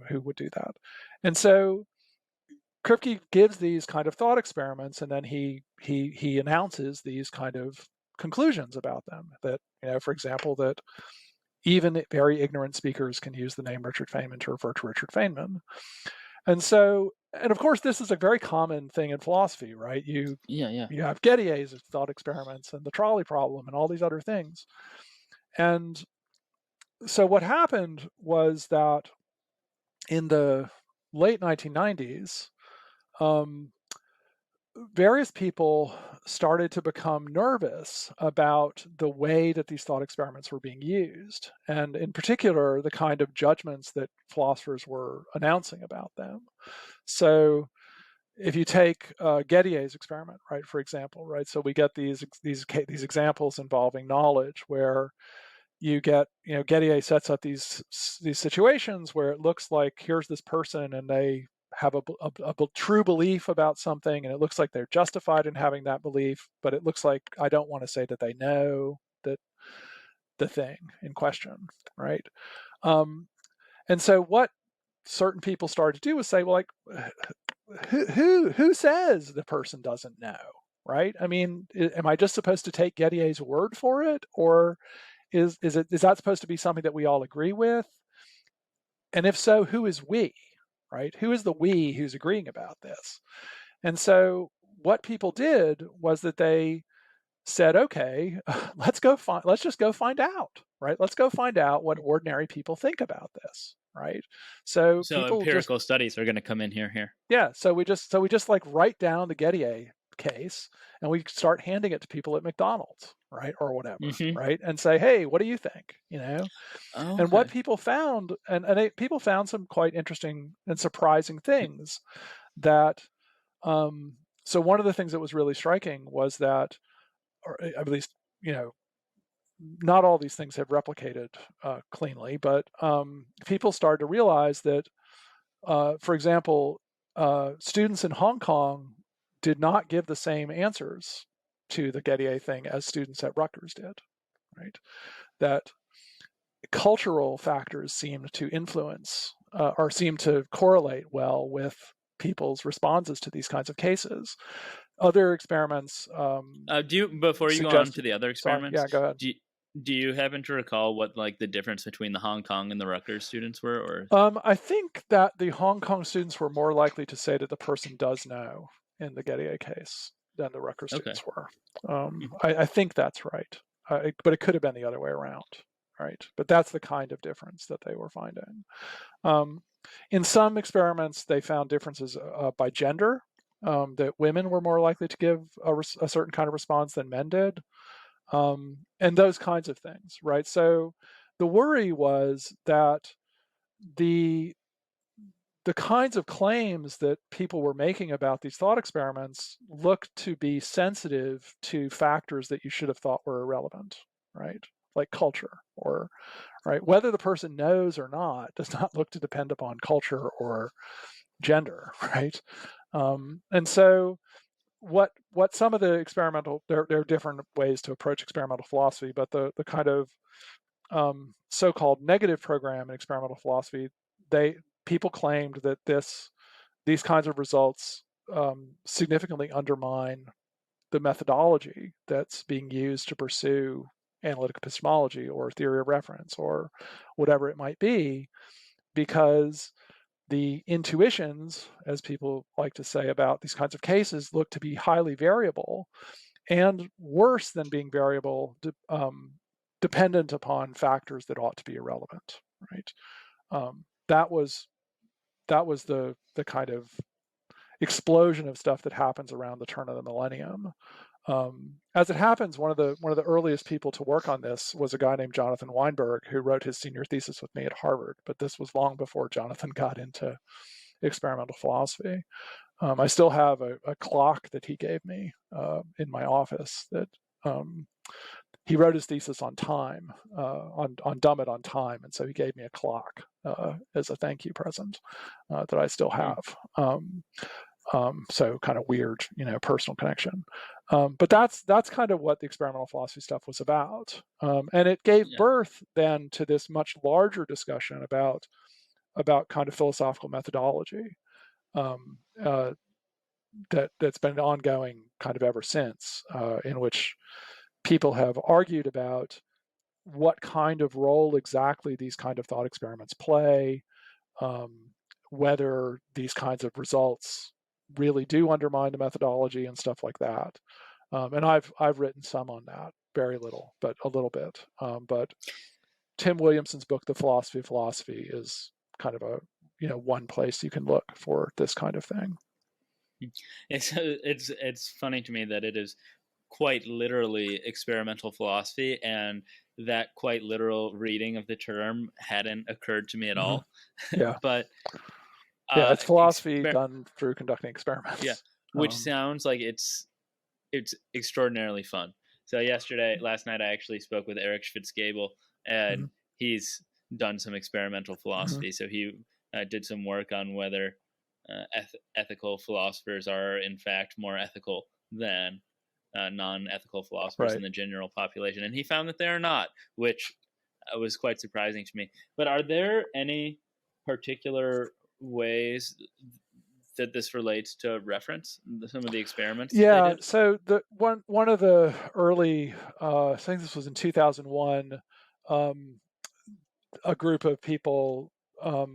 who would do that. And so Kripke gives these kind of thought experiments, and then he announces these kind of conclusions about them. That, for example, that even very ignorant speakers can use the name Richard Feynman to refer to Richard Feynman. And of course, this is a very common thing in philosophy, right? You have Getty's thought experiments and the trolley problem and all these other things. And so what happened was that in the late 1990s, various people started to become nervous about the way that these thought experiments were being used, and in particular, the kind of judgments that philosophers were announcing about them. So if you take Getty's experiment, right, for example, right, so we get these examples involving knowledge where you get, Getty sets up these situations where it looks like here's this person and they have a true belief about something, and it looks like they're justified in having that belief, but it looks like I don't want to say that they know that the thing in question, right? And so what certain people started to do was say, well, like, who says the person doesn't know, right? I mean, am I just supposed to take Getty's word for it, or is that supposed to be something that we all agree with? And if so, who is we, right? Who is the we who's agreeing about this? And so what people did was that they said, okay, let's just go find out, right? Let's go find out what ordinary people think about this, right? So people empirical studies are going to come in here. Yeah. So we just like write down the Getty case and we start handing it to people at McDonald's, right, or whatever, right, and say, hey, what do you think? And what people found, people found some quite interesting and surprising things. That so one of the things that was really striking was that, or at least not all these things have replicated cleanly, but people started to realize that, for example, students in Hong Kong did not give the same answers to the Getty thing as students at Rutgers did, right? That cultural factors seemed to influence or seem to correlate well with people's responses to these kinds of cases. Other experiments. Before you go on to the other experiments, yeah, go ahead. Do you happen to recall what like the difference between the Hong Kong and the Rutgers students were? Or I think that the Hong Kong students were more likely to say that the person does know in the Getty case than the Rutgers students were. I think that's right, but it could have been the other way around, right? But that's the kind of difference that they were finding. In some experiments, they found differences by gender, that women were more likely to give a certain kind of response than men did. And those kinds of things, right? So the worry was that the kinds of claims that people were making about these thought experiments looked to be sensitive to factors that you should have thought were irrelevant, right? Like culture, or right, whether the person knows or not does not look to depend upon culture or gender, right? And so what some of the experimental, there are different ways to approach experimental philosophy, but the kind of so-called negative program in experimental philosophy, people claimed that these kinds of results significantly undermine the methodology that's being used to pursue analytic epistemology or theory of reference or whatever it might be, because the intuitions, as people like to say about these kinds of cases, look to be highly variable, and worse than being variable, dependent upon factors that ought to be irrelevant, right? That was that was the kind of explosion of stuff that happens around the turn of the millennium. As it happens, one of the earliest people to work on this was a guy named Jonathan Weinberg, who wrote his senior thesis with me at Harvard. But this was long before Jonathan got into experimental philosophy. I still have a clock that he gave me in my office that he wrote his thesis on time, on Dummett on time, and so he gave me a clock as a thank you present that I still have. So kind of weird, personal connection. But that's kind of what the experimental philosophy stuff was about, and it gave birth then to this much larger discussion about kind of philosophical methodology that's been ongoing kind of ever since, in which people have argued about what kind of role exactly these kind of thought experiments play, whether these kinds of results really do undermine the methodology and stuff like that. And I've written some on that, very little, but a little bit. But Tim Williamson's book, The Philosophy of Philosophy, is kind of a one place you can look for this kind of thing. It's funny to me that it is quite literally experimental philosophy, and that quite literal reading of the term hadn't occurred to me at all. Yeah. But it's philosophy done through conducting experiments. Yeah, which sounds like it's extraordinarily fun. So last night, I actually spoke with Eric Schwitzgebel, and he's done some experimental philosophy. So he did some work on whether ethical philosophers are in fact more ethical than non-ethical philosophers in the general population, and he found that they are not, which was quite surprising to me. But are there any particular ways that this relates to reference, some of the experiments? Yeah, so the one of the early, I think this was in 2001, a group of people, a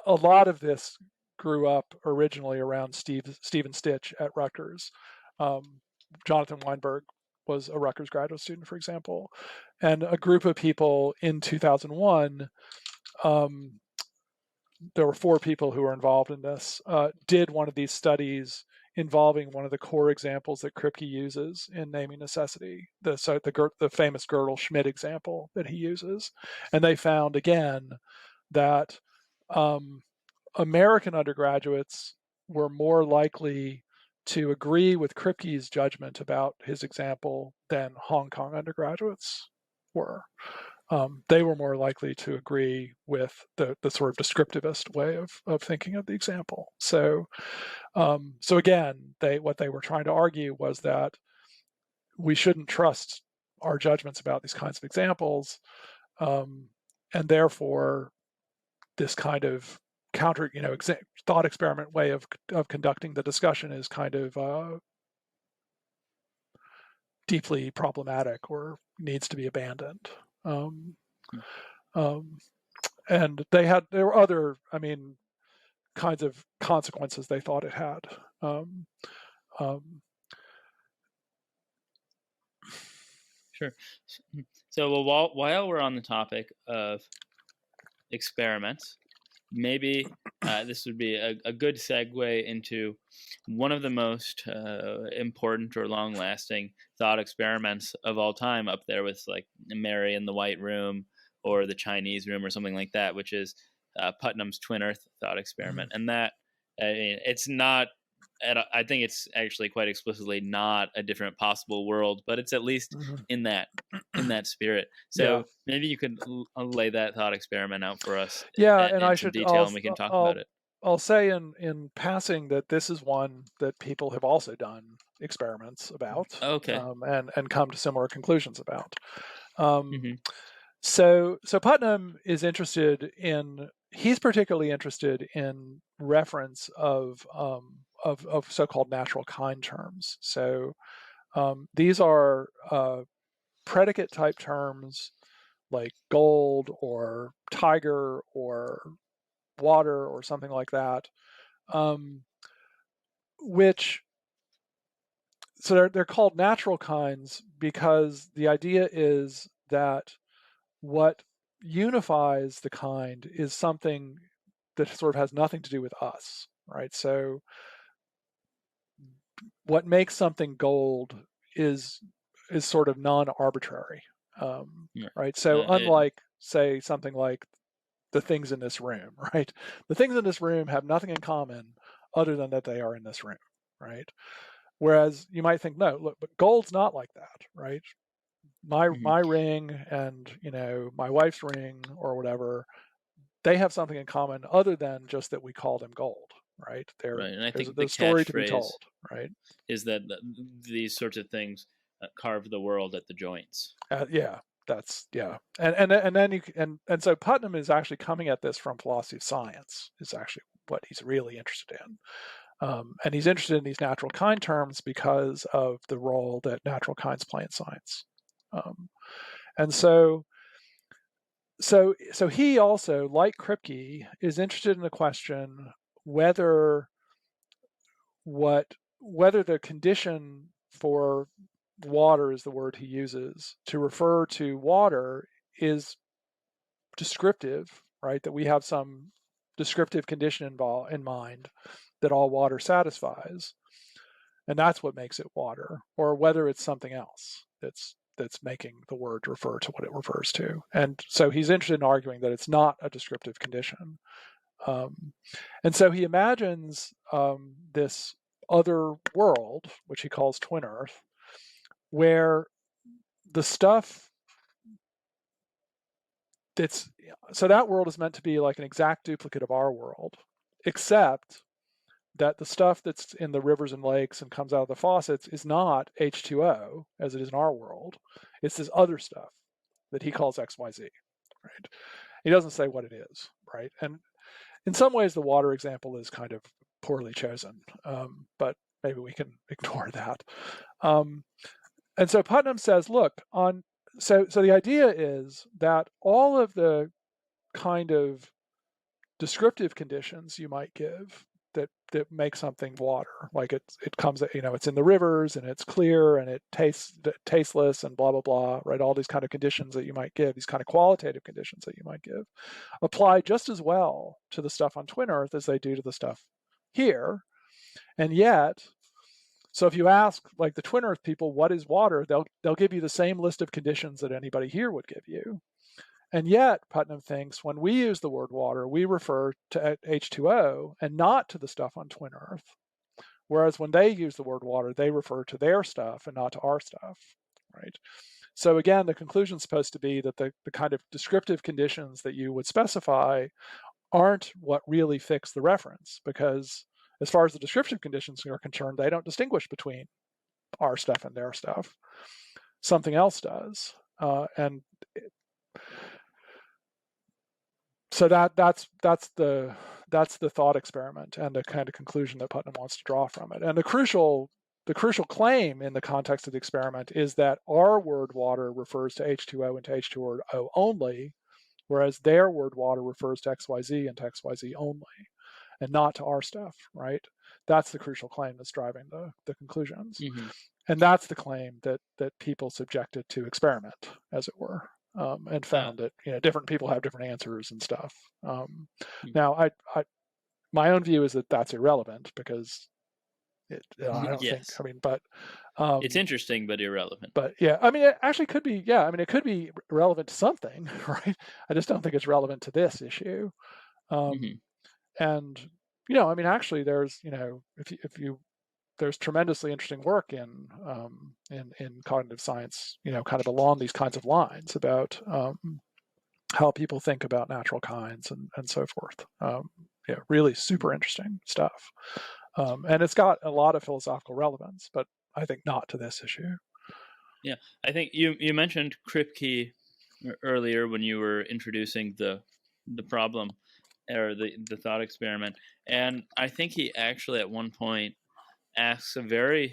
lot of this grew up originally around Stephen Stitch at Rutgers. Jonathan Weinberg was a Rutgers graduate student, for example, and a group of people in 2001, there were 4 people who were involved in this, did one of these studies involving one of the core examples that Kripke uses in naming necessity, the famous Gödel-Schmidt example that he uses. And they found, again, that American undergraduates were more likely to agree with Kripke's judgment about his example than Hong Kong undergraduates were. They were more likely to agree with the sort of descriptivist way of thinking of the example. So again, what they were trying to argue was that we shouldn't trust our judgments about these kinds of examples, and therefore this kind of counter, thought experiment way of conducting the discussion is kind of deeply problematic or needs to be abandoned. And there were other, kinds of consequences they thought it had. Sure. So while we're on the topic of experiments, maybe this would be a good segue into one of the most important or long-lasting thought experiments of all time, up there with like Mary in the White Room or the Chinese Room or something like that, which is Putnam's Twin Earth thought experiment. And that, it's not, I think it's actually quite explicitly not a different possible world, but it's at least in that spirit. So maybe you could lay that thought experiment out for us in some detail, and we can talk about it. I'll say in passing that this is one that people have also done experiments about, and come to similar conclusions about. So Putnam is he's particularly interested in reference of so-called natural kind terms. So these are predicate type terms like gold or tiger or water or something like that, so they're called natural kinds because the idea is that what unifies the kind is something that sort of has nothing to do with us, right? So what makes something gold is sort of non-arbitrary, right? So unlike, say, something like the things in this room, right? The things in this room have nothing in common other than that they are in this room, right? Whereas you might think, no, look, but gold's not like that, right? My ring and, you know, my wife's ring or whatever, they have something in common other than just that we call them gold, right? Right, and I There's think the a story to be catchphrase told, right? is that these sorts of things carve the world at the joints. Yeah, and then so Putnam is actually coming at this from philosophy of science. Is actually what he's really interested in. And he's interested in these natural kind terms because of the role that natural kinds play in science. And so he also, like Kripke, is interested in the question whether the condition for water is the word he uses to refer to water is descriptive, right? That we have some descriptive condition in mind that all water satisfies, and that's what makes it water, or whether it's something else that's making the word refer to what it refers to. And so he's interested in arguing that it's not a descriptive condition. And so he imagines this other world, which he calls Twin Earth, where the stuff so that world is meant to be like an exact duplicate of our world, except that the stuff that's in the rivers and lakes and comes out of the faucets is not H2O as it is in our world. It's this other stuff that he calls XYZ, right? He doesn't say what it is, right? And in some ways, the water example is kind of poorly chosen, but maybe we can ignore that. And so Putnam says, look, so the idea is that all of the kind of descriptive conditions you might give that make something water, like it comes, you know, it's in the rivers and it's clear and it tastes tasteless and blah blah blah, right? All these kind of conditions that you might give, these kind of qualitative conditions that you might give, apply just as well to the stuff on Twin Earth as they do to the stuff here. And yet, so if you ask like the Twin Earth people, what is water, they'll give you the same list of conditions that anybody here would give you. And yet, Putnam thinks when we use the word water, we refer to H2O and not to the stuff on Twin Earth. Whereas when they use the word water, they refer to their stuff and not to our stuff, right? So again, the conclusion is supposed to be that the kind of descriptive conditions that you would specify aren't what really fix the reference, because as far as the descriptive conditions are concerned, they don't distinguish between our stuff and their stuff. Something else does. And so that's the thought experiment and the kind of conclusion that Putnam wants to draw from it. And the crucial claim in the context of the experiment is that our word water refers to H2O and to H2O only, whereas their word water refers to XYZ and to XYZ only, and not to our stuff, right? That's the crucial claim that's driving the conclusions. Mm-hmm. And that's the claim that people subjected to experiment, as it were. And found that, you know, different people have different answers and stuff. Now, my own view is that that's irrelevant because I don't think. I mean, but it's interesting but irrelevant. But yeah, I mean, it actually could be. Yeah, I mean, it could be relevant to something, right? I just don't think it's relevant to this issue. And you know, I mean, actually, there's, you know, if you there's tremendously interesting work in cognitive science, you know, kind of along these kinds of lines about how people think about natural kinds and so forth. Yeah, really super interesting stuff. And it's got a lot of philosophical relevance, but I think not to this issue. Yeah, I think you mentioned Kripke earlier when you were introducing the problem or the thought experiment, and I think he actually at one point asks a very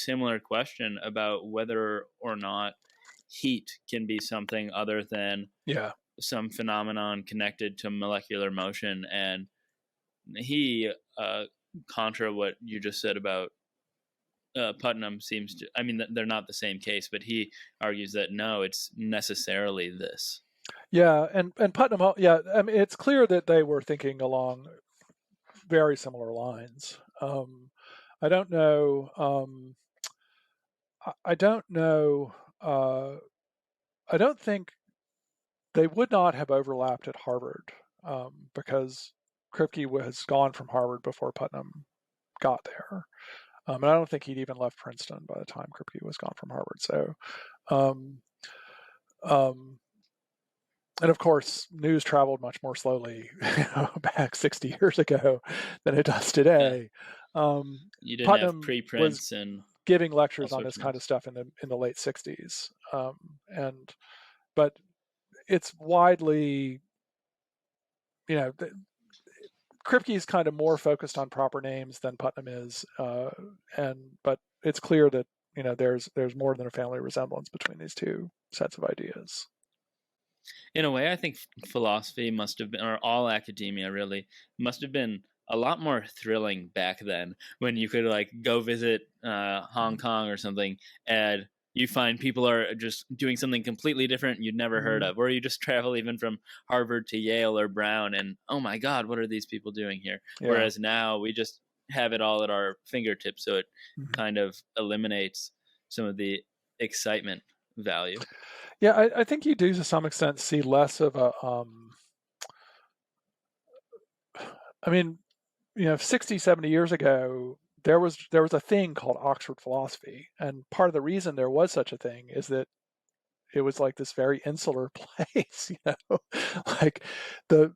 similar question about whether or not heat can be something other than some phenomenon connected to molecular motion. And he, contra what you just said about Putnam, seems to, I mean, they're not the same case, but he argues that no, it's necessarily this. Yeah, and Putnam, yeah, I mean, it's clear that they were thinking along very similar lines. I don't know. I don't know. I don't think they would not have overlapped at Harvard because Kripke has gone from Harvard before Putnam got there. And I don't think he'd even left Princeton by the time Kripke was gone from Harvard. So, um, um, and of course, news traveled much more slowly back 60 years ago than it does Yeah, today. you didn't have Putnam was preprints and giving all lectures on sorts this of kind of things. stuff in the late 60s, and but it's widely, you know, Kripke is kind of more focused on proper names than Putnam is, but it's clear that there's more than a family resemblance between these two sets of ideas. In a way, I think philosophy must have been, or all academia really, must have been a lot more thrilling back then when you could like go visit Hong Kong or something and you find people are just doing something completely different you'd never heard Mm-hmm. of, or you just travel even from Harvard to Yale or Brown and oh my God, what are these people doing here? Yeah. Whereas now we just have it all at our fingertips, so it Mm-hmm. kind of eliminates some of the excitement value. Yeah, I think you do to some extent see less of a. I mean, 60, 70 years ago, there was a thing called Oxford philosophy, and part of the reason there was such a thing is that it was like this very insular place, like the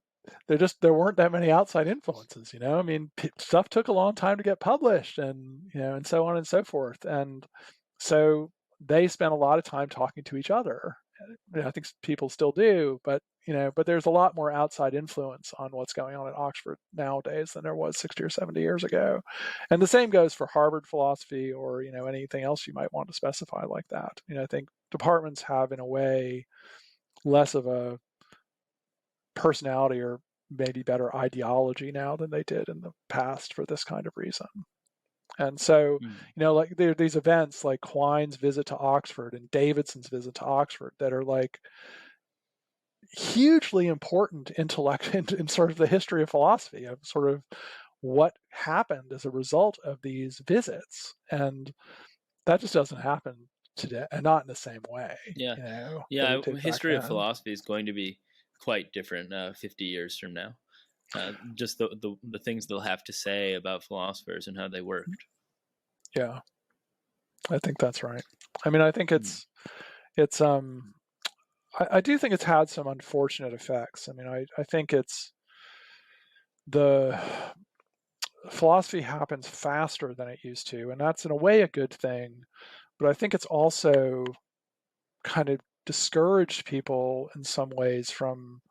there weren't that many outside influences, I mean, stuff took a long time to get published, and so on and so forth, and so they spent a lot of time talking to each other. I think people still do, but there's a lot more outside influence on what's going on at Oxford nowadays than there was 60 or 70 years ago. And the same goes for Harvard philosophy or, anything else you might want to specify like that. I think departments have, in a way, less of a personality or maybe better ideology now than they did in the past for this kind of reason. And so, Mm. like there are these events like Quine's visit to Oxford and Davidson's visit to Oxford that are like hugely important intellect in sort of the history of philosophy, of sort of what happened as a result of these visits. And that just doesn't happen today, and not in the same way, Yeah, that yeah. it did back History of then. philosophy is going to be quite different 50 years from now. Just the things they'll have to say about philosophers and how they worked. Yeah, I think that's right. I mean, I think Mm. it's I do think it's had some unfortunate effects. I mean, I think it's the philosophy happens faster than it used to, and that's in a way a good thing. But I think it's also kind of discouraged people in some ways from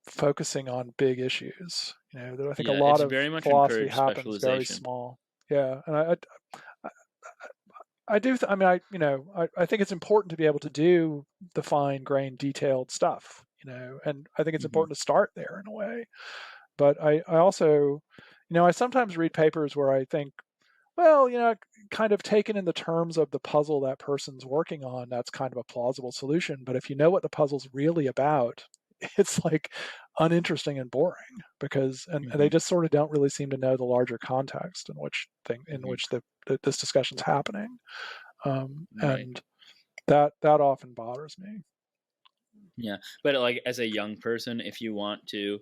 focusing on big issues. That I think a Yeah, lot it's of very much philosophy encouraged happens very specialization. small. Yeah, and I, I do. I mean, I think it's important to be able to do the fine-grained, detailed stuff. And I think it's Hmm. important to start there in a way. But I also, I sometimes read papers where I think, well, kind of taken in the terms of the puzzle that person's working on, that's kind of a plausible solution. But if you know what the puzzle's really about, it's like uninteresting and boring because and they Hmm. just sort of don't really seem to know the larger context in Hmm. which this discussion's happening, Right. and that often bothers me. Yeah, but like as a young person, if you want to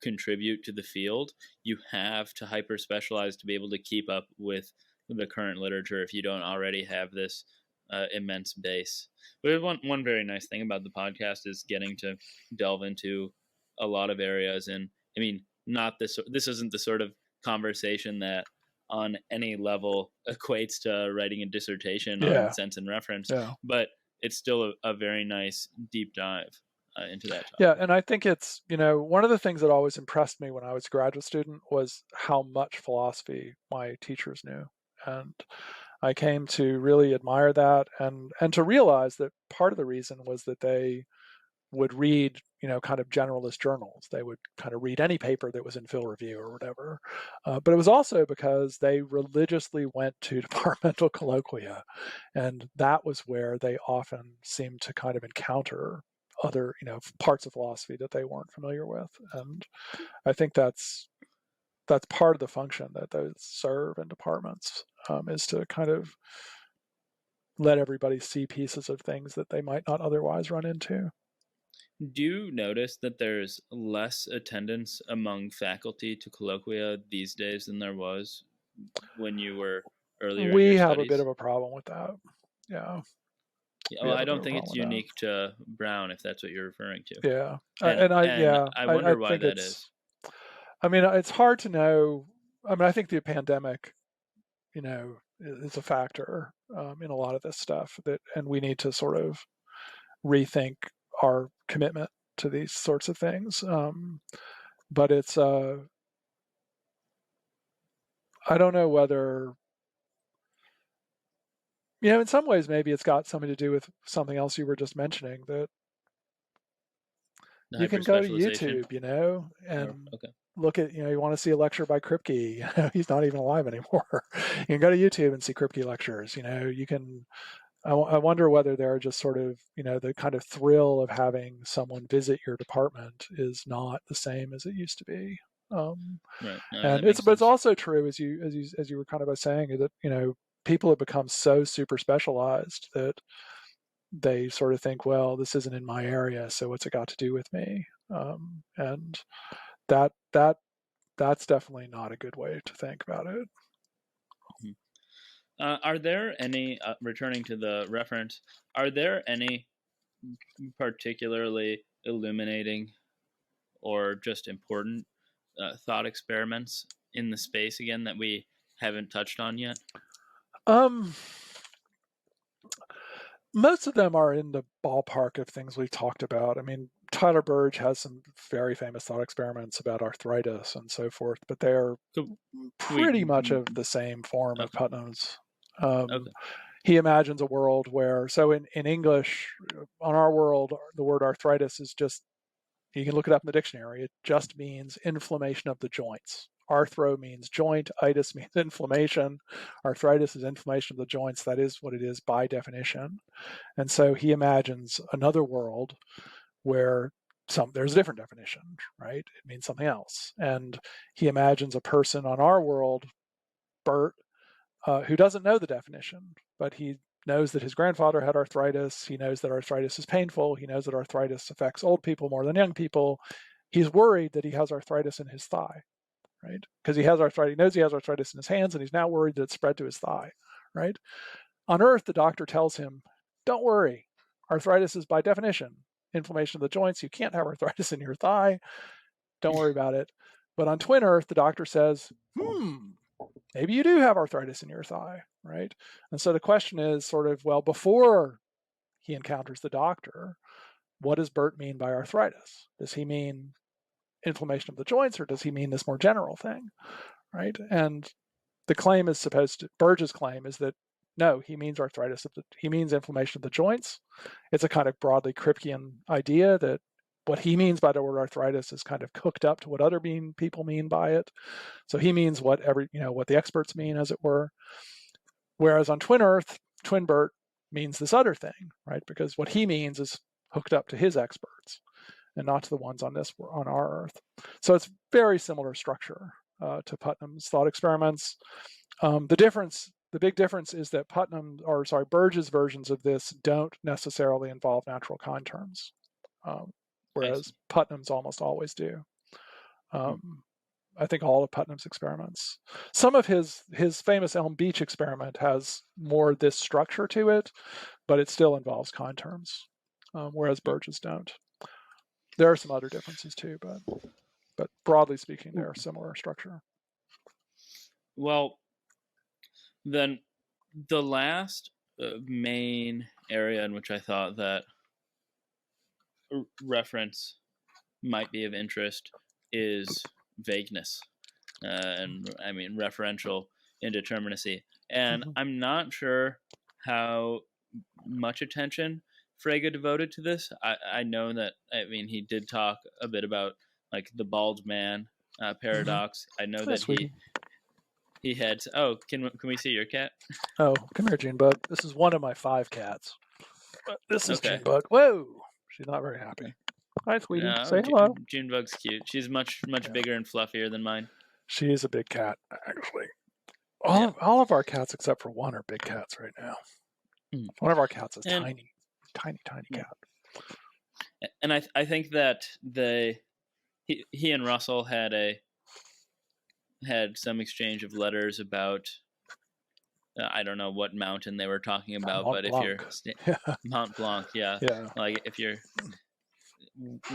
contribute to the field, you have to hyper specialize to be able to keep up with the current literature if you don't already have this immense base. But one very nice thing about the podcast is getting to delve into a lot of areas, and I mean, not this. This isn't the sort of conversation that on any level equates to writing a dissertation on Yeah, sense and reference, yeah. but it's still a very nice deep dive into that Yeah, topic. and I think it's, one of the things that always impressed me when I was a graduate student was how much philosophy my teachers knew. And I came to really admire that, and to realize that part of the reason was that they would read, kind of generalist journals. They would kind of read any paper that was in Phil Review or whatever. But it was also because they religiously went to departmental colloquia, and that was where they often seemed to kind of encounter other, parts of philosophy that they weren't familiar with. And I think that's part of the function that those serve in departments, is to kind of let everybody see pieces of things that they might not otherwise run into. Do you notice that there's less attendance among faculty to colloquia these days than there was when you were earlier in We your have studies? a bit of a problem with that. Yeah. Well, I don't think it's unique to Brown, if that's what you're referring to. Yeah. I wonder why that is. I mean, it's hard to know. I mean, I think the pandemic, is a factor in a lot of this stuff, and we need to sort of rethink our commitment to these sorts of things. But it's, I don't know whether, in some ways, maybe it's got something to do with something else you were just mentioning, that you can go to YouTube, and look at, you want to see a lecture by Kripke. He's not even alive anymore. You can go to YouTube and see Kripke lectures. You can. I wonder whether they're just sort of, the kind of thrill of having someone visit your department is not the same as it used to be. Right. No, and but it's also true, as you were kind of saying, that people have become so super specialized that they sort of think, well, this isn't in my area, so what's it got to do with me? And that's definitely not a good way to think about it. Are there any, returning to the reference, are there any particularly illuminating or just important thought experiments in the space again that we haven't touched on yet? Most of them are in the ballpark of things we've talked about. I mean, Tyler Burge has some very famous thought experiments about arthritis and so forth, but they're pretty much of the same form of Putnam's. He imagines a world where, so in English, on our world, the word arthritis is just, you can look it up in the dictionary, it just means inflammation of the joints. Arthro means joint, itis means inflammation. Arthritis is inflammation of the joints. That is what it is by definition. And so he imagines another world where there's a different definition, right? It means something else. And he imagines a person on our world, Bert, who doesn't know the definition, but he knows that his grandfather had arthritis. He knows that arthritis is painful. He knows that arthritis affects old people more than young people. He's worried that he has arthritis in his thigh, right? Because he knows he has arthritis in his hands, and he's now worried that it's spread to his thigh, right? On Earth, the doctor tells him, don't worry. Arthritis is by definition inflammation of the joints. You can't have arthritis in your thigh. Don't worry about it. But on Twin Earth, the doctor says, maybe you do have arthritis in your thigh, right? And so the question is sort of, well, before he encounters the doctor, what does Bert mean by arthritis? Does he mean inflammation of the joints, or does he mean this more general thing, right? And the claim is Burge's claim is that no, he means arthritis. He means inflammation of the joints. It's a kind of broadly Kripkean idea that what he means by the word arthritis is kind of cooked up to what other people mean by it. So he means what the experts mean, as it were. Whereas on Twin Earth, Twin Bert means this other thing, right? Because what he means is hooked up to his experts and not to the ones on our Earth. So it's very similar structure to Putnam's thought experiments. The big difference is that Burge's versions of this don't necessarily involve natural kind terms, whereas Putnam's almost always do. I think all of Putnam's experiments. Some of his famous Elm Beach experiment has more this structure to it, but it still involves kind terms, whereas Burge's don't. There are some other differences too, but broadly speaking, they're similar structure. Well, then the last main area in which I thought that reference might be of interest is vagueness, and I mean referential indeterminacy. And I'm not sure how much attention Frege devoted to this. I know that, I mean, he did talk a bit about like the bald man paradox. I know that he had. Oh, can we see your cat? Oh, come here, Junebug. This is one of my 5 cats. This is Junebug. Whoa, She's not very happy. Hi, sweetie. No, Say hello. Junebug's cute. She's much bigger and fluffier than mine. She is a big cat, actually. All of our cats except for one are big cats right now. One of our cats is tiny cat. And I think that he and Russell had some exchange of letters about I don't know what mountain they were talking about, Mont but Blanc. if you're Mont Blanc, yeah, like if you're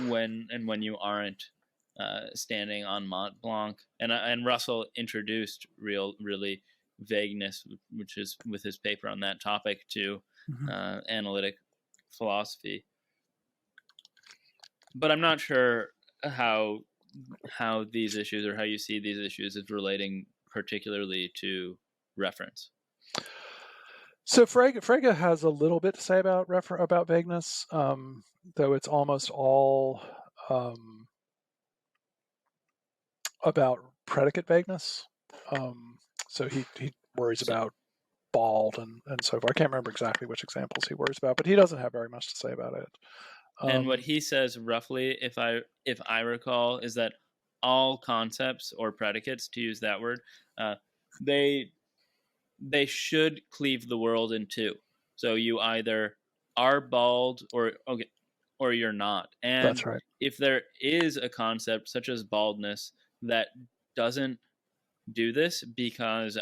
when you aren't standing on Mont Blanc, and Russell introduced really vagueness, which is with his paper on that topic, to analytic philosophy. But I'm not sure how these issues, or how you see these issues, as relating particularly to reference. So Frege has a little bit to say about vagueness, though it's almost all about predicate vagueness. So he worries about bald and so forth. I can't remember exactly which examples he worries about, but he doesn't have very much to say about it. And what he says, roughly, if I recall, is that all concepts or predicates, to use that word, they should cleave the world in two. So you either are bald or you're not. And that's right. If there is a concept such as baldness that doesn't do this because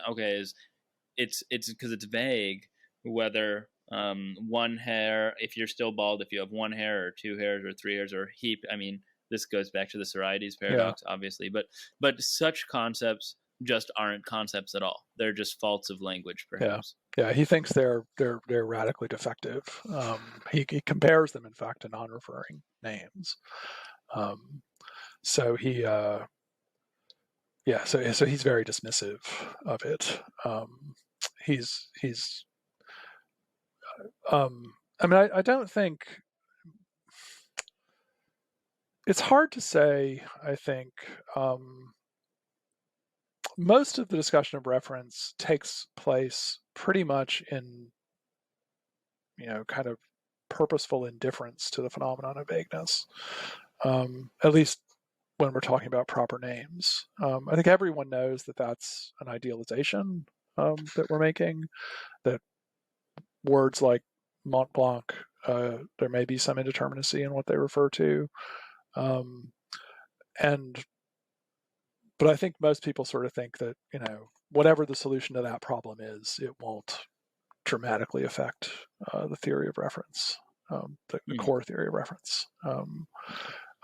it's because it's vague, whether one hair, if you're still bald, if you have one hair or two hairs or three hairs or a heap, I mean, this goes back to the Sorites paradox, obviously, but such concepts just aren't concepts at all. They're just faults of language, perhaps. Yeah. He thinks they're radically defective. He compares them, in fact, to non-referring names. So he, so he's very dismissive of it. I mean, I don't think it's hard to say. I think most of the discussion of reference takes place pretty much in, kind of purposeful indifference to the phenomenon of vagueness, at least when we're talking about proper names. I think everyone knows that that's an idealization that we're making, that words like Mont Blanc, there may be some indeterminacy in what they refer to. But I think most people sort of think that, whatever the solution to that problem is, it won't dramatically affect the theory of reference, the core theory of reference.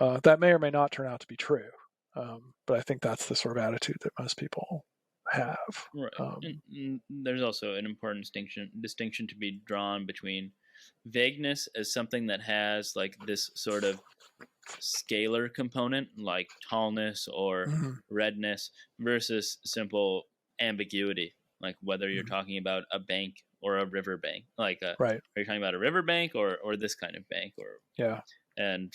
That may or may not turn out to be true, but I think that's the sort of attitude that most people have. Right. And there's also an important distinction to be drawn between vagueness as something that has like this sort of scalar component, like tallness or redness, versus simple ambiguity, like whether you're talking about a bank or a river bank, like right. Are you talking about a river bank or this kind of bank, or and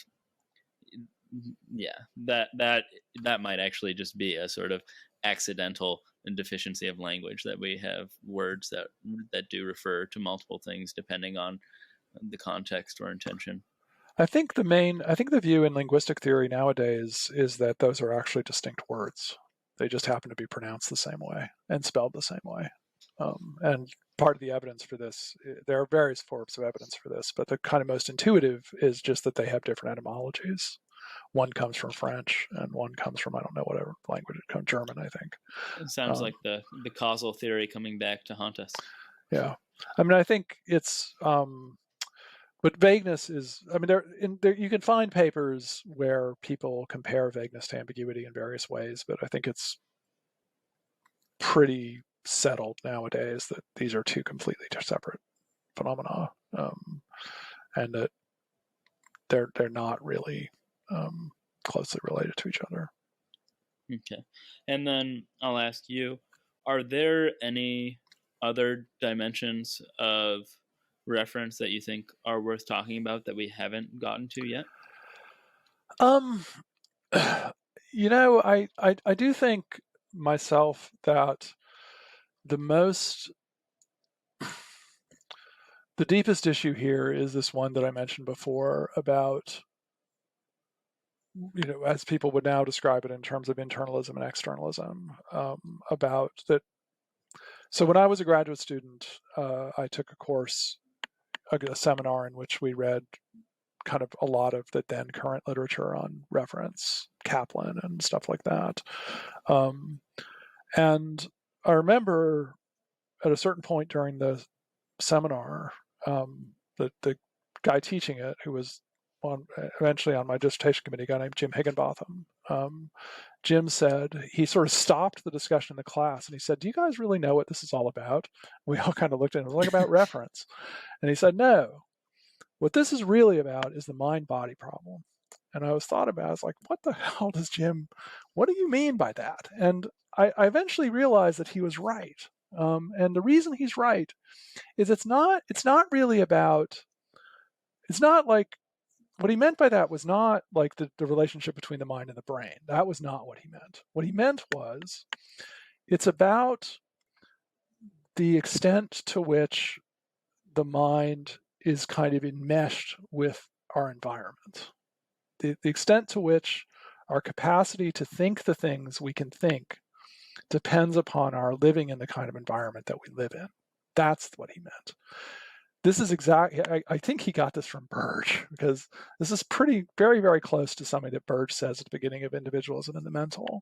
that might actually just be a sort of accidental deficiency of language, that we have words that do refer to multiple things depending on the context or intention. I think the view in linguistic theory nowadays is that those are actually distinct words. They just happen to be pronounced the same way and spelled the same way. And part of the evidence for this, there are various forms of evidence for this, but the kind of most intuitive is just that they have different etymologies. One comes from French and one comes from, I don't know, whatever language it comes, German, I think. It sounds like the causal theory coming back to haunt us. Yeah. I mean, I think it's, but vagueness is, I mean, there you can find papers where people compare vagueness to ambiguity in various ways, but I think it's pretty settled nowadays that these are two completely separate phenomena, and that they're not really closely related to each other. Okay. And then I'll ask you, are there any other dimensions of reference that you think are worth talking about that we haven't gotten to yet? I do think myself that the most the deepest issue here is this one that I mentioned before about, as people would now describe it in terms of internalism and externalism, about that. So when I was a graduate student, I took a course, a seminar in which we read kind of a lot of the then current literature on reference, Kaplan and stuff like that. And I remember at a certain point during the seminar, the guy teaching it, who was eventually on my dissertation committee, a guy named Jim Higginbotham, Jim said, he sort of stopped the discussion in the class and he said, "Do you guys really know what this is all about?" We all kind of looked at him, like, about reference. And he said, "No, what this is really about is the mind-body problem." And I was like, what the hell does what do you mean by that? And I eventually realized that he was right. And the reason he's right is it's not like, what he meant by that was not like the relationship between the mind and the brain. That was not what he meant. What he meant was, it's about the extent to which the mind is kind of enmeshed with our environment. The extent to which our capacity to think the things we can think depends upon our living in the kind of environment that we live in. That's what he meant. This is I think he got this from Burge, because this is very, very close to something that Burge says at the beginning of Individualism and the Mental.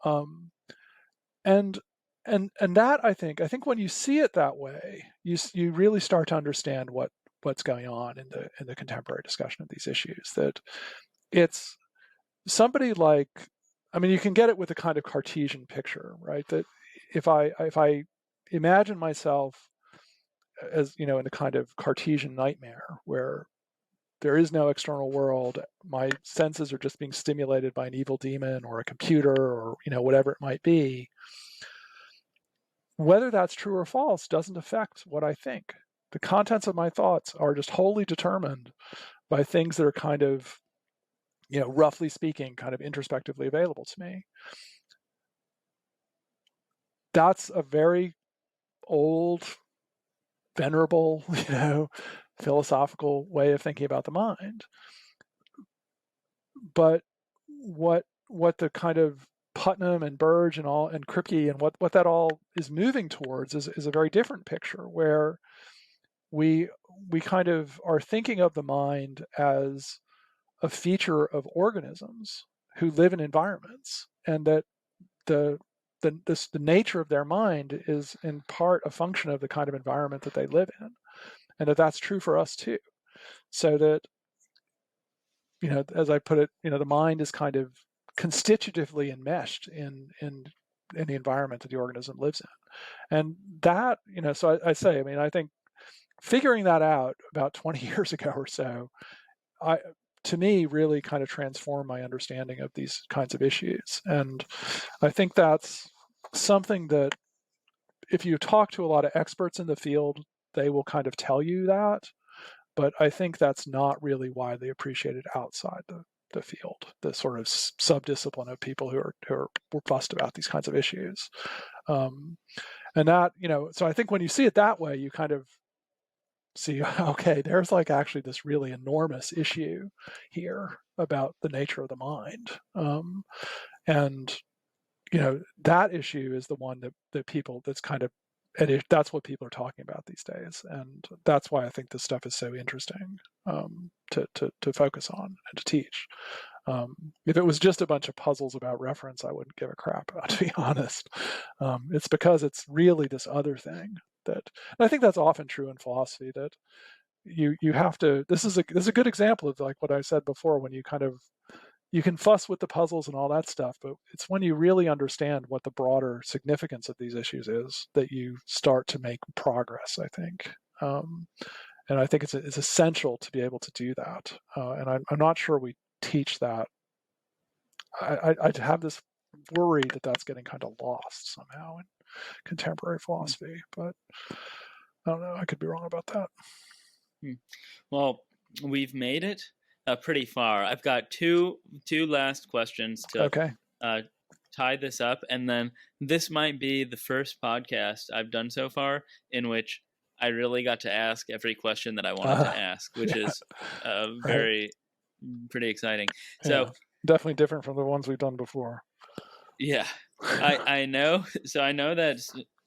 And that, I think when you see it that way, you really start to understand what's going on in the contemporary discussion of these issues. That it's somebody like, you can get it with a kind of Cartesian picture, right? That if I imagine myself as, in a kind of Cartesian nightmare where there is no external world, my senses are just being stimulated by an evil demon or a computer or, whatever it might be, whether that's true or false doesn't affect what I think. The contents of my thoughts are just wholly determined by things that are kind of, roughly speaking, kind of introspectively available to me. That's a very old, venerable, philosophical way of thinking about the mind. But what the kind of Putnam and Burge and Kripke and what that all is moving towards is a very different picture, where we kind of are thinking of the mind as a feature of organisms who live in environments, and that the nature of their mind is in part a function of the kind of environment that they live in, and that's true for us too. So that, as I put it, the mind is kind of constitutively enmeshed in the environment that the organism lives in. And that, so I say, I think figuring that out about 20 years ago or so, to me, really kind of transformed my understanding of these kinds of issues. And I think that's something that, if you talk to a lot of experts in the field, they will kind of tell you that. But I think that's not really widely appreciated outside the field, the sort of subdiscipline of people who are fussed about these kinds of issues. And that, so I think when you see it that way, you kind of see, okay, there's like actually this really enormous issue here about the nature of the mind. And, that issue is the one that people, that's kind of, that's what people are talking about these days. And that's why I think this stuff is so interesting to focus on and to teach. If it was just a bunch of puzzles about reference, I wouldn't give a crap about, to be honest. It's because it's really this other thing that, and I think that's often true in philosophy, that you have to, this is a good example of like what I said before, when you kind of, you can fuss with the puzzles and all that stuff, but it's when you really understand what the broader significance of these issues is that you start to make progress, I think. And I think it's essential to be able to do that. And I'm not sure we teach that. I have this worry that that's getting kind of lost somehow in contemporary philosophy, but I don't know. I could be wrong about that. Well, we've made it pretty far. I've got two last questions to tie this up, and then this might be the first podcast I've done so far in which I really got to ask every question that I wanted to ask, which is Right. pretty exciting. Yeah, So definitely different from the ones we've done before. yeah, I know. So I know that,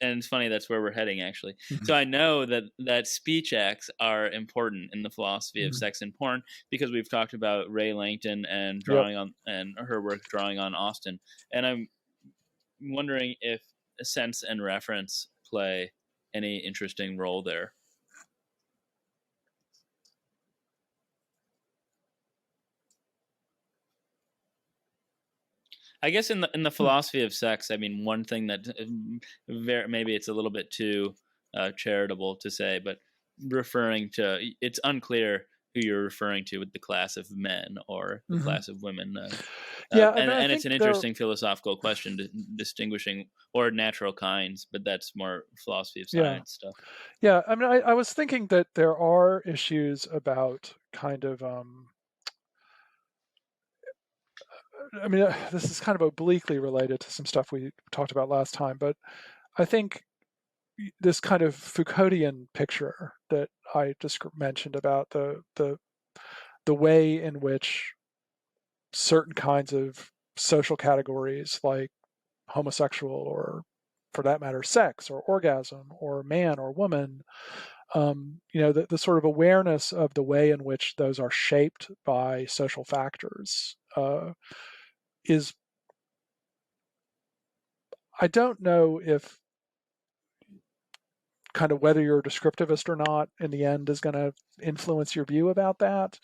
and it's funny, that's where we're heading actually. Mhm. So I know that speech acts are important in the philosophy of Mhm. sex and porn because we've talked about Ray Langton and Yep. her work drawing on Austen, and I'm wondering if sense and reference play any interesting role there. I guess in the philosophy of sex, I mean, one thing that maybe it's a little bit too charitable to say, but referring to, it's unclear who you're referring to with the class of men or the Mhm. class of women, Yeah, I mean, I and it's think an there. interesting philosophical question distinguishing or natural kinds, but that's more philosophy of Yeah, science stuff. yeah. I mean, I was thinking that there are issues about kind of. I mean, this is kind of obliquely related to some stuff we talked about last time, but I think this kind of Foucauldian picture that I just mentioned about the way in which certain kinds of social categories like homosexual or for that matter sex or orgasm or man or woman, the sort of awareness of the way in which those are shaped by social factors is, I don't know if kind of whether you're a descriptivist or not in the end is going to influence your view about that.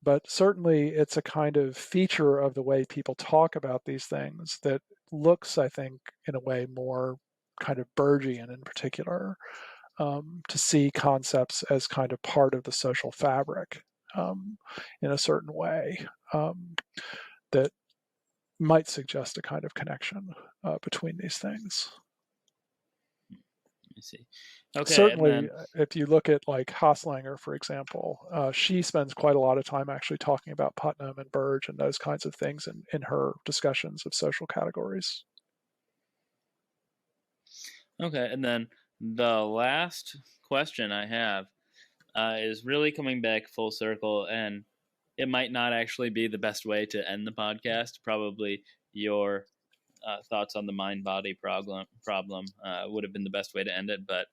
But certainly it's a kind of feature of the way people talk about these things that looks, I think, in a way more kind of Burgean in particular, to see concepts as kind of part of the social fabric in a certain way that might suggest a kind of connection between these things. I see. Okay, and Certainly, then if you look at like Hosslanger, for example, she spends quite a lot of time actually talking about Putnam and Burge and those kinds of things in her discussions of social categories. okay, and then the last question I have is really coming back full circle, and it might not actually be the best way to end the podcast. Probably your thoughts on the mind-body problem would have been the best way to end it, but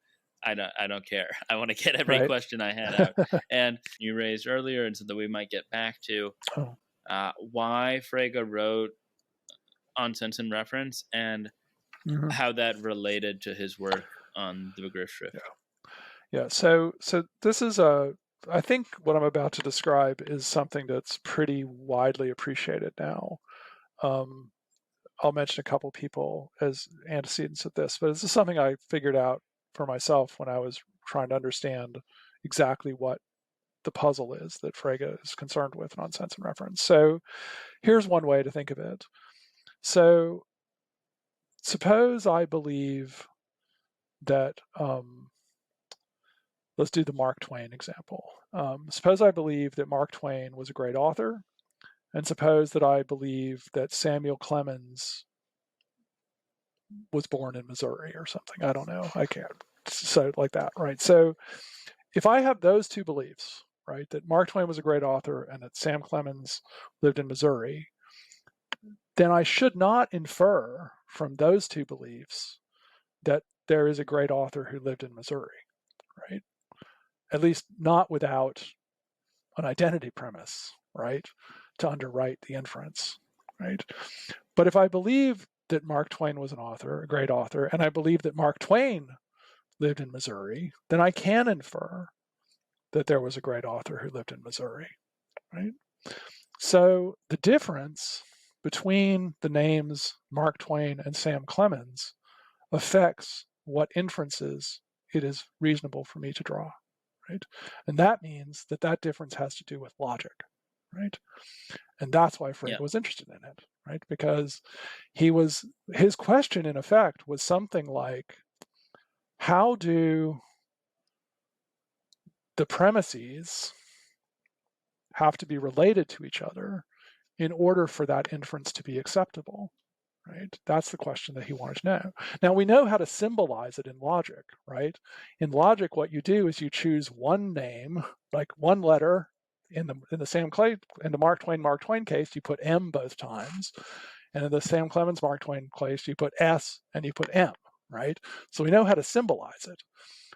I don't care. I want to get every Right. question I had out. And you raised earlier, and so that we might get back to Oh. why Frege wrote on Sense and Reference and Mm-hmm. how that related to his work on the Begriffsschrift. Yeah. So this is I think what I'm about to describe is something that's pretty widely appreciated now. Um, I'll mention a couple people as antecedents of this, but this is something I figured out for myself when I was trying to understand exactly what the puzzle is that Frege is concerned with on Sense and Reference. So here's one way to think of it. So suppose I believe that, let's do the Mark Twain example. Suppose I believe that Mark Twain was a great author, and suppose that I believe that Samuel Clemens was born in Missouri or something. I don't know. I can't. So like that, right? So if I have those two beliefs, right, that Mark Twain was a great author and that Sam Clemens lived in Missouri, then I should not infer from those two beliefs that there is a great author who lived in Missouri, right? At least not without an identity premise, right, to underwrite the inference, right? But if I believe that Mark Twain was an author, a great author, and I believe that Mark Twain lived in Missouri, then I can infer that there was a great author who lived in Missouri, right? So the difference between the names Mark Twain and Sam Clemens affects what inferences it is reasonable for me to draw, right? And that means that that difference has to do with logic, right? And that's why Frege Yeah. was interested in it, right? Because his question in effect was something like, how do the premises have to be related to each other in order for that inference to be acceptable, right? That's the question that he wanted to know. Now, we know how to symbolize it in logic, right? In logic, what you do is you choose one name, like one letter. In the Mark Twain case, you put M both times. And in the Sam Clemens Mark Twain case, you put S and you put M, right? So we know how to symbolize it.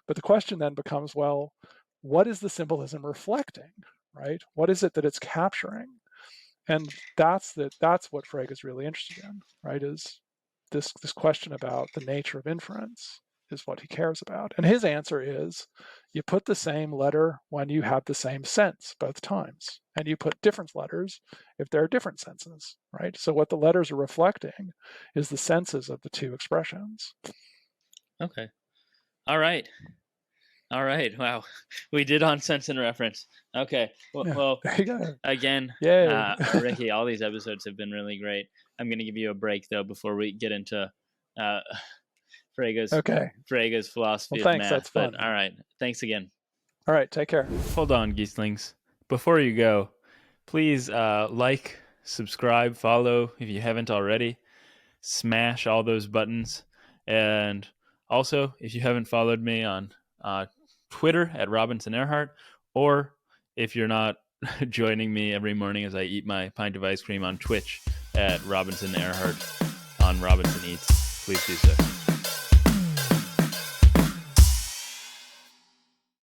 But the question then becomes, well, what is the symbolism reflecting, right? What is it that it's capturing? And that's what Frege is really interested in, right? Is this question about the nature of inference is what he cares about. And his answer is, you put the same letter when you have the same sense both times, and you put different letters if there are different senses, right? So what the letters are reflecting is the senses of the two expressions. Okay. All right. Wow. We did on sense and reference. Okay. Well, there you go. Again, Yay. Riki, all these episodes have been really great. I'm going to give you a break, though, before we get into Frege's philosophy of math. That's fun. But all right. Thanks again. All right. Take care. Hold on, Geeslings. Before you go, please like, subscribe, follow if you haven't already. Smash all those buttons. And also, if you haven't followed me on Twitter at Robinson Earhart, or if you're not joining me every morning as I eat my pint of ice cream on Twitch at Robinson Earhart on Robinson Eats, please do so.